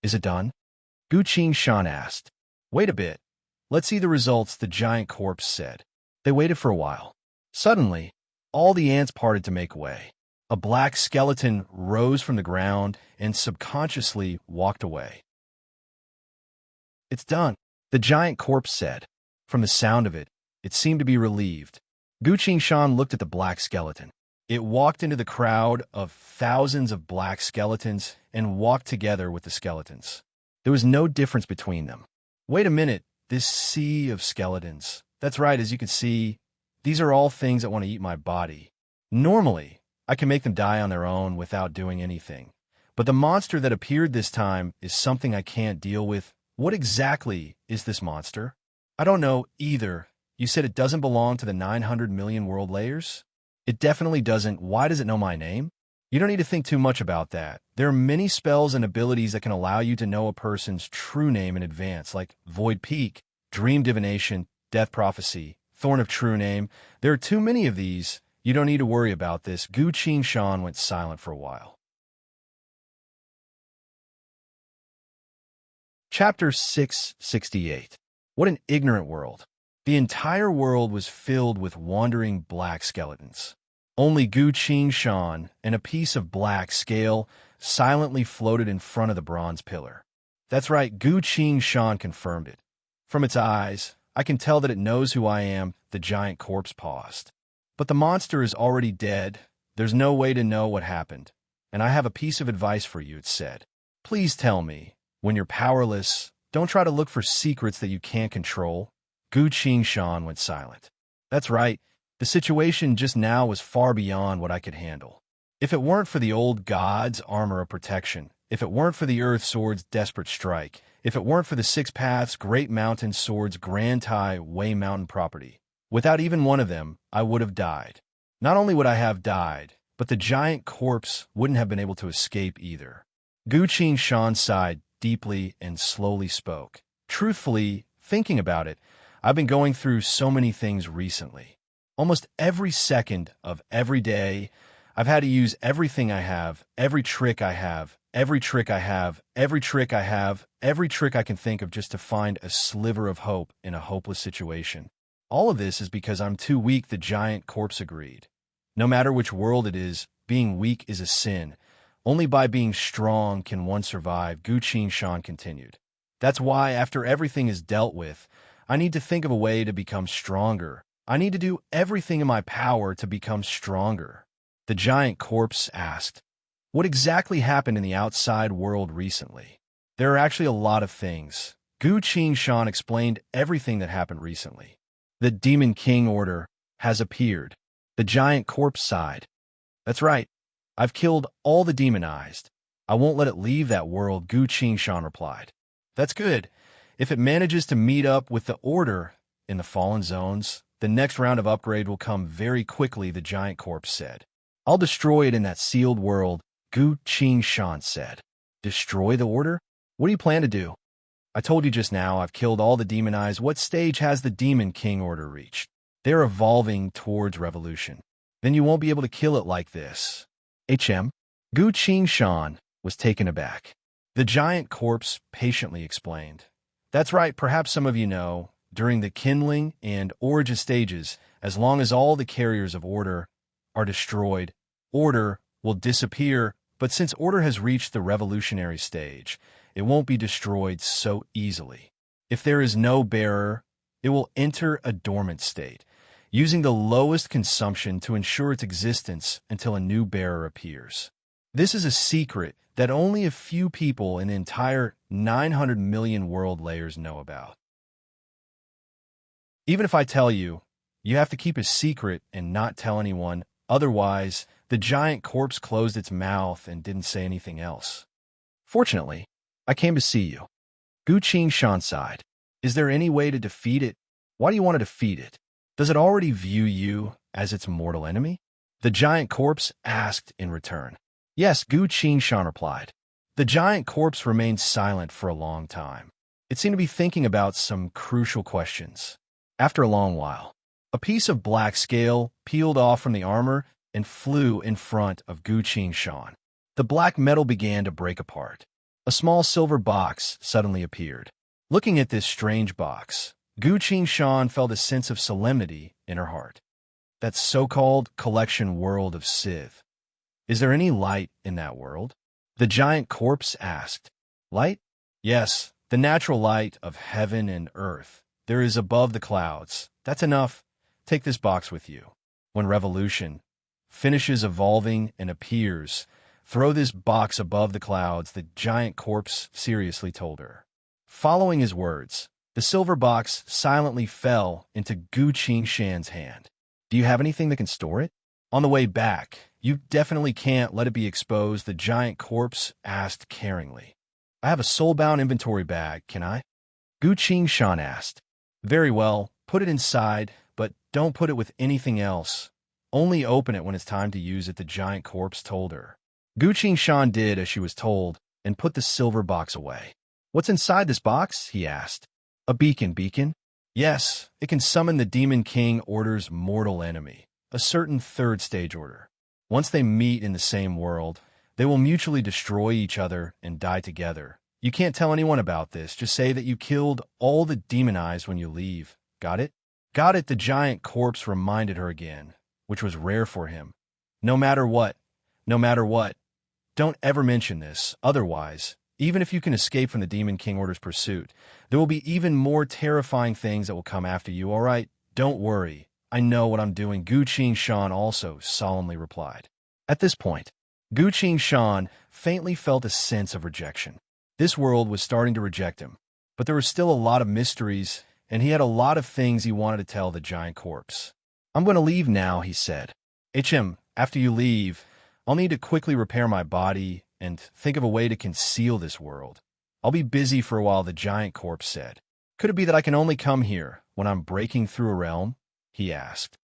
"Is it done?" Gu Shan asked. "Wait a bit. Let's see the results," the giant corpse said. They waited for a while. Suddenly, all the ants parted to make way. A black skeleton rose from the ground and subconsciously walked away. "It's done," the giant corpse said. From the sound of it, it seemed to be relieved. Gu Shan looked at the black skeleton. It walked into the crowd of thousands of black skeletons and walked together with the skeletons. There was no difference between them. "Wait a minute, this sea of skeletons. That's right, as you can see, these are all things that want to eat my body. Normally, I can make them die on their own without doing anything. But the monster that appeared this time is something I can't deal with. What exactly is this monster?" "I don't know either. You said it doesn't belong to the 900 million world layers?" "It definitely doesn't. Why does it know my name?" "You don't need to think too much about that. There are many spells and abilities that can allow you to know a person's true name in advance, like Void Peak, Dream Divination, Death Prophecy, Thorn of True Name. There are too many of these. You don't need to worry about this." Gu Shan went silent for a while. Chapter 668. What an ignorant world. The entire world was filled with wandering black skeletons. Only Gu Shan and a piece of black scale silently floated in front of the bronze pillar. That's right, Gu Qing Shan confirmed it. From its eyes, I can tell that it knows who I am. The giant corpse paused. But the monster is already dead. There's no way to know what happened. And I have a piece of advice for you, it said. Please tell me, when you're powerless, don't try to look for secrets that you can't control. Gu Qing Shan went silent. That's right, the situation just now was far beyond what I could handle. If it weren't for the old god's armor of protection, if it weren't for the Earth Sword's desperate strike, if it weren't for the Six Paths Great Mountain Sword's Grand Tai Wei Mountain property, without even one of them, I would have died. Not only would I have died, but the giant corpse wouldn't have been able to escape either. Gu Qing Shan sighed deeply and slowly spoke. Truthfully, thinking about it, I've been going through so many things recently. Almost every second of every day, I've had to use everything I have, every trick I have, every trick I have, every trick I have, every trick I can think of just to find a sliver of hope in a hopeless situation. All of this is because I'm too weak, the giant corpse agreed. No matter which world it is, being weak is a sin. Only by being strong can one survive, Gu Qing Shan continued. That's why, after everything is dealt with, I need to think of a way to become stronger. I need to do everything in my power to become stronger. The giant corpse asked, what exactly happened in the outside world recently? There are actually a lot of things. Gu Qing Shan explained everything that happened recently. The Demon King Order has appeared. The giant corpse sighed. That's right. I've killed all the demonized. I won't let it leave that world, Gu Qing Shan replied. That's good. If it manages to meet up with the Order in the Fallen Zones, the next round of upgrade will come very quickly, the giant corpse said. I'll destroy it in that sealed world, Gu Qing Shan said. Destroy the Order? What do you plan to do? I told you just now I've killed all the demonized. What stage has the Demon King Order reached? They're evolving towards revolution. Then you won't be able to kill it like this. Gu Qing Shan was taken aback. The giant corpse patiently explained. That's right, perhaps some of you know, during the kindling and origin stages, as long as all the carriers of order are destroyed, order will disappear, but since order has reached the revolutionary stage, it won't be destroyed so easily. If there is no bearer, it will enter a dormant state, using the lowest consumption to ensure its existence until a new bearer appears. This is a secret that only a few people in the entire 900 million world layers know about. Even if I tell you, you have to keep a secret and not tell anyone, otherwise, the giant corpse closed its mouth and didn't say anything else. Fortunately, I came to see you. Gu Qing Shan sighed. Is there any way to defeat it? Why do you want to defeat it? Does it already view you as its mortal enemy? The giant corpse asked in return. Yes, Gu Qing Shan replied. The giant corpse remained silent for a long time. It seemed to be thinking about some crucial questions. After a long while, a piece of black scale peeled off from the armor and flew in front of Gu Qing Shan. The black metal began to break apart. A small silver box suddenly appeared. Looking at this strange box, Gu Qing Shan felt a sense of solemnity in her heart. That so-called collection world of Sith. Is there any light in that world? The giant corpse asked. Light? Yes, the natural light of heaven and earth. There is above the clouds. That's enough. Take this box with you. When revolution finishes evolving and appears, throw this box above the clouds, the giant corpse seriously told her. Following his words, the silver box silently fell into Gu Qing Shan's hand. Do you have anything that can store it? On the way back, you definitely can't let it be exposed, the giant corpse asked caringly. I have a soul-bound inventory bag, can I? Gu Qing Shan asked. Very well, put it inside, but don't put it with anything else. Only open it when it's time to use it, the giant corpse told her. Gu Qing Shan did as she was told and put the silver box away. What's inside this box? He asked. A beacon. Beacon? Yes, it can summon the Demon King Order's mortal enemy, a certain third stage order. Once they meet in the same world, they will mutually destroy each other and die together. You can't tell anyone about this. Just say that you killed all the demonized when you leave. Got it? Got it, the giant corpse reminded her again, which was rare for him. No matter what, don't ever mention this. Otherwise, Even if you can escape from the Demon King Order's pursuit, there will be even more terrifying things that will come after you, all right? Don't worry. I know what I'm doing, Gu Shan also solemnly replied. At this point, Gu Shan faintly felt a sense of rejection. This world was starting to reject him, but there were still a lot of mysteries, and he had a lot of things he wanted to tell the giant corpse. I'm going to leave now, he said. After you leave, I'll need to quickly repair my body and think of a way to conceal this world. I'll be busy for a while, the giant corpse said. Could it be that I can only come here when I'm breaking through a realm? He asked.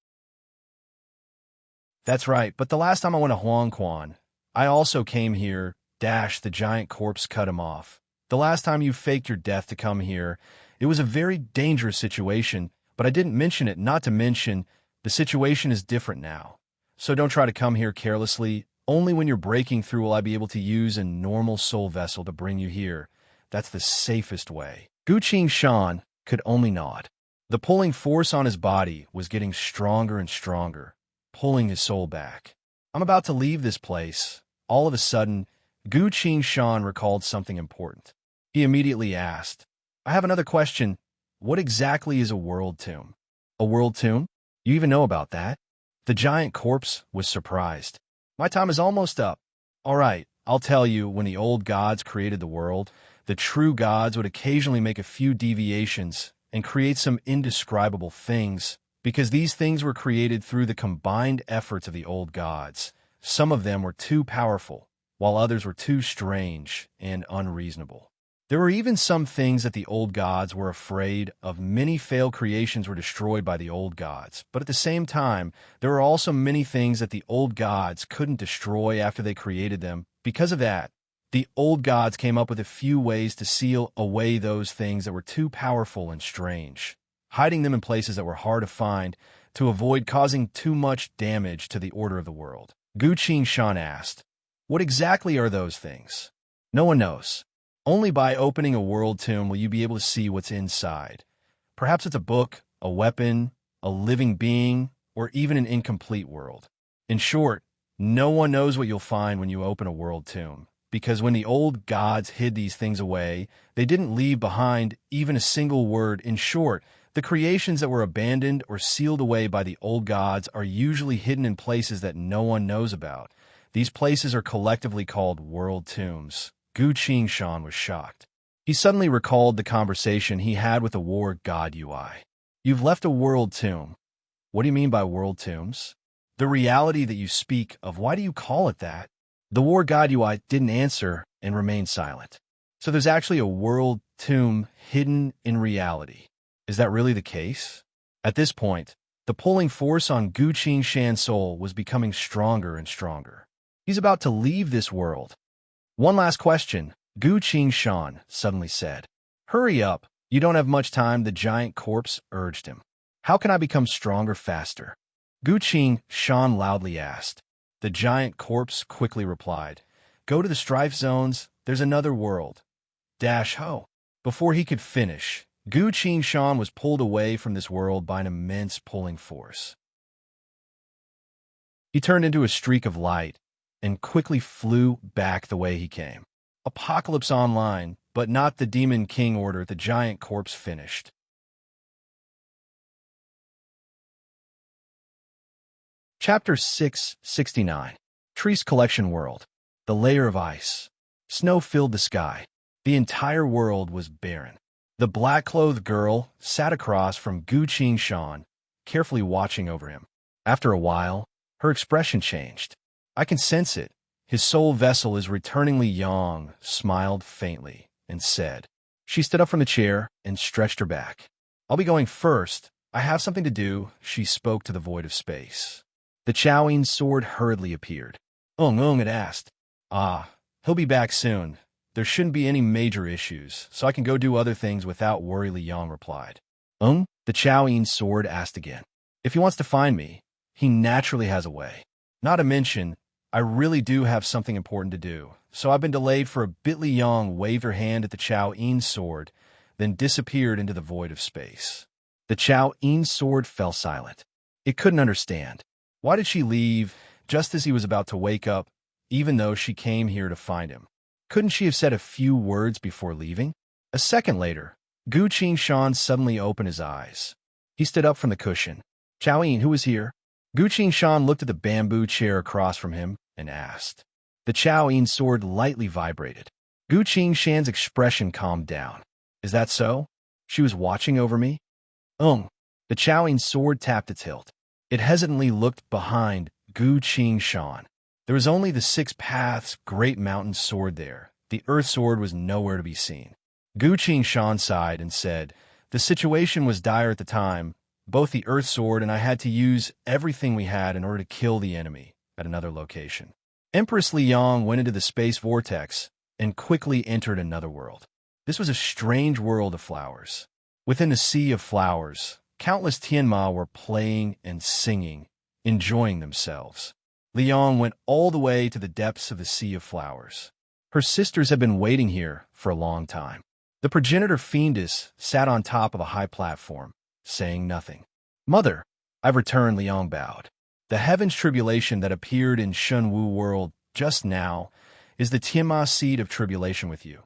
That's right, but the last time I went to Huangquan, I also came here, the giant corpse cut him off. The last time you faked your death to come here, it was a very dangerous situation, but I didn't mention it, not to mention, the situation is different now. So don't try to come here carelessly. Only when you're breaking through will I be able to use a normal soul vessel to bring you here. That's the safest way. Gu Shan could only nod. The pulling force on his body was getting stronger and stronger, pulling his soul back. I'm about to leave this place. All of a sudden, Gu Shan recalled something important. He immediately asked, I have another question. What exactly is a world tomb? A world tomb? You even know about that? The giant corpse was surprised. My time is almost up. All right, I'll tell you, when the old gods created the world, the true gods would occasionally make a few deviations and create some indescribable things, because these things were created through the combined efforts of the old gods. Some of them were too powerful, while others were too strange and unreasonable. There were even some things that the old gods were afraid of. Many failed creations were destroyed by the old gods, but at the same time, there were also many things that the old gods couldn't destroy after they created them. Because of that, the old gods came up with a few ways to seal away those things that were too powerful and strange, hiding them in places that were hard to find to avoid causing too much damage to the order of the world. Gu Shan asked, What exactly are those things? No one knows. Only by opening a world tomb will you be able to see what's inside. Perhaps it's a book, a weapon, a living being, or even an incomplete world. In short, no one knows what you'll find when you open a world tomb, because when the old gods hid these things away, they didn't leave behind even a single word. In short, the creations that were abandoned or sealed away by the old gods are usually hidden in places that no one knows about. These places are collectively called world tombs. Gu Shan was shocked. He suddenly recalled the conversation he had with the war god Ui. You've left a world tomb. What do you mean by world tombs? The reality that you speak of, why do you call it that? The war god Ui didn't answer and remained silent. So there's actually a world tomb hidden in reality. Is that really the case? At this point, the pulling force on Gu Shan's soul was becoming stronger and stronger. He's about to leave this world. One last question, Gu Shan suddenly said. Hurry up, you don't have much time, the giant corpse urged him. How can I become stronger faster? Gu Shan loudly asked. The giant corpse quickly replied, Go to the strife zones, there's another world. Ho. Before he could finish, Gu Shan was pulled away from this world by an immense pulling force. He turned into a streak of light and quickly flew back the way he came. Apocalypse Online, but not the Demon King Order, the giant corpse finished. Chapter 669. Trees Collection World. The layer of ice. Snow filled the sky. The entire world was barren. The black-clothed girl sat across from Gu Shan, carefully watching over him. After a while, her expression changed. I can sense it. His soul vessel is returningly young, smiled faintly, and said. She stood up from the chair and stretched her back. I'll be going first. I have something to do, she spoke to the void of space. The Chowing sword hurriedly appeared. It asked. He'll be back soon. There shouldn't be any major issues, so I can go do other things without worry, Li Yang replied. The Chowing sword asked again. If he wants to find me, he naturally has a way. Not to mention, I really do have something important to do, so I've been delayed for a bit. Li Yang waved her hand at the Chowing sword, then disappeared into the void of space. The Chowing sword fell silent. It couldn't understand. Why did she leave just as he was about to wake up, even though she came here to find him? Couldn't she have said a few words before leaving? A second later, Gu Qingshan suddenly opened his eyes. He stood up from the cushion. Chaoyin, who is here? Gu Qingshan looked at the bamboo chair across from him and asked. The Chaoyin sword lightly vibrated. Gu Qingshan's expression calmed down. Is that so? She was watching over me? The Chaoyin sword tapped its hilt. It hesitantly looked behind Gu Qingshan. There was only the Six Paths Great Mountain sword there. The Earth sword was nowhere to be seen. Gu Qingshan sighed and said, the situation was dire at the time. Both the Earth sword and I had to use everything we had in order to kill the enemy at another location. Empress Liang went into the space vortex and quickly entered another world. This was a strange world of flowers. Within the sea of flowers, countless Tianma were playing and singing, enjoying themselves. Liang went all the way to the depths of the sea of flowers. Her sisters had been waiting here for a long time. The progenitor fiendess sat on top of a high platform, saying nothing. Mother, I've returned, Liang bowed. The heaven's tribulation that appeared in Shunwu world just now is the Tianma seed of tribulation with you.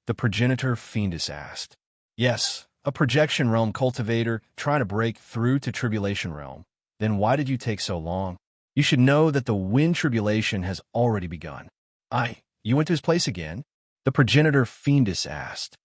The progenitor fiendess asked. Yes, a projection realm cultivator trying to break through to tribulation realm. Then why did you take so long? You should know that the wind tribulation has already begun. You went to his place again? The progenitor fiendess asked.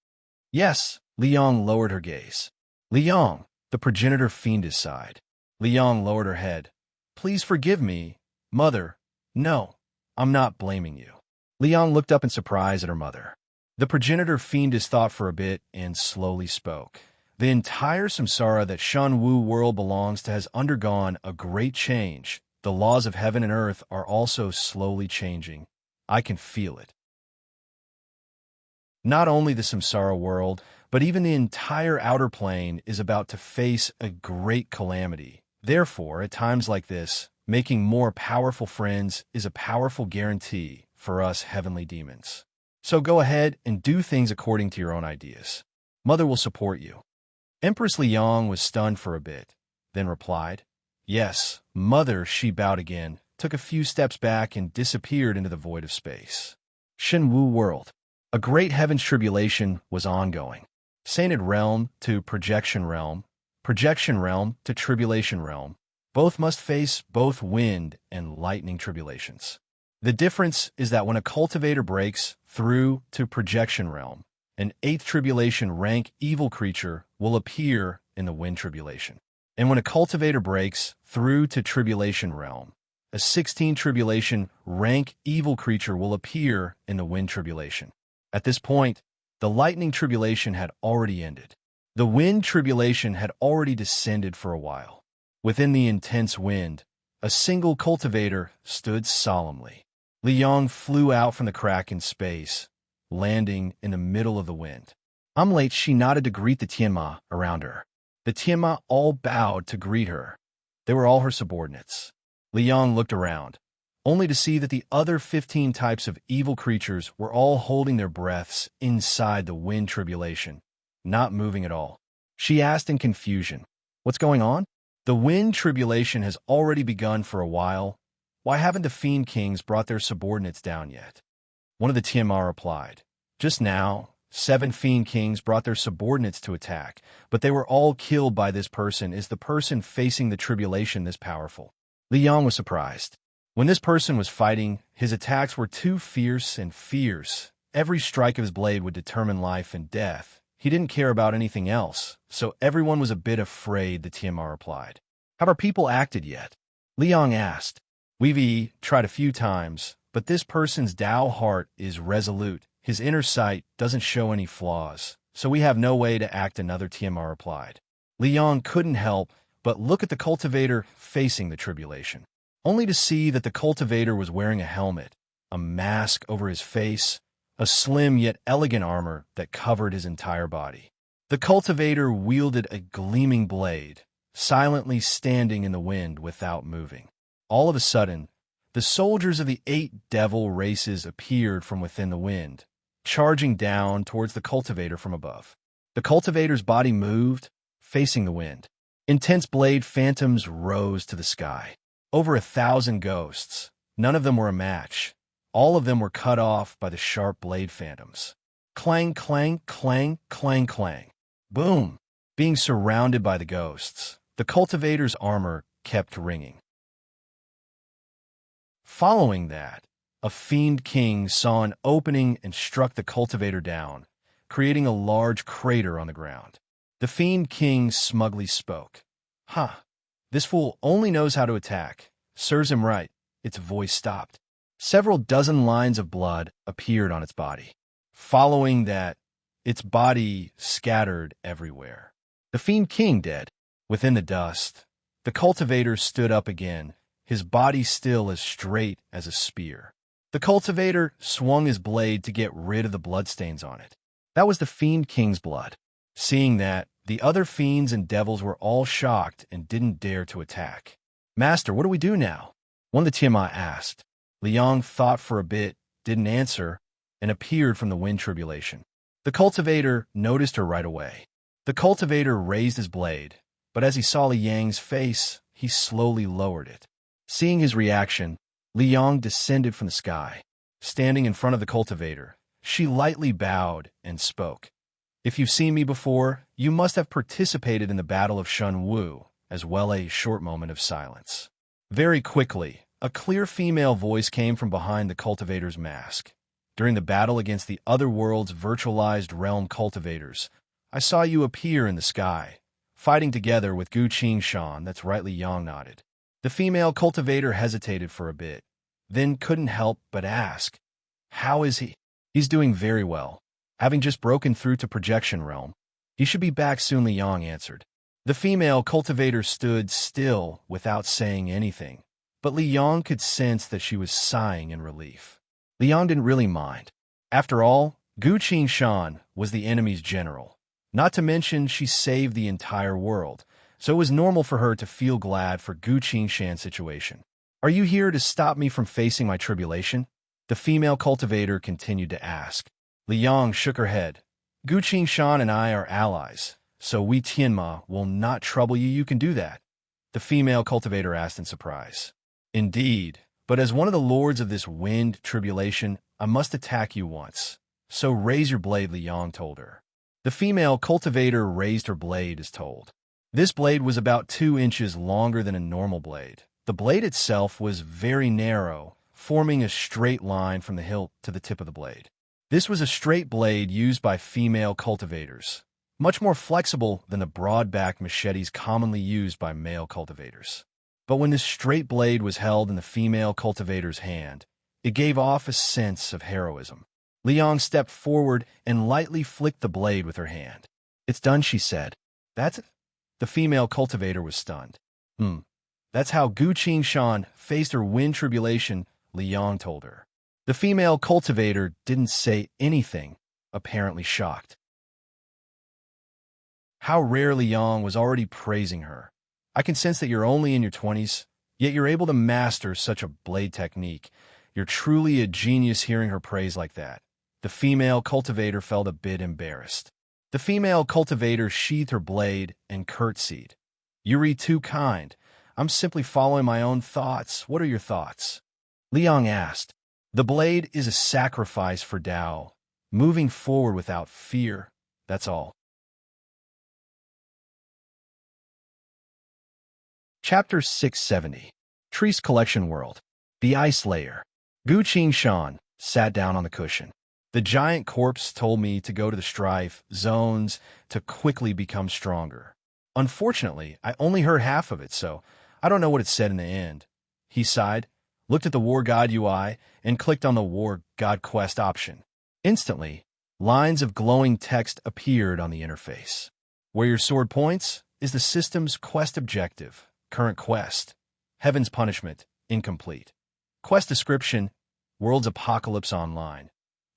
Yes, Liang lowered her gaze. Liang, the progenitor fiendess sighed. Liang lowered her head. Please forgive me, mother. No, I'm not blaming you. Liang looked up in surprise at her mother. The progenitor fiendess thought for a bit and slowly spoke. The entire samsara that Shunwu world belongs to has undergone a great change. The laws of heaven and earth are also slowly changing. I can feel it. Not only the samsara world, but even the entire outer plane is about to face a great calamity. Therefore, at times like this, making more powerful friends is a powerful guarantee for us heavenly demons. So go ahead and do things according to your own ideas. Mother will support you. Empress Liang was stunned for a bit, then replied, Yes, Mother. She bowed again, took a few steps back, and disappeared into the void of space. Shenwu world. A great heaven's tribulation was ongoing. Sainted realm to projection realm to tribulation realm. Both must face both wind and lightning tribulations. The difference is that when a cultivator breaks through to projection realm, an 8th tribulation rank evil creature will appear in the wind tribulation. And when a cultivator breaks through to tribulation realm, a 16th tribulation rank evil creature will appear in the wind tribulation. At this point, the lightning tribulation had already ended. The wind tribulation had already descended for a while. Within the intense wind, a single cultivator stood solemnly. Liang flew out from the crack in space, landing in the middle of the wind. I'm late, she nodded to greet the Tianma around her. The Tianma all bowed to greet her. They were all her subordinates. Liang looked around, only to see that the other 15 types of evil creatures were all holding their breaths inside the wind tribulation, not moving at all. She asked in confusion, What's going on? The wind tribulation has already begun for a while. Why haven't the Fiend Kings brought their subordinates down yet? One of the Tianma replied, Just now, 7 Fiend Kings brought their subordinates to attack, but they were all killed by this person. Is the person facing the tribulation this powerful? Liang was surprised. When this person was fighting, his attacks were too fierce and fierce. Every strike of his blade would determine life and death. He didn't care about anything else, so everyone was a bit afraid, the Tianma replied. Have our people acted yet? Liang asked. We've tried a few times, but this person's Tao heart is resolute. His inner sight doesn't show any flaws, so we have no way to act, another Tianma replied. Liang couldn't help but look at the cultivator facing the tribulation, only to see that the cultivator was wearing a helmet, a mask over his face, a slim yet elegant armor that covered his entire body. The cultivator wielded a gleaming blade, silently standing in the wind without moving. All of a sudden, the soldiers of the 8 devil races appeared from within the wind, charging down towards the cultivator from above. The cultivator's body moved, facing the wind. Intense blade phantoms rose to the sky. Over 1,000 ghosts. None of them were a match. All of them were cut off by the sharp blade phantoms. Clang, clang, clang, clang, clang. Boom! Being surrounded by the ghosts, the cultivator's armor kept ringing. Following that, a fiend king saw an opening and struck the cultivator down, creating a large crater on the ground. The fiend king smugly spoke. This fool only knows how to attack. Serves him right. Its voice stopped. Several dozen lines of blood appeared on its body. Following that, its body scattered everywhere. The fiend king dead. Within the dust, the cultivator stood up again, his body still as straight as a spear. The cultivator swung his blade to get rid of the bloodstains on it. That was the fiend king's blood. Seeing that, the other fiends and devils were all shocked and didn't dare to attack. "Master, what do we do now?" one of the Tiamat asked. Liang thought for a bit, didn't answer, and appeared from the wind tribulation. The cultivator noticed her right away. The cultivator raised his blade, but as he saw Liang's face, he slowly lowered it. Seeing his reaction, Liang descended from the sky. Standing in front of the cultivator, she lightly bowed and spoke. "If you've seen me before, you must have participated in the Battle of Shun Wu, as well as a short moment of silence." Very quickly, a clear female voice came from behind the cultivator's mask. "During the battle against the other world's virtualized realm cultivators, I saw you appear in the sky, fighting together with Gu Qingshan." That's right, Liang nodded. The female cultivator hesitated for a bit, then couldn't help but ask, "How is he?" "He's doing very well. Having just broken through to projection realm. He should be back soon," Liang answered. The female cultivator stood still without saying anything, but Liang could sense that she was sighing in relief. Liang didn't really mind. After all, Gu Qingshan was the enemy's general. Not to mention she saved the entire world, so it was normal for her to feel glad for Gu Qingshan's situation. "Are you here to stop me from facing my tribulation?" the female cultivator continued to ask. Liang shook her head. "Gu Qingshan and I are allies, so we Tianma will not trouble you. You can do that," the female cultivator asked in surprise. "Indeed, but as one of the lords of this wind tribulation, I must attack you once. So raise your blade," Liang told her. The female cultivator raised her blade as told. This blade was about 2 inches longer than a normal blade. The blade itself was very narrow, forming a straight line from the hilt to the tip of the blade. This was a straight blade used by female cultivators, much more flexible than the broad-backed machetes commonly used by male cultivators. But when this straight blade was held in the female cultivator's hand, it gave off a sense of heroism. Liang stepped forward and lightly flicked the blade with her hand. "It's done," she said. "That's it?" The female cultivator was stunned. That's how Gu Qingshan faced her wind tribulation," Liang told her. The female cultivator didn't say anything, apparently shocked. How rare. Liang was already praising her. "I can sense that you're only in your 20s, yet you're able to master such a blade technique. You're truly a genius." Hearing her praise like that, the female cultivator felt a bit embarrassed. The female cultivator sheathed her blade and curtsied. "You're too kind. I'm simply following my own thoughts. What are your thoughts?" Liang asked. "The blade is a sacrifice for Tao, moving forward without fear. That's all." Chapter 670. Trees Collection World. The Ice Layer. Gu Qingshan sat down on the cushion. "The giant corpse told me to go to the strife zones to quickly become stronger. Unfortunately, I only heard half of it, so I don't know what it said in the end." He sighed, looked at the War God UI, and clicked on the War God Quest option. Instantly, lines of glowing text appeared on the interface. "Where your sword points is the system's quest objective. Current quest: Heaven's Punishment, incomplete. Quest description: World's Apocalypse Online.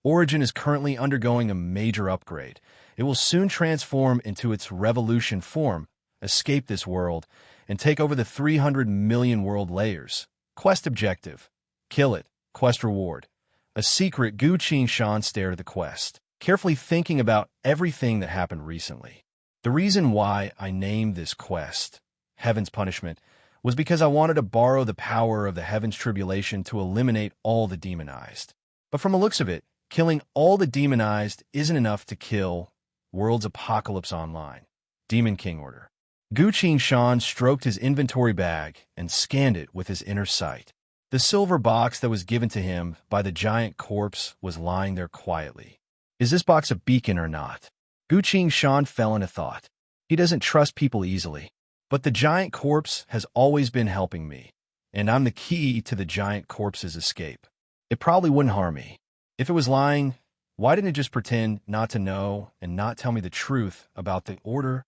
Origin is currently undergoing a major upgrade. It will soon transform into its Revolution form, escape this world, and take over the 300 million world layers. Quest objective: Kill it. Quest reward: A secret." Gu Qingshan stared at the quest, carefully thinking about everything that happened recently. The reason why I named this quest Heaven's Punishment was because I wanted to borrow the power of the Heaven's Tribulation to eliminate all the demonized. But from the looks of it, killing all the demonized isn't enough to kill World's Apocalypse Online. Demon King Order. Gu Shan stroked his inventory bag and scanned it with his inner sight. The silver box that was given to him by the giant corpse was lying there quietly. Is this box a beacon or not? Gu Shan fell into thought. He doesn't trust people easily. But the giant corpse has always been helping me, and I'm the key to the giant corpse's escape. It probably wouldn't harm me. If it was lying, why didn't it just pretend not to know and not tell me the truth about the order?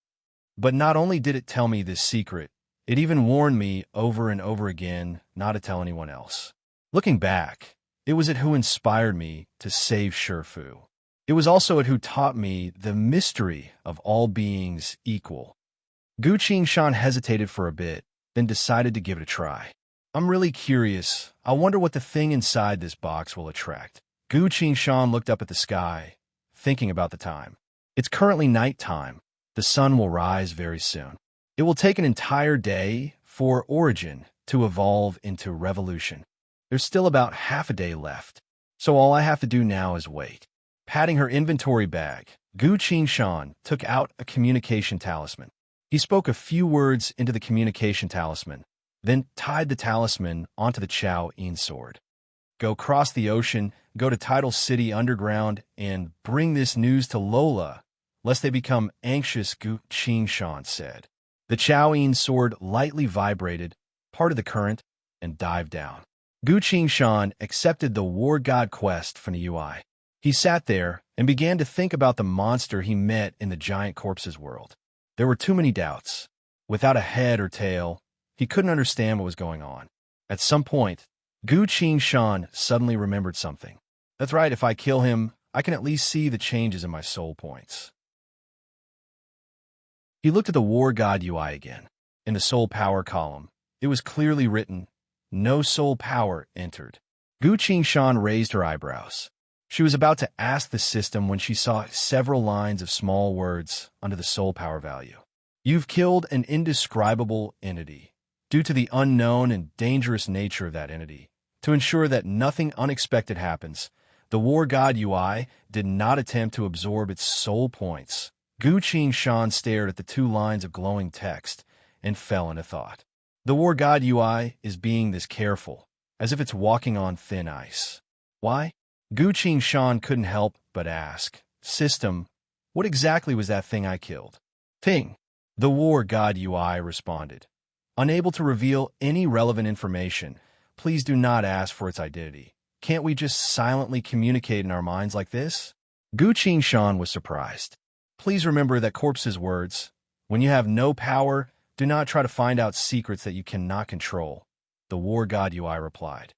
But not only did it tell me this secret, it even warned me over and over again not to tell anyone else. Looking back, it was it who inspired me to save Shifu. It was also it who taught me the mystery of all beings equal. Gu Shan hesitated for a bit, then decided to give it a try. I'm really curious. I wonder what the thing inside this box will attract. Gu Shan looked up at the sky, thinking about the time. It's currently nighttime. The sun will rise very soon. It will take an entire day for Origin to evolve into Revolution. There's still about half a day left, so all I have to do now is wait. Patting her inventory bag, Gu Shan took out a communication talisman. He spoke a few words into the communication talisman, then tied the talisman onto the Chao Yin sword. Go cross the ocean, go to Tidal City underground, and bring this news to Lola, lest they become anxious, Gu Shan said. The Chao Yin sword lightly vibrated, part of the current, and dived down. Gu Shan accepted the War God quest from the UI. He sat there and began to think about the monster he met in the giant corpse's world. There were too many doubts. Without a head or tail, he couldn't understand what was going on. At some point, Gu Shan suddenly remembered something. That's right, if I kill him, I can at least see the changes in my soul points. He looked at the War God UI again. In the soul power column, it was clearly written, "No soul power entered." Gu Shan raised her eyebrows. She was about to ask the system when she saw several lines of small words under the soul power value. You've killed an indescribable entity. Due to the unknown and dangerous nature of that entity, to ensure that nothing unexpected happens, the War God UI did not attempt to absorb its soul points. Gu Shan stared at the 2 lines of glowing text and fell into thought. The War God UI is being this careful, as if it's walking on thin ice. Why? Gu Shan couldn't help but ask, "System, what exactly was that thing I killed?" "Thing," the War God UI responded. "Unable to reveal any relevant information, please do not ask for its identity. Can't we just silently communicate in our minds like this?" Gu Shan was surprised. "Please remember that corpse's words. When you have no power, do not try to find out secrets that you cannot control," the War God UI replied.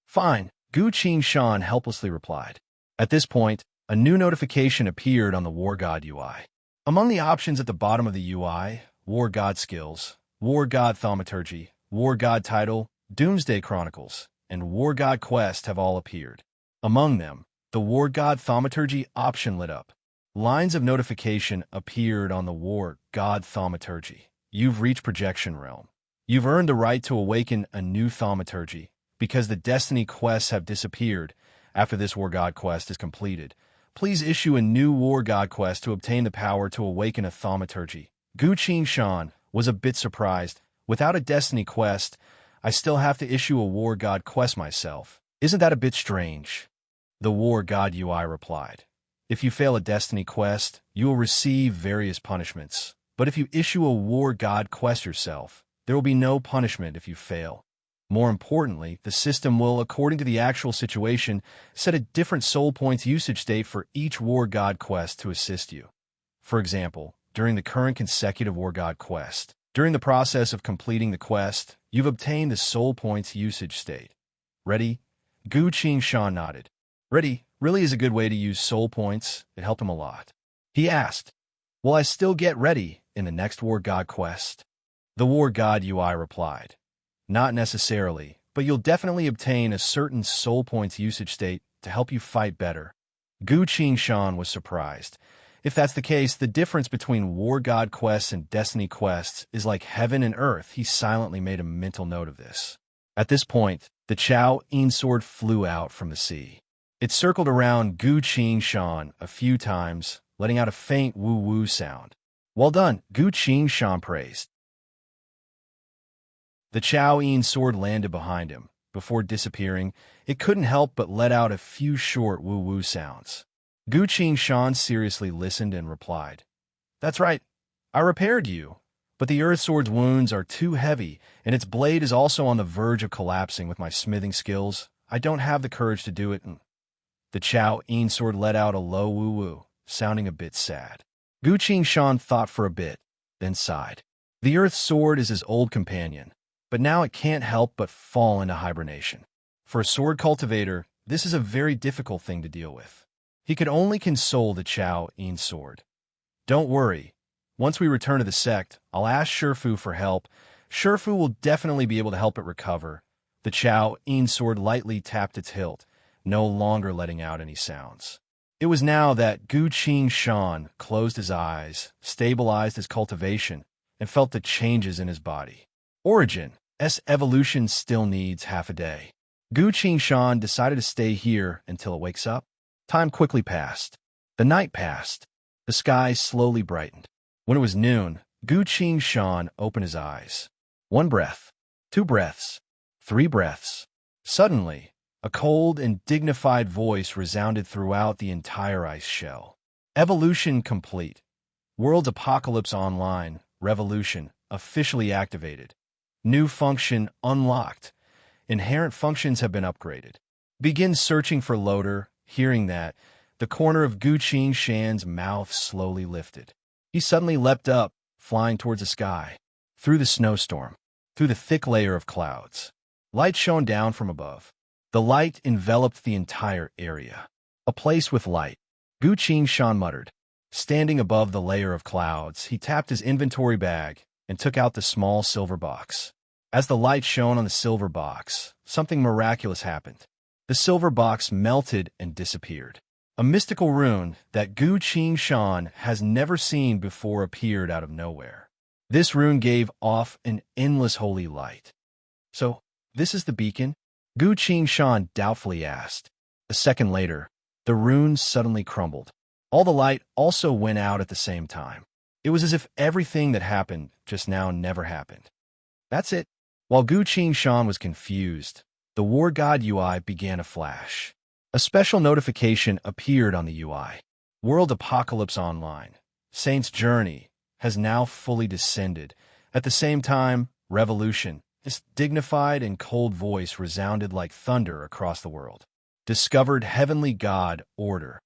"Fine," Gu Shan helplessly replied. At this point, a new notification appeared on the War God UI. Among the options at the bottom of the UI, War God Skills, War God Thaumaturgy, War God Title, Doomsday Chronicles, and War God Quest have all appeared. Among them, the War God Thaumaturgy option lit up. Lines of notification appeared on the War God Thaumaturgy. You've reached Projection Realm. You've earned the right to awaken a new thaumaturgy. Because the Destiny quests have disappeared after this War God quest is completed, please issue a new War God quest to obtain the power to awaken a thaumaturgy. Gu Shan was a bit surprised. Without a Destiny quest, I still have to issue a War God quest myself. Isn't that a bit strange? The War God UI replied. If you fail a Destiny quest, you will receive various punishments. But if you issue a War God quest yourself, there will be no punishment if you fail. More importantly, the system will, according to the actual situation, set a different soul points usage state for each War God quest to assist you. For example, during the current consecutive War God quest, during the process of completing the quest, you've obtained the soul points usage state. Ready? Gu Shan nodded. Ready really is a good way to use soul points. It helped him a lot. He asked, "Will I still get ready in the next War God quest?" The War God UI replied. "Not necessarily, but you'll definitely obtain a certain soul points usage state to help you fight better." Gu Shan was surprised. If that's the case, the difference between War God quests and Destiny quests is like heaven and earth. He silently made a mental note of this. At this point, the Chao Yin sword flew out from the sea. It circled around Gu Qing Shan a few times, letting out a faint woo-woo sound. Well done, Gu Qing Shan praised. The Chao Yin sword landed behind him. Before disappearing, it couldn't help but let out a few short woo-woo sounds. Gu Qing Shan seriously listened and replied, "That's right. I repaired you. But the Earth Sword's wounds are too heavy, and its blade is also on the verge of collapsing with my smithing skills. I don't have the courage to do it." The Chao Yin sword let out a low woo-woo, sounding a bit sad. Gu Qing Shan thought for a bit, then sighed. The Earth Sword is his old companion, but now it can't help but fall into hibernation. For a sword cultivator, this is a very difficult thing to deal with. He could only console the Chao Yin sword. "Don't worry. Once we return to the sect, I'll ask Shifu for help. Shifu will definitely be able to help it recover." The Chao Yin sword lightly tapped its hilt, no longer letting out any sounds. It was now that Gu Qing Shan closed his eyes, stabilized his cultivation, and felt the changes in his body. Origin's evolution still needs half a day. Gu Qing Shan decided to stay here until it wakes up. Time quickly passed. The night passed. The sky slowly brightened. When it was noon, Gu Qing Shan opened his eyes. 1 breath, 2 breaths, 3 breaths. Suddenly, a cold and dignified voice resounded throughout the entire ice shell. Evolution complete. World Apocalypse Online, Revolution, officially activated. New function unlocked. Inherent functions have been upgraded. Begin searching for loader. Hearing that, the corner of Gu Qing Shan's mouth slowly lifted. He suddenly leapt up, flying towards the sky. Through the snowstorm. Through the thick layer of clouds. Light shone down from above. The light enveloped the entire area. A place with light. Gu Qing Shan muttered. Standing above the layer of clouds, he tapped his inventory bag and took out the small silver box. As the light shone on the silver box, something miraculous happened. The silver box melted and disappeared. A mystical rune that Gu Qing Shan has never seen before appeared out of nowhere. This rune gave off an endless holy light. "So, this is the beacon?" Gu Qing Shan doubtfully asked. A second later, the rune suddenly crumbled. All the light also went out at the same time. It was as if everything that happened just now never happened. That's it. While Gu Qing Shan was confused, the War God UI began to flash. A special notification appeared on the UI. World Apocalypse Online, Saint's Journey, has now fully descended. At the same time, Revolution, this dignified and cold voice resounded like thunder across the world. Discovered Heavenly God Order.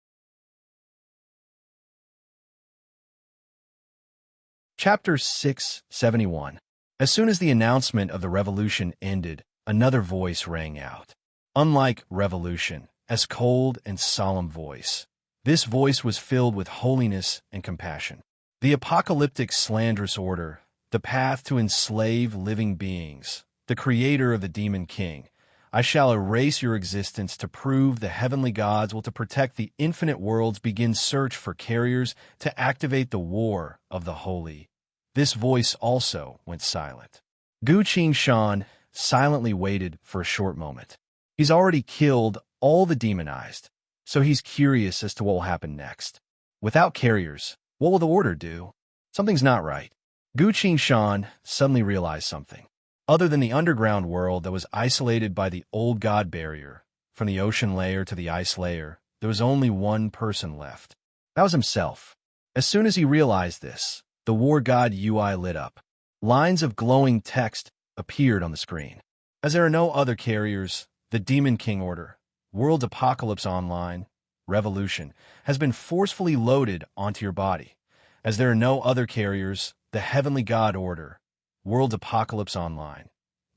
Chapter 671. As soon as the announcement of the revolution ended, another voice rang out. Unlike Revolution, as cold and solemn voice, this voice was filled with holiness and compassion. The apocalyptic slanderous order, the path to enslave living beings, the creator of the Demon King, I shall erase your existence to prove the heavenly gods will to protect the infinite worlds begin search for carriers to activate the war of the holy. This voice also went silent. Gu Qing Shan silently waited for a short moment. He's already killed all the demonized, so he's curious as to what will happen next. Without carriers, what will the order do? Something's not right. Gu Qing Shan suddenly realized something. Other than the underground world that was isolated by the old god barrier, from the ocean layer to the ice layer, there was only one person left. That was himself. As soon as he realized this, the War God UI lit up. Lines of glowing text appeared on the screen. As there are no other carriers, the Demon King Order, World Apocalypse Online, Revolution, has been forcefully loaded onto your body. As there are no other carriers, the Heavenly God Order, World Apocalypse Online,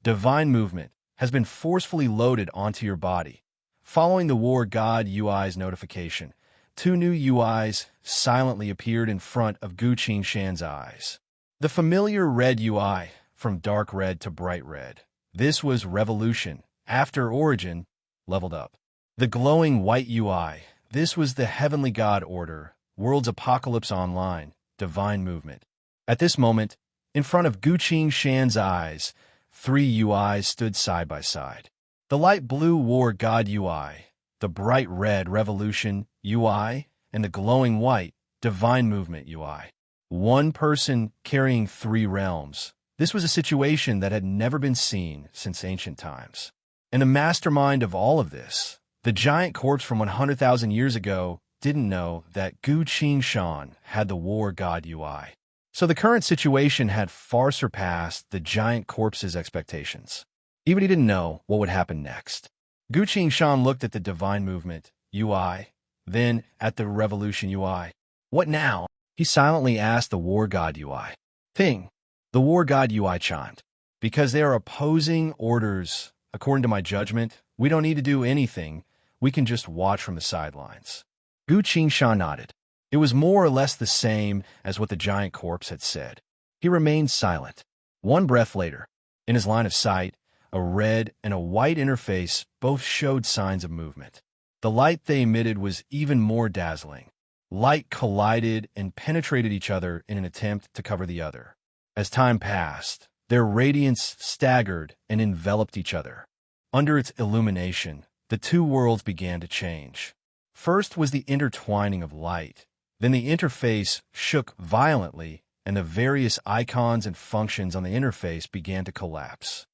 Divine Movement, has been forcefully loaded onto your body. Following the War God UI's notification, 2 new UIs silently appeared in front of Gu Qing Shan's eyes. The familiar red UI, from dark red to bright red. This was Revolution, after Origin, leveled up. The glowing white UI, this was the Heavenly God Order, World's Apocalypse Online, Divine Movement. At this moment, in front of Guqing Shan's eyes, three UIs stood side by side. The light blue War God UI, the bright red Revolution UI, and the glowing white Divine Movement UI. One person carrying three realms. This was a situation that had never been seen since ancient times. And the mastermind of all of this, the giant corpse from 100,000 years ago, didn't know that Guqing Shan had the War God UI. So the current situation had far surpassed the giant corpse's expectations. Even he didn't know what would happen next. Guqing Shan looked at the Divine Movement UI, then at the Revolution UI. What now? He silently asked the War God UI. Ping. The War God UI chimed. Because they are opposing orders, according to my judgment, we don't need to do anything. We can just watch from the sidelines. Guqing Shan nodded. It was more or less the same as what the giant corpse had said. He remained silent. One breath later, in his line of sight, a red and a white interface both showed signs of movement. The light they emitted was even more dazzling. Light collided and penetrated each other in an attempt to cover the other. As time passed, their radiance staggered and enveloped each other. Under its illumination, the two worlds began to change. First was the intertwining of light. Then the interface shook violently, and the various icons and functions on the interface began to collapse.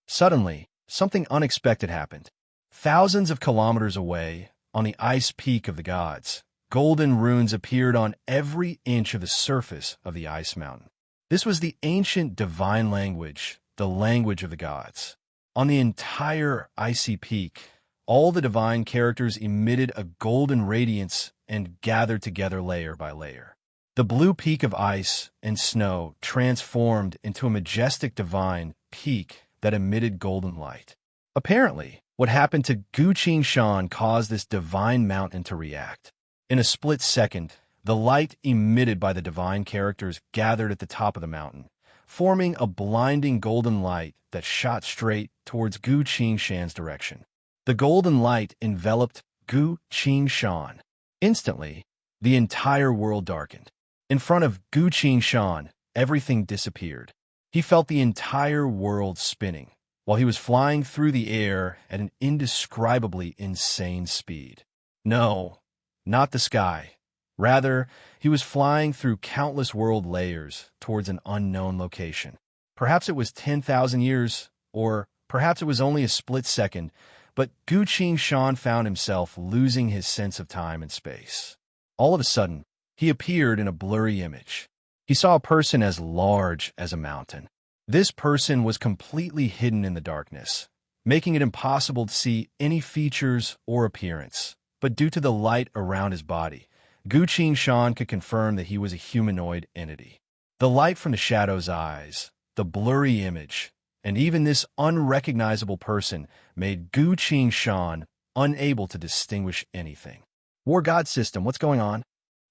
Suddenly, something unexpected happened. Thousands of kilometers away, on the ice peak of the gods, golden runes appeared on every inch of the surface of the ice mountain. This was the ancient divine language, the language of the gods. On the entire icy peak, all the divine characters emitted a golden radiance and gathered together layer by layer. The blue peak of ice and snow transformed into a majestic divine peak that emitted golden light. Apparently, what happened to Guqing Shan caused this divine mountain to react. In a split second, the light emitted by the divine characters gathered at the top of the mountain, forming a blinding golden light that shot straight towards Guqing Shan's direction. The golden light enveloped Guqing Shan. Instantly, the entire world darkened. In front of Guqing Shan, everything disappeared. He felt the entire world spinning, while he was flying through the air at an indescribably insane speed. No, not the sky. Rather, he was flying through countless world layers towards an unknown location. Perhaps it was 10,000 years, or perhaps it was only a split second, but Guqing Shan found himself losing his sense of time and space. All of a sudden, he appeared in a blurry image. He saw a person as large as a mountain. This person was completely hidden in the darkness, making it impossible to see any features or appearance. But due to the light around his body, Guqing Shan could confirm that he was a humanoid entity. The light from the shadow's eyes, the blurry image, and even this unrecognizable person made Guqing Shan unable to distinguish anything. War God system, what's going on?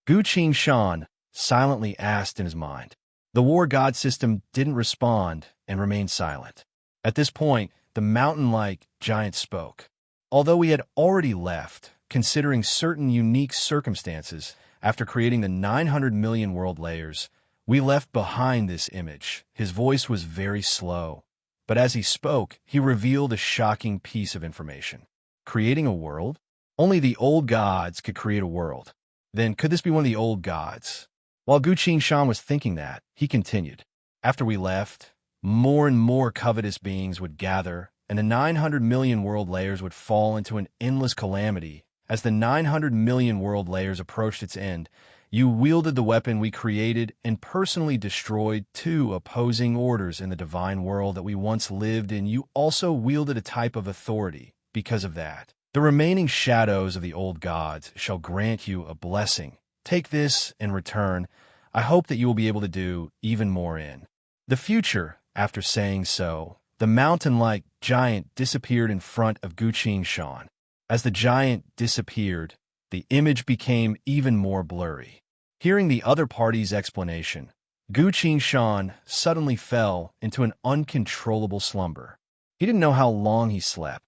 Guqing Shan silently asked in his mind. The War God system didn't respond and remained silent. At this point, the mountain-like giant spoke. Although he had already left, considering certain unique circumstances, after creating the 900 million world layers, we left behind this image. His voice was very slow. But as he spoke, he revealed a shocking piece of information. Creating a world? Only the old gods could create a world. Then could this be one of the old gods? While Guqing Shan was thinking that, he continued. After we left, more and more covetous beings would gather, and the 900 million world layers would fall into an endless calamity. As the 900 million world layers approached its end, you wielded the weapon we created and personally destroyed two opposing orders in the divine world that we once lived in. You also wielded a type of authority. Because of that, the remaining shadows of the old gods shall grant you a blessing. Take this in return. I hope that you will be able to do even more in the future. After saying so, the mountain-like giant disappeared in front of Guqing Shan. As the giant disappeared, the image became even more blurry. Hearing the other party's explanation, Guqing Shan suddenly fell into an uncontrollable slumber. He didn't know how long he slept.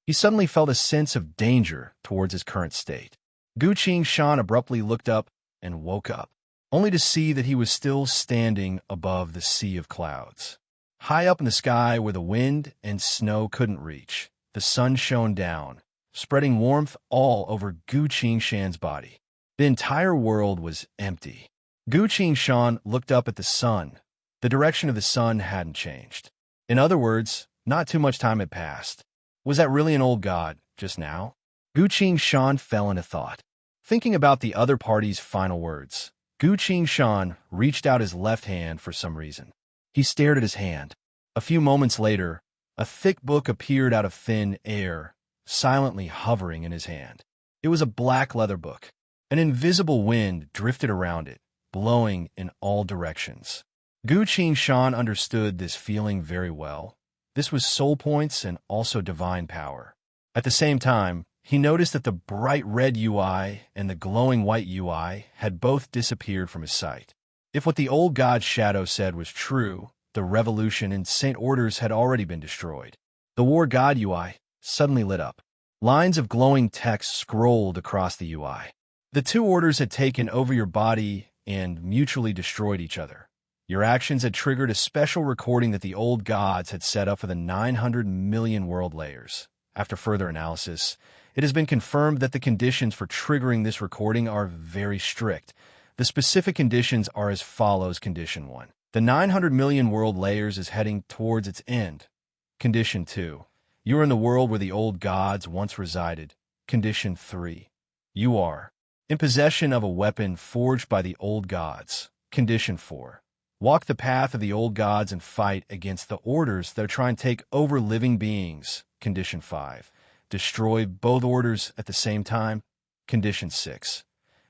He suddenly felt a sense of danger towards his current state. Gu Shan abruptly looked up and woke up, only to see that he was still standing above the sea of clouds. High up in the sky where the wind and snow couldn't reach, the sun shone down, spreading warmth all over Gu Shan's body. The entire world was empty. Gu Shan looked up at the sun. The direction of the sun hadn't changed. In other words, not too much time had passed. Was that really an old god, just now? Gu Shan fell into thought. Thinking about the other party's final words, Gu Shan reached out his left hand for some reason. He stared at his hand. A few moments later, a thick book appeared out of thin air, silently hovering in his hand. It was a black leather book. An invisible wind drifted around it, blowing in all directions. Gu Shan understood this feeling very well. This was soul points and also divine power. At the same time, he noticed that the bright red UI and the glowing white UI had both disappeared from his sight. If what the old god's shadow said was true, the revolution in Saint Orders had already been destroyed. The war god UI suddenly lit up. Lines of glowing text scrolled across the UI. The two orders had taken over your body and mutually destroyed each other. Your actions had triggered a special recording that the old gods had set up for the 900 million world layers. After further analysis, it has been confirmed that the conditions for triggering this recording are very strict. The specific conditions are as follows. Condition 1. The 900 million world layers is heading towards its end. Condition 2. You are in the world where the old gods once resided. Condition 3. You are in possession of a weapon forged by the old gods. Condition 4. Walk the path of the old gods and fight against the orders that are trying to take over living beings. Condition 5. Destroy both orders at the same time. Condition 6.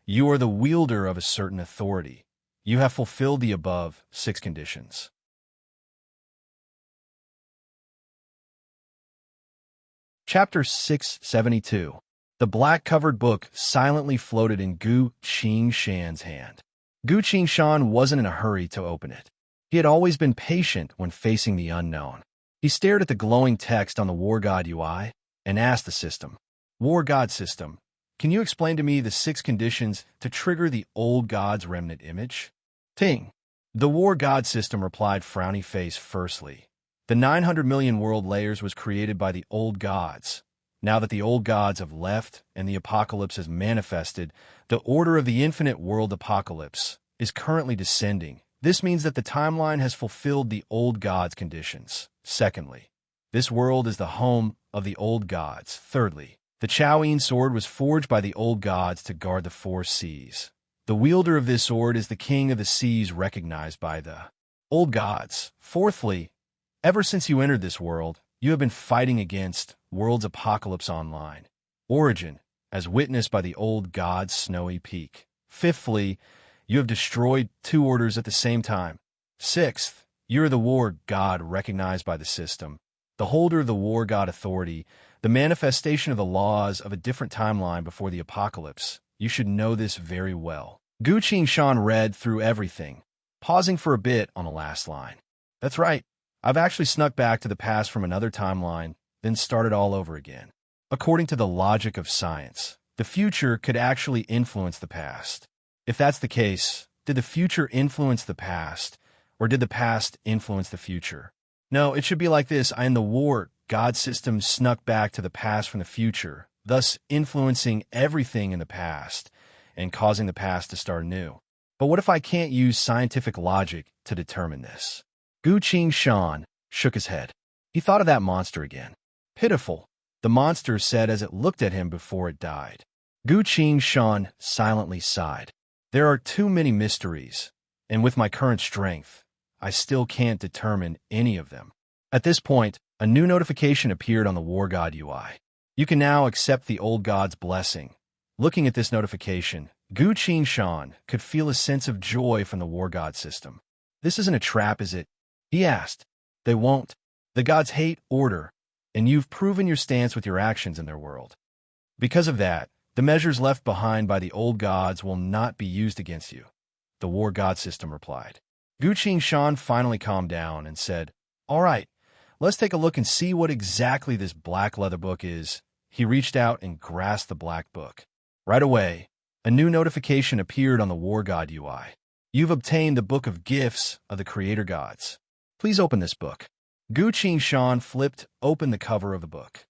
You are the wielder of a certain authority. You have fulfilled the above 6 conditions. Chapter 672. The black-covered book silently floated in Gu Shan's hand. Gu Shan wasn't in a hurry to open it. He had always been patient when facing the unknown. He stared at the glowing text on the War God UI and asked the system, War God system, can you explain to me the 6 conditions to trigger the old god's remnant image? Ting. The War God system replied, frowny face firstly. The 900 million world layers was created by the old gods. Now that the old gods have left and the apocalypse has manifested, the order of the infinite world apocalypse is currently descending. This means that the timeline has fulfilled the old gods' conditions. Secondly, this world is the home of the old gods. Thirdly, the Choween sword was forged by the old gods to guard the 4 seas. The wielder of this sword is the king of the seas recognized by the old gods. Fourthly, ever since you entered this world, you have been fighting against world's apocalypse online. Origin, as witnessed by the old god's snowy peak. Fifthly, you have destroyed 2 orders at the same time. Sixth, you are the war god recognized by the system, the holder of the war god authority, the manifestation of the laws of a different timeline before the apocalypse. You should know this very well. Gu Shan read through everything, pausing for a bit on the last line. That's right. I've actually snuck back to the past from another timeline, then started all over again. According to the logic of science, the future could actually influence the past. If that's the case, did the future influence the past, or did the past influence the future? No, it should be like this. I am the war god system snuck back to the past from the future, thus influencing everything in the past and causing the past to start anew. But what if I can't use scientific logic to determine this? Gu Shan shook his head. He thought of that monster again. Pitiful, the monster said as it looked at him before it died. Gu Shan silently sighed. There are too many mysteries, and with my current strength, I still can't determine any of them. At this point, a new notification appeared on the War God UI. You can now accept the old god's blessing. Looking at this notification, Gu Shan could feel a sense of joy from the War God system. This isn't a trap, is it? He asked. They won't. The gods hate order, and you've proven your stance with your actions in their world. Because of that, the measures left behind by the old gods will not be used against you, the War God system replied. Gu Shan finally calmed down and said, All right, Let's take a look and see what exactly this black leather book is. He reached out and grasped the black book. Right away, a new notification appeared on the War God UI. You've obtained the Book of Gifts of the Creator Gods. Please open this book. Gu Qingshan flipped open the cover of the book.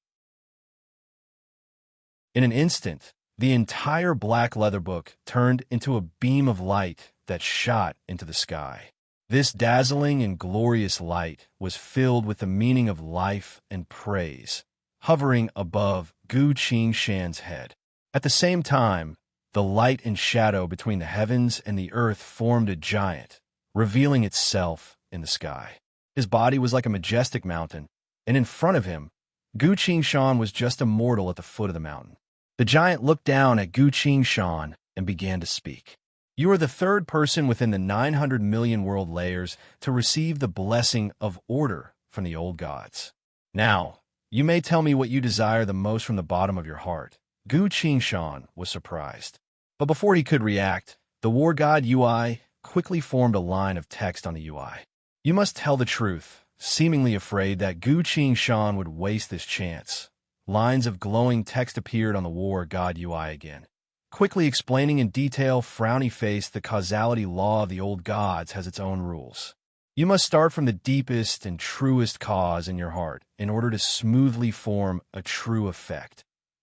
In an instant, the entire black leather book turned into a beam of light that shot into the sky. This dazzling and glorious light was filled with the meaning of life and praise, hovering above Gu Qingshan's head. At the same time, the light and shadow between the heavens and the earth formed a giant, revealing itself in the sky. His body was like a majestic mountain, and in front of him, Gu Qingshan was just a mortal at the foot of the mountain. The giant looked down at Gu Qingshan and began to speak. You are the third person within the 900 million world layers to receive the blessing of order from the old gods. Now, you may tell me what you desire the most from the bottom of your heart. Gu Qingshan was surprised. But before he could react, the War God UI quickly formed a line of text on the UI. You must tell the truth, seemingly afraid that Gu Qingshan would waste this chance. Lines of glowing text appeared on the War God UI again, quickly explaining in detail, frowny-faced, the causality law of the old gods has its own rules. You must start from the deepest and truest cause in your heart in order to smoothly form a true effect.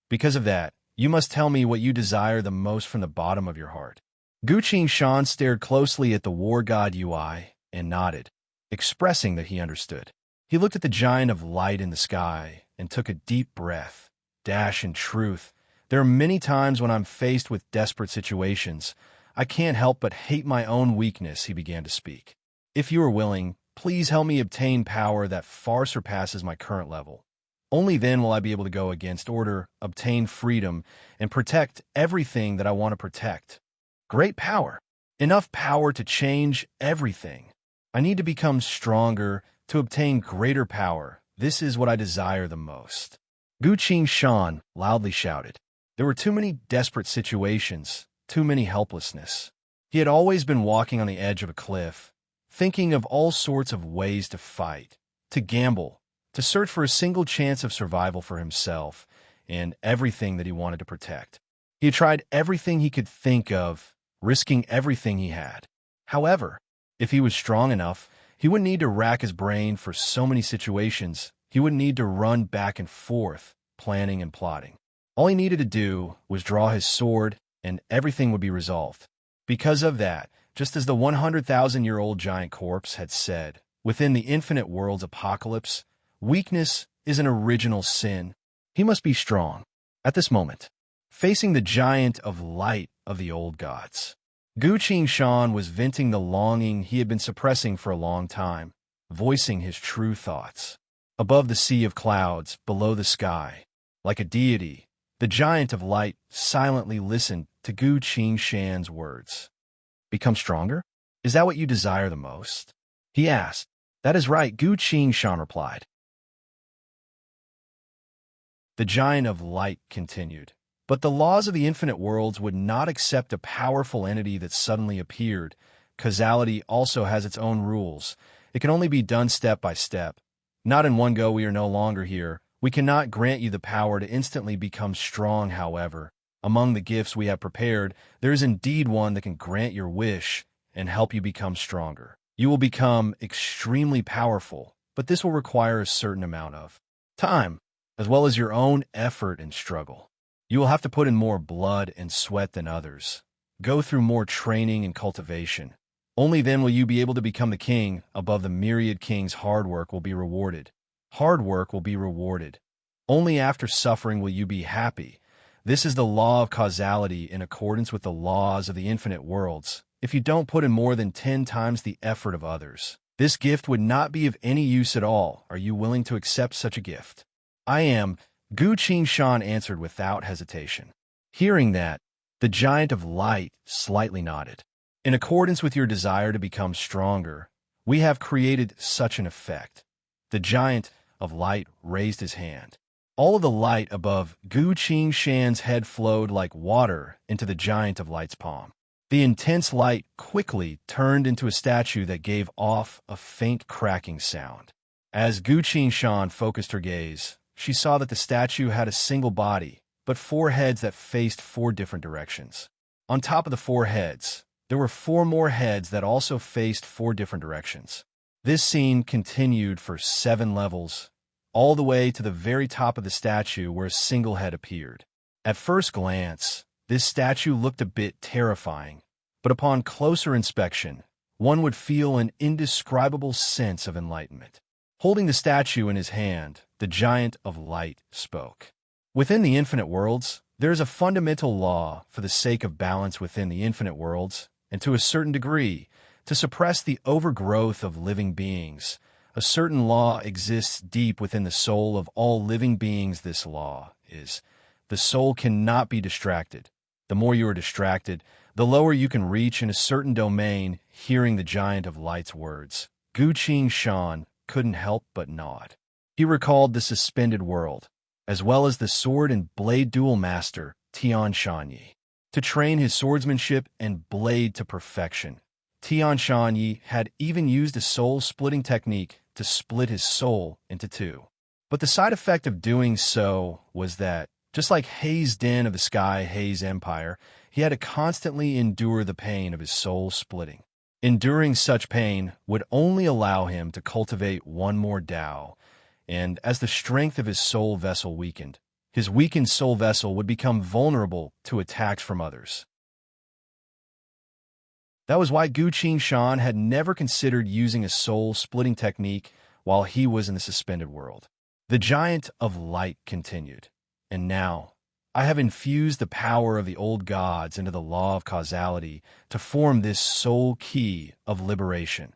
Because of that, you must tell me what you desire the most from the bottom of your heart. Gu Qingshan stared closely at the War God UI and nodded, expressing that he understood. He looked at the giant of light in the sky and took a deep breath. Dash in truth, there are many times when I'm faced with desperate situations. I can't help but hate my own weakness, he began to speak. If you are willing, please help me obtain power that far surpasses my current level. Only then will I be able to go against order, obtain freedom, and protect everything that I want to protect. Great power. Enough power to change everything. I need to become stronger to obtain greater power. This is what I desire the most. Gu Qingshan loudly shouted. There were too many desperate situations, too many helplessness. He had always been walking on the edge of a cliff, thinking of all sorts of ways to fight, to gamble, to search for a single chance of survival for himself and everything that he wanted to protect. He had tried everything he could think of, risking everything he had. However, if he was strong enough, he wouldn't need to rack his brain for so many situations. He wouldn't need to run back and forth, planning and plotting. All he needed to do was draw his sword, and everything would be resolved. Because of that, just as the 100,000-year-old giant corpse had said, within the infinite world's apocalypse, weakness is an original sin. He must be strong. At this moment, facing the giant of light of the old gods, Gu Qingshan was venting the longing he had been suppressing for a long time, voicing his true thoughts. Above the sea of clouds, below the sky, like a deity, the giant of light silently listened to Gu Qingshan's words. Become stronger? Is that what you desire the most? He asked. That is right, Gu Qingshan replied. The giant of light continued. But the laws of the infinite worlds would not accept a powerful entity that suddenly appeared. Causality also has its own rules. It can only be done step by step. Not in one go, we are no longer here. We cannot grant you the power to instantly become strong, however. Among the gifts we have prepared, there is indeed one that can grant your wish and help you become stronger. You will become extremely powerful, but this will require a certain amount of time, as well as your own effort and struggle. You will have to put in more blood and sweat than others. Go through more training and cultivation. Only then will you be able to become the king. Above the myriad kings, hard work will be rewarded. Hard work will be rewarded. Only after suffering will you be happy. This is the law of causality in accordance with the laws of the infinite worlds. If you don't put in more than 10 times the effort of others, this gift would not be of any use at all. Are you willing to accept such a gift? I am. Gu Qingshan answered without hesitation. Hearing that, the giant of light slightly nodded. In accordance with your desire to become stronger, we have created such an effect. The giant of light raised his hand. All of the light above Gu Qingshan's head flowed like water into the giant of light's palm. The intense light quickly turned into a statue that gave off a faint cracking sound. As Gu Qingshan focused her gaze, she saw that the statue had a single body, but 4 heads that faced 4 different directions. On top of the 4 heads, there were 4 more heads that also faced 4 different directions. This scene continued for 7 levels, all the way to the very top of the statue where a single head appeared. At first glance, this statue looked a bit terrifying, but upon closer inspection, one would feel an indescribable sense of enlightenment. Holding the statue in his hand, the Giant of Light spoke. Within the infinite worlds, there is a fundamental law for the sake of balance within the infinite worlds, and to a certain degree, to suppress the overgrowth of living beings. A certain law exists deep within the soul of all living beings. This law is, the soul cannot be distracted. The more you are distracted, the lower you can reach in a certain domain. Hearing the Giant of Light's words, Gu Qingshan couldn't help but nod. He recalled the suspended world, as well as the sword and blade duel master, Tian Shanyi. To train his swordsmanship and blade to perfection, Tian Shanyi had even used a soul-splitting technique to split his soul into 2. But the side effect of doing so was that, just like Hei's Den of the Sky, Hei's Empire, he had to constantly endure the pain of his soul splitting. Enduring such pain would only allow him to cultivate 1 more Tao, and as the strength of his soul vessel weakened, his weakened soul vessel would become vulnerable to attacks from others. That was why Gu Qingshan had never considered using a soul-splitting technique while he was in the suspended world. The Giant of Light continued, and now, I have infused the power of the old gods into the law of causality to form this soul key of liberation.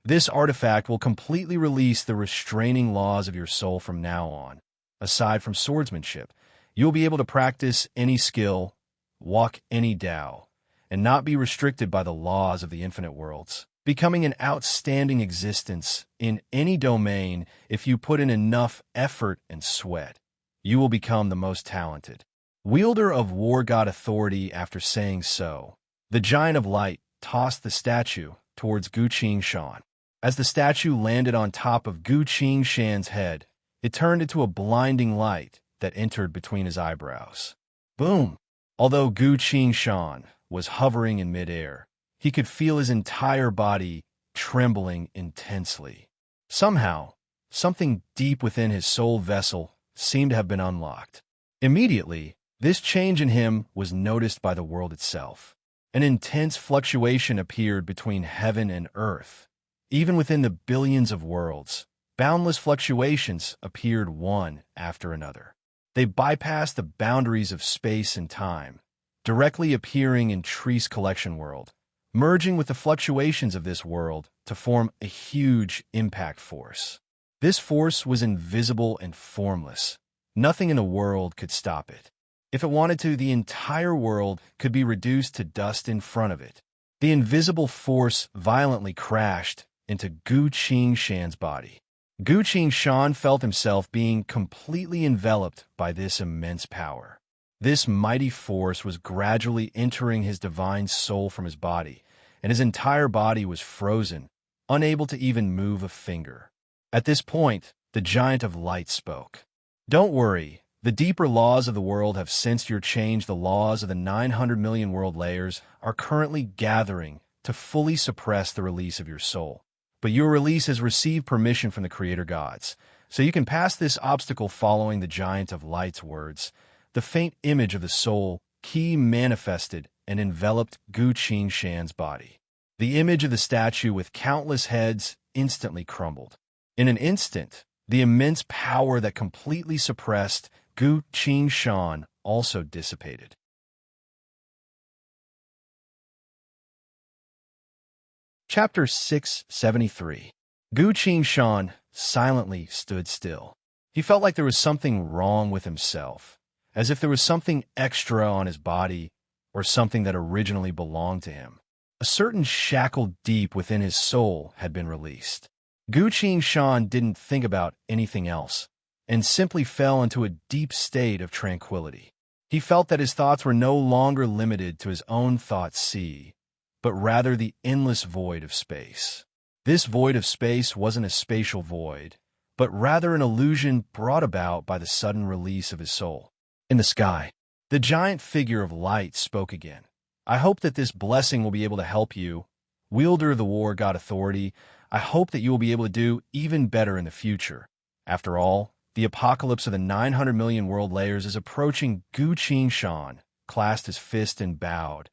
This artifact will completely release the restraining laws of your soul from now on. Aside from swordsmanship, you will be able to practice any skill, walk any Tao, and not be restricted by the laws of the infinite worlds, becoming an outstanding existence in any domain. If you put in enough effort and sweat, you will become the most talented wielder of war god authority. After saying so, the Giant of Light tossed the statue towards Gu Qingshan. As the statue landed on top of Gu Qingshan's head, it turned into a blinding light that entered between his eyebrows. Boom! Although Gu Qingshan was hovering in midair, he could feel his entire body trembling intensely. Somehow, something deep within his soul vessel seemed to have been unlocked. Immediately, this change in him was noticed by the world itself. An intense fluctuation appeared between heaven and earth. Even within the billions of worlds, boundless fluctuations appeared one after another. They bypassed the boundaries of space and time, directly appearing in Tree's collection world, merging with the fluctuations of this world to form a huge impact force. This force was invisible and formless. Nothing in the world could stop it. If it wanted to, the entire world could be reduced to dust in front of it. The invisible force violently crashed into Gu Qingshan's body. Gu Qingshan felt himself being completely enveloped by this immense power. This mighty force was gradually entering his divine soul from his body, and his entire body was frozen, unable to even move a finger. At this point, the Giant of Light spoke. Don't worry, the deeper laws of the world have sensed your change. The laws of the 900 million world layers are currently gathering to fully suppress the release of your soul. But your release has received permission from the Creator Gods, so you can pass this obstacle. Following the Giant of Light's words, the faint image of the soul key manifested and enveloped Gu Qingshan's body. The image of the statue with countless heads instantly crumbled. In an instant, the immense power that completely suppressed Gu Qingshan also dissipated. Chapter 673. Gu Qingshan silently stood still. He felt like there was something wrong with himself, as if there was something extra on his body or something that originally belonged to him. A certain shackle deep within his soul had been released. Gu Qingshan didn't think about anything else and simply fell into a deep state of tranquility. He felt that his thoughts were no longer limited to his own thought sea, but rather the endless void of space. This void of space wasn't a spatial void, but rather an illusion brought about by the sudden release of his soul. In the sky, the giant figure of light spoke again. I hope that this blessing will be able to help you. Wielder of the war god authority, I hope that you will be able to do even better in the future. After all, the apocalypse of the 900 million world layers is approaching. Gu Shan clasped his fist and bowed.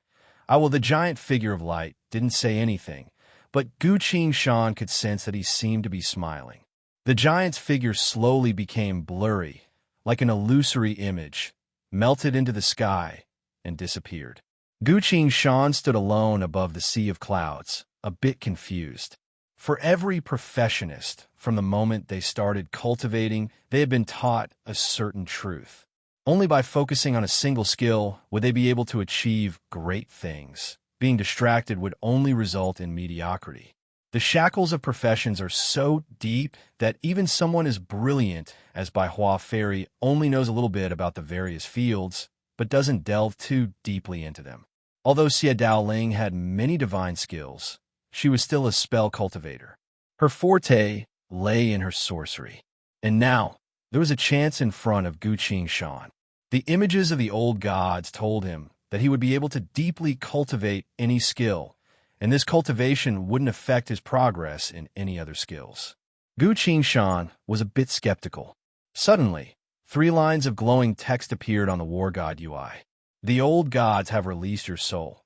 The giant figure of light didn't say anything, but Gu Shan could sense that he seemed to be smiling. The giant's figure slowly became blurry, like an illusory image, melted into the sky, and disappeared. Gu Shan stood alone above the sea of clouds, a bit confused. For every professionist, from the moment they started cultivating, they had been taught a certain truth. Only by focusing on a single skill would they be able to achieve great things. Being distracted would only result in mediocrity. The shackles of professions are so deep that even someone as brilliant as Bai Hua Fairy only knows a little bit about the various fields, but doesn't delve too deeply into them. Although Xie Dao Ling had many divine skills, she was still a spell cultivator. Her forte lay in her sorcery. And now, there was a chance in front of Gu Shan. The images of the old gods told him that he would be able to deeply cultivate any skill, and this cultivation wouldn't affect his progress in any other skills. Gu Shan was a bit skeptical. Suddenly, 3 lines of glowing text appeared on the War God UI. The old gods have released your soul.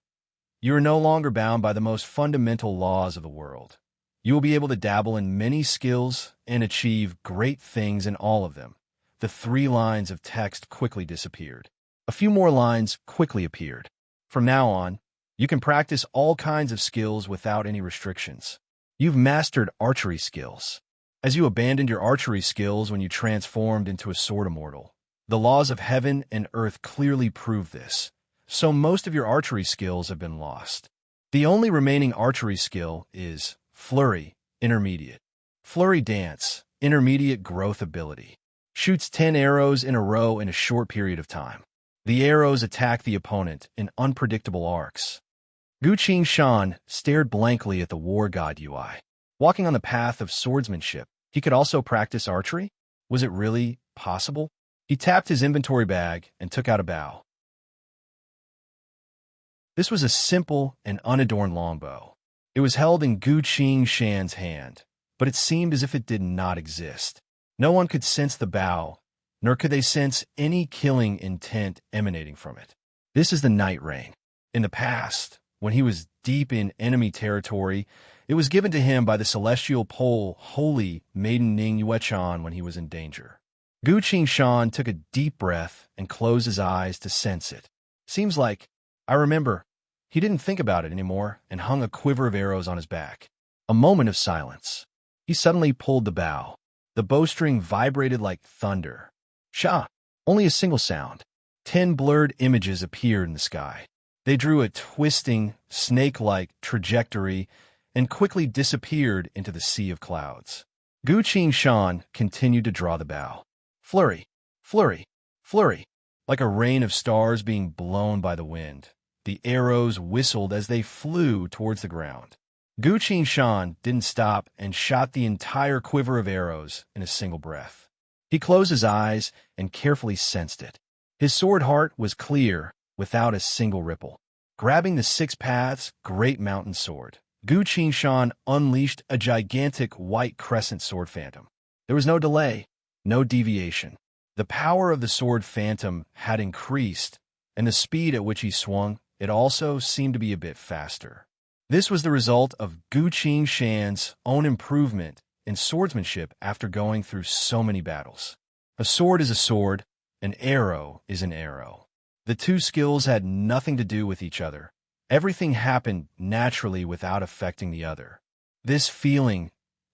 You are no longer bound by the most fundamental laws of the world. You will be able to dabble in many skills and achieve great things in all of them. The 3 lines of text quickly disappeared. A few more lines quickly appeared. From now on, you can practice all kinds of skills without any restrictions. You've mastered archery skills. As you abandoned your archery skills when you transformed into a sword immortal, the laws of heaven and earth clearly prove this. So most of your archery skills have been lost. The only remaining archery skill is Flurry, Intermediate. Flurry Dance, Intermediate Growth Ability. Shoots 10 arrows in a row in a short period of time. The arrows attack the opponent in unpredictable arcs. Gu Shan stared blankly at the War God UI. Walking on the path of swordsmanship, he could also practice archery? Was it really possible? He tapped his inventory bag and took out a bow. This was a simple and unadorned longbow. It was held in Gu Shan's hand, but it seemed as if it did not exist. No one could sense the bow, nor could they sense any killing intent emanating from it. This is the Night Rain. In the past, when he was deep in enemy territory, it was given to him by the celestial pole holy Maiden Ning Yuechan when he was in danger. Gu Shan took a deep breath and closed his eyes to sense it. Seems like, I remember, he didn't think about it anymore and hung a quiver of arrows on his back. A moment of silence. He suddenly pulled the bow. The bowstring vibrated like thunder. Sha! Only a single sound. 10 blurred images appeared in the sky. They drew a twisting, snake-like trajectory and quickly disappeared into the sea of clouds. Gu Shan continued to draw the bow. Flurry, flurry, flurry. Like a rain of stars being blown by the wind, the arrows whistled as they flew towards the ground. Gu Shan didn't stop and shot the entire quiver of arrows in a single breath. He closed his eyes and carefully sensed it. His sword heart was clear, without a single ripple. Grabbing the 6 paths great mountain sword, Gu Shan unleashed a gigantic white crescent sword phantom. There was no delay, no deviation. The power of the sword phantom had increased, and the speed at which he swung, it also seemed to be a bit faster. This was the result of Gu Shan's own improvement in swordsmanship after going through so many battles. A sword is a sword, an arrow is an arrow. The 2 skills had nothing to do with each other. Everything happened naturally without affecting the other. This feeling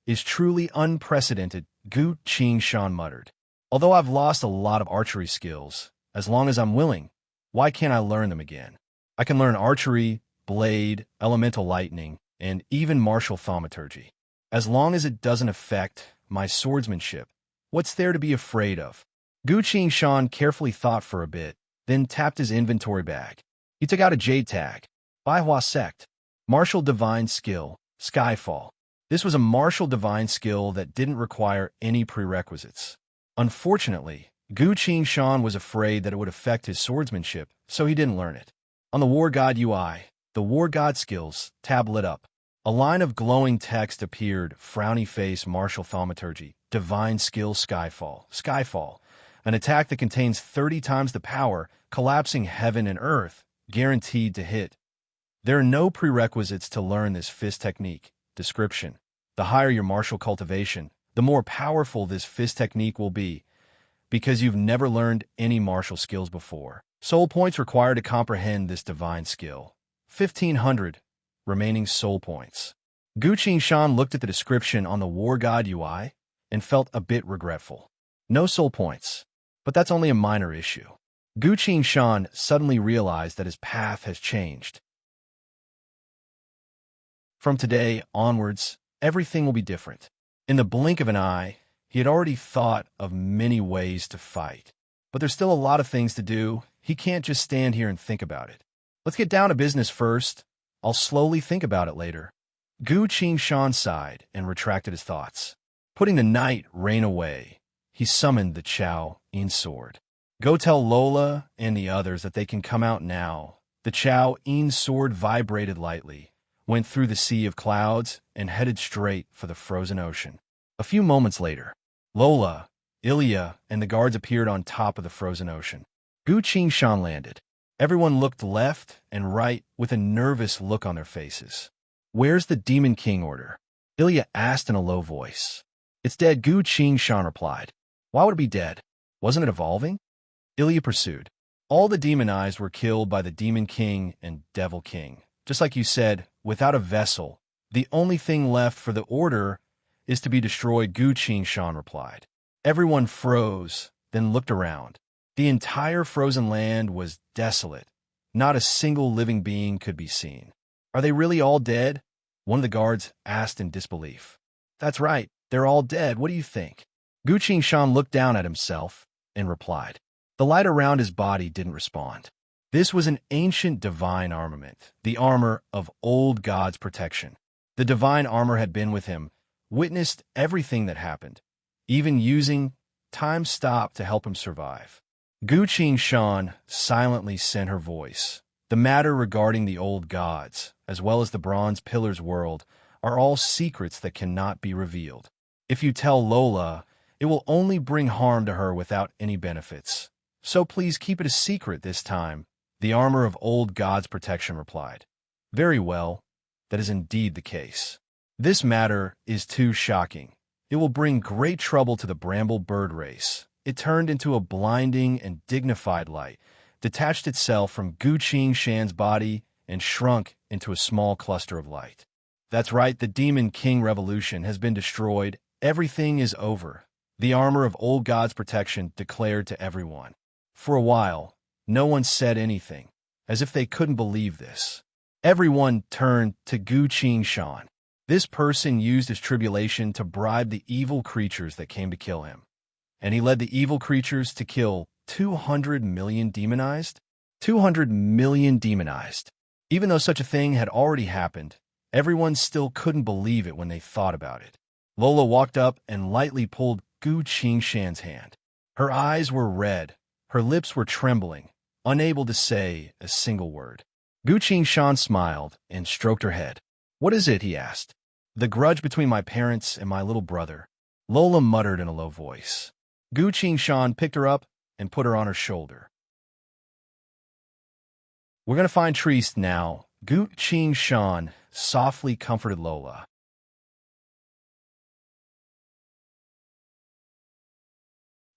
is truly unprecedented, Gu Shan muttered. Although I've lost a lot of archery skills, as long as I'm willing, why can't I learn them again? I can learn archery, blade, elemental lightning, and even martial thaumaturgy. As long as it doesn't affect my swordsmanship, what's there to be afraid of? Gu Shan carefully thought for a bit, then tapped his inventory bag. He took out a jade tag. Bai Hua Sect. Martial Divine Skill, Skyfall. This was a martial divine skill that didn't require any prerequisites. Unfortunately, Gu Qingshan was afraid that it would affect his swordsmanship, so he didn't learn it. On the War God UI, the War God Skills tab lit up. A line of glowing text appeared: Frowny Face Martial Thaumaturgy, Divine Skill Skyfall, an attack that contains 30 times the power, collapsing heaven and earth, guaranteed to hit. There are no prerequisites to learn this fist technique. Description: the higher your martial cultivation, the more powerful this fist technique will be, because you've never learned any martial skills before. Soul points required to comprehend this divine skill. 1,500 remaining soul points. Gu Qingshan looked at the description on the War God UI and felt a bit regretful. No soul points. But that's only a minor issue. Gu Qingshan suddenly realized that his path has changed. From today onwards, everything will be different. In the blink of an eye, he had already thought of many ways to fight. But there's still a lot of things to do. He can't just stand here and think about it. Let's get down to business first. I'll slowly think about it later. Gu Qingshan sighed and retracted his thoughts. Putting the night rain away, he summoned the Chao Yin sword. Go tell Lola and the others that they can come out now. The Chao Yin sword vibrated lightly, went through the sea of clouds, and headed straight for the frozen ocean. A few moments later, Lola, Ilya, and the guards appeared on top of the frozen ocean. Gu Qingshan landed. Everyone looked left and right with a nervous look on their faces. Where's the Demon King order? Ilya asked in a low voice. It's dead, Gu Qingshan replied. Why would it be dead? Wasn't it evolving? Ilya pursued. All the demonized were killed by the Demon King and Devil King. Just like you said, without a vessel, the only thing left for the order is to be destroyed, Gu Qingshan replied. Everyone froze, then looked around. The entire frozen land was desolate. Not a single living being could be seen. Are they really all dead? One of the guards asked in disbelief. That's right, they're all dead. What do you think? Gu Qingshan looked down at himself and replied. The light around his body didn't respond. This was an ancient divine armament, the armor of old God's protection. The divine armor had been with him, witnessed everything that happened, even using time stop to help him survive. Gu Qingshan silently sent her voice. The matter regarding the old gods, as well as the Bronze Pillar's world, are all secrets that cannot be revealed. If you tell Lola, it will only bring harm to her without any benefits. So please keep it a secret this time, the armor of old God's protection replied. Very well, that is indeed the case. This matter is too shocking. It will bring great trouble to the bramble bird race. It turned into a blinding and dignified light, detached itself from Gu Qingshan's body, and shrunk into a small cluster of light. That's right, the Demon King revolution has been destroyed. Everything is over. The armor of old God's protection declared to everyone. For a while, no one said anything, as if they couldn't believe this. Everyone turned to Gu Qingshan. This person used his tribulation to bribe the evil creatures that came to kill him. And he led the evil creatures to kill 200 million demonized? 200 million demonized. Even though such a thing had already happened, everyone still couldn't believe it when they thought about it. Lola walked up and lightly pulled Gu Qingshan's hand. Her eyes were red, her lips were trembling, unable to say a single word. Gu Qingshan smiled and stroked her head. What is it? He asked. The grudge between my parents and my little brother, Lola muttered in a low voice. Gu Qingshan picked her up and put her on her shoulder. We're going to find Triste now. Gu Qingshan softly comforted Lola.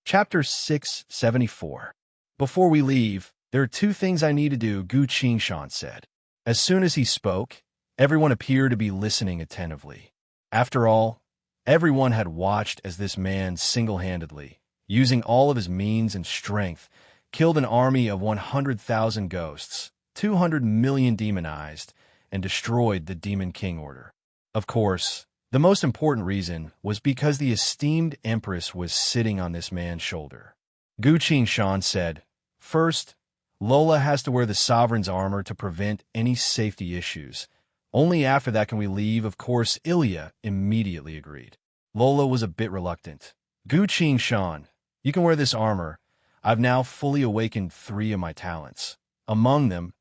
Chapter 674. Before we leave, there are two things I need to do, Gu Qingshan said. As soon as he spoke, everyone appeared to be listening attentively. After all, everyone had watched as this man single-handedly, using all of his means and strength, killed an army of 100,000 ghosts, 200 million demonized, and destroyed the Demon King order. Of course, the most important reason was because the esteemed empress was sitting on this man's shoulder. Gu Qingshan said, First, Lola has to wear the sovereign's armor to prevent any safety issues. Only after that can we leave. Of course, Ilya immediately agreed. Lola was a bit reluctant. Gu Shan, you can wear this armor. I've now fully awakened 3 of my talents. Among them,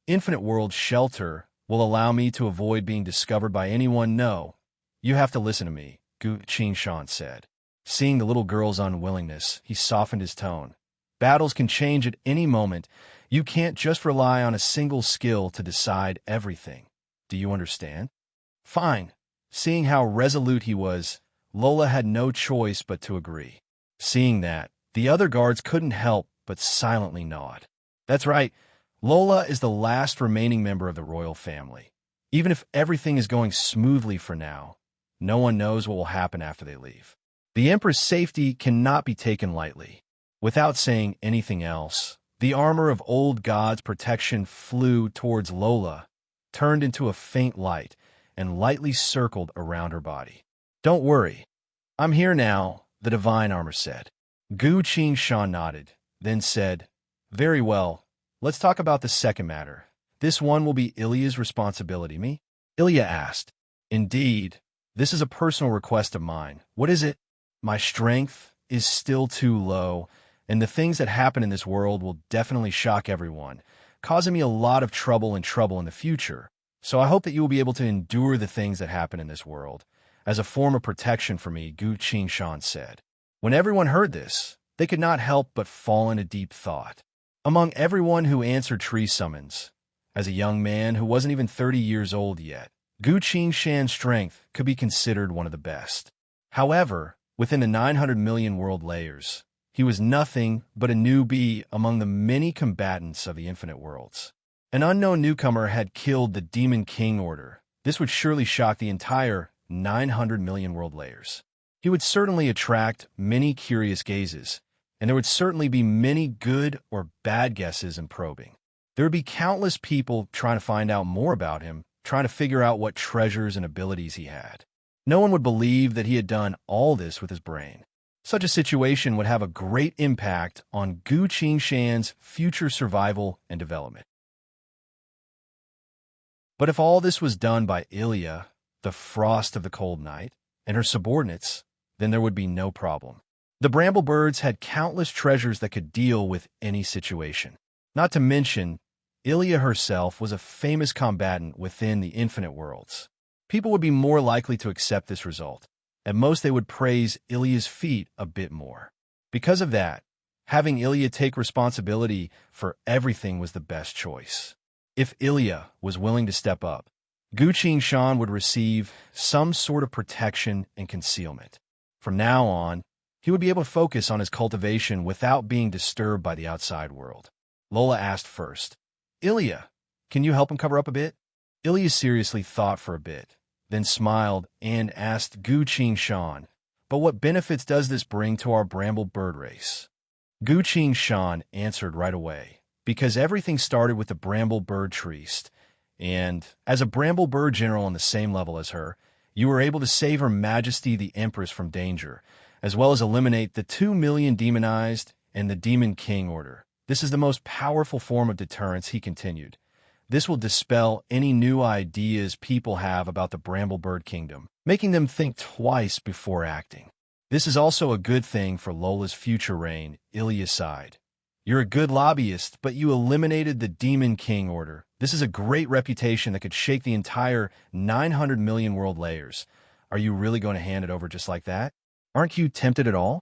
Infinite World Shelter will allow me to avoid being discovered by anyone. No, you have to listen to me, Gu Shan said. Seeing the little girl's unwillingness, he softened his tone. Battles can change at any moment. You can't just rely on a single skill to decide everything. Do you understand? Fine. Seeing how resolute he was, Lola had no choice but to agree. Seeing that, the other guards couldn't help but silently nod. That's right. Lola is the last remaining member of the royal family. Even if everything is going smoothly for now, no one knows what will happen after they leave. The Emperor's safety cannot be taken lightly. Without saying anything else, the armor of old God's protection flew towards Lola, turned into a faint light, and lightly circled around her body. Don't worry. I'm here now, the divine armor said. Gu Shan nodded, then said, Very well. Let's talk about the second matter. This one will be Ilya's responsibility, me? Ilya asked. Indeed. This is a personal request of mine. What is it? My strength is still too low, and the things that happen in this world will definitely shock everyone, causing me a lot of trouble in the future. So I hope that you will be able to endure the things that happen in this world, as a form of protection for me, Gu Shan said. When everyone heard this, they could not help but fall into deep thought. Among everyone who answered tree summons, as a young man who wasn't even 30 years old yet, Gu Shan's strength could be considered one of the best. However, within the 900 million world layers, he was nothing but a newbie among the many combatants of the infinite worlds. An unknown newcomer had killed the Demon King Order. This would surely shock the entire 900 million world layers. He would certainly attract many curious gazes, and there would certainly be many good or bad guesses and probing. There would be countless people trying to find out more about him, trying to figure out what treasures and abilities he had. No one would believe that he had done all this with his brain. Such a situation would have a great impact on Gu Shan's future survival and development. But if all this was done by Ilya, the frost of the cold night, and her subordinates, then there would be no problem. The Bramblebirds had countless treasures that could deal with any situation. Not to mention, Ilya herself was a famous combatant within the infinite worlds. People would be more likely to accept this result. At most, they would praise Ilya's feat a bit more. Because of that, having Ilya take responsibility for everything was the best choice. If Ilya was willing to step up, Gu Shan would receive some sort of protection and concealment. From now on, he would be able to focus on his cultivation without being disturbed by the outside world. Lola asked first, Ilya, can you help him cover up a bit? Ilya seriously thought for a bit, then smiled and asked Gu Shan, but what benefits does this bring to our bramble bird race? Gu Shan answered right away, because everything started with the bramble bird triest, and as a bramble bird general on the same level as her, you were able to save Her Majesty the Empress from danger, as well as eliminate the 2 million demonized and the Demon King Order. This is the most powerful form of deterrence, he continued. This will dispel any new ideas people have about the Bramblebird Kingdom, making them think twice before acting. This is also a good thing for Lola's future reign, Ilya sighed. You're a good lobbyist, but you eliminated the Demon King Order. This is a great reputation that could shake the entire 900 million world layers. Are you really going to hand it over just like that? Aren't you tempted at all?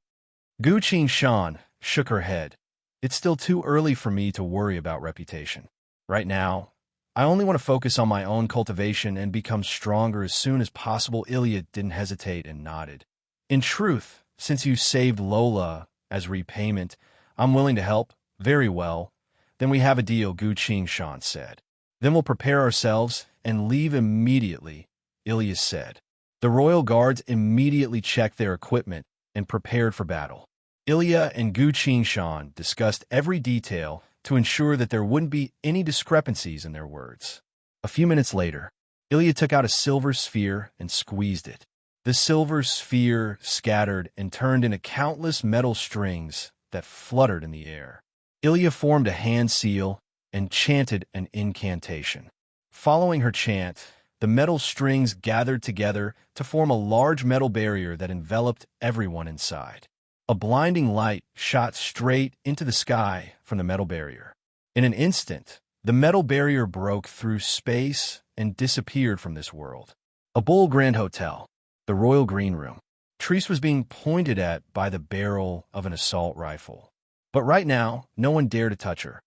Gu Shan shook her head. It's still too early for me to worry about reputation. Right now, I only want to focus on my own cultivation and become stronger as soon as possible. Ilya didn't hesitate and nodded. In truth, since you saved Lola as repayment, I'm willing to help. Very well. Then we have a deal, Gu Shan said. Then we'll prepare ourselves and leave immediately, Ilya said. The royal guards immediately checked their equipment and prepared for battle. Ilya and Gu Shan discussed every detail to ensure that there wouldn't be any discrepancies in their words. A few minutes later, Ilya took out a silver sphere and squeezed it. The silver sphere scattered and turned into countless metal strings that fluttered in the air. Ilya formed a hand seal and chanted an incantation. Following her chant, The metal strings gathered together to form a large metal barrier that enveloped everyone inside. A blinding light shot straight into the sky from the metal barrier. In an instant, the metal barrier broke through space and disappeared from this world. A Bull Grand Hotel, the Royal Green Room. Treese was being pointed at by the barrel of an assault rifle. But right now, no one dared to touch her.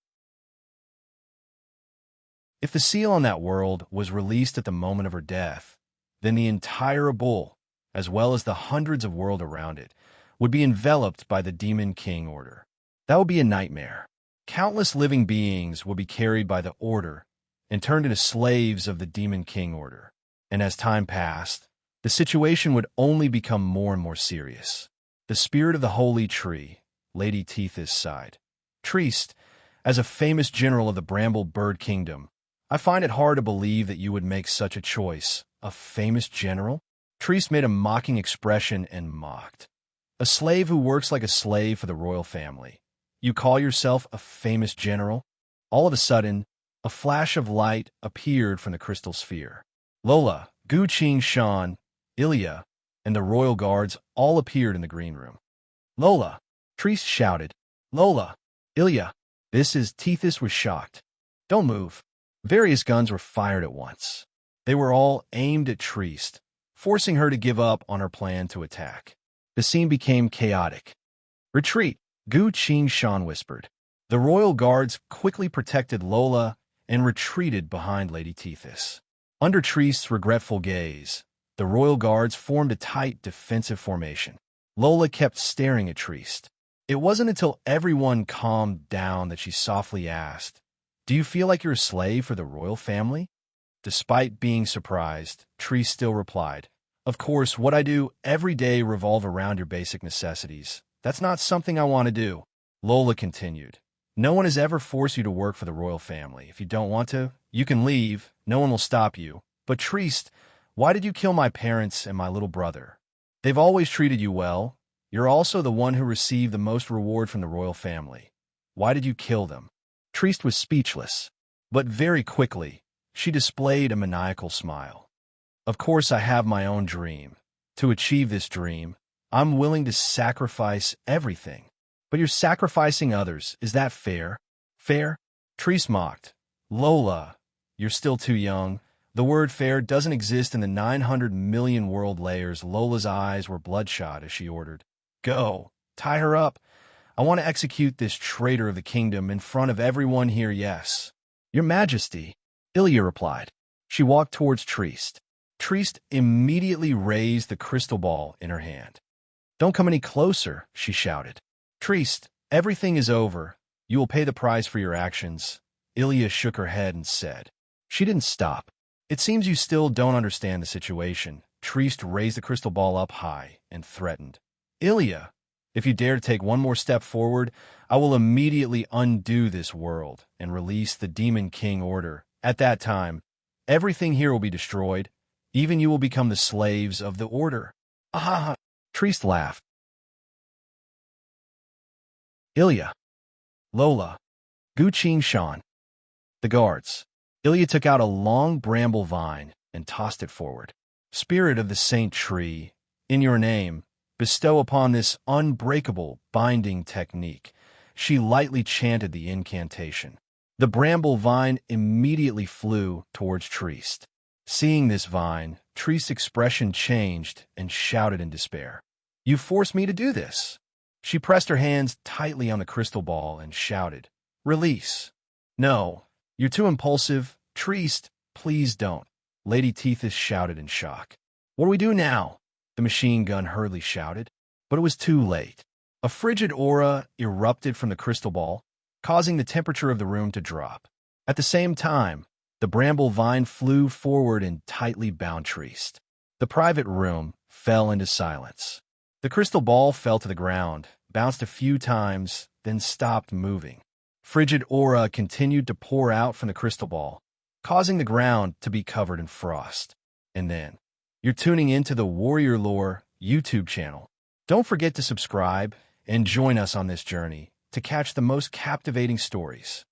If the seal on that world was released at the moment of her death, then the entire Bull, as well as the hundreds of worlds around it, would be enveloped by the Demon King Order. That would be a nightmare. Countless living beings would be carried by the Order and turned into slaves of the Demon King Order. And as time passed, the situation would only become more and more serious. The spirit of the Holy Tree, Lady Tethys, sighed. Treese, as a famous general of the Bramble Bird Kingdom, I find it hard to believe that you would make such a choice. A famous general? Treese made a mocking expression and mocked. A slave who works like a slave for the royal family. You call yourself a famous general? All of a sudden, a flash of light appeared from the crystal sphere. Lola, Gu Qing Shan, Ilya, and the royal guards all appeared in the green room. Lola! Treese shouted. Lola! Ilya! This is... Tethys was shocked. Don't move. Various guns were fired at once. They were all aimed at Treese, forcing her to give up on her plan to attack. The scene became chaotic. Retreat, Gu Qing Shan whispered. The royal guards quickly protected Lola and retreated behind Lady Tethys. Under Treese's regretful gaze, the royal guards formed a tight defensive formation. Lola kept staring at Treese. It wasn't until everyone calmed down that she softly asked, "Do you feel like you're a slave for the royal family?" Despite being surprised, Treese still replied, "Of course, what I do every day revolve around your basic necessities. That's not something I want to do." Lola continued, "No one has ever forced you to work for the royal family. If you don't want to, you can leave. No one will stop you. But Treese, why did you kill my parents and my little brother? They've always treated you well. You're also the one who received the most reward from the royal family. Why did you kill them?" Treese was speechless, but very quickly, she displayed a maniacal smile. "Of course I have my own dream. To achieve this dream, I'm willing to sacrifice everything. But you're sacrificing others. Is that fair?" "Fair?" Treese mocked. "Lola, you're still too young. The word fair doesn't exist in the 900 million world layers." Lola's eyes were bloodshot as she ordered, "Go, tie her up. I want to execute this traitor of the kingdom in front of everyone here." "Yes, Your Majesty," Ilya replied. She walked towards Treese. Treese immediately raised the crystal ball in her hand. "Don't come any closer," she shouted. "Treese, everything is over. You will pay the price for your actions." Ilya shook her head and said. She didn't stop. "It seems you still don't understand the situation." Treese raised the crystal ball up high and threatened. "Ilya, if you dare to take one more step forward, I will immediately undo this world and release the Demon King Order. At that time, everything here will be destroyed. Even you will become the slaves of the Order." "Ah!" Treese laughed. "Ilya, Lola, Gu Qing Shan." The guards. Ilya took out a long bramble vine and tossed it forward. "Spirit of the Saint Tree, in your name, bestow upon this unbreakable binding technique." She lightly chanted the incantation. The bramble vine immediately flew towards Treese. Seeing this vine, Treese's expression changed and shouted in despair. "You forced me to do this." She pressed her hands tightly on the crystal ball and shouted, "Release." "No, you're too impulsive. Treese, please don't." Lady Tethys shouted in shock. "What do we do now?" the machine gun hurriedly shouted. But it was too late. A frigid aura erupted from the crystal ball, causing the temperature of the room to drop. At the same time, the bramble vine flew forward and tightly bound Treese. The private room fell into silence. The crystal ball fell to the ground, bounced a few times, then stopped moving. Frigid aura continued to pour out from the crystal ball, causing the ground to be covered in frost. And then, you're tuning into the Warrior Lore YouTube channel. Don't forget to subscribe and join us on this journey to catch the most captivating stories.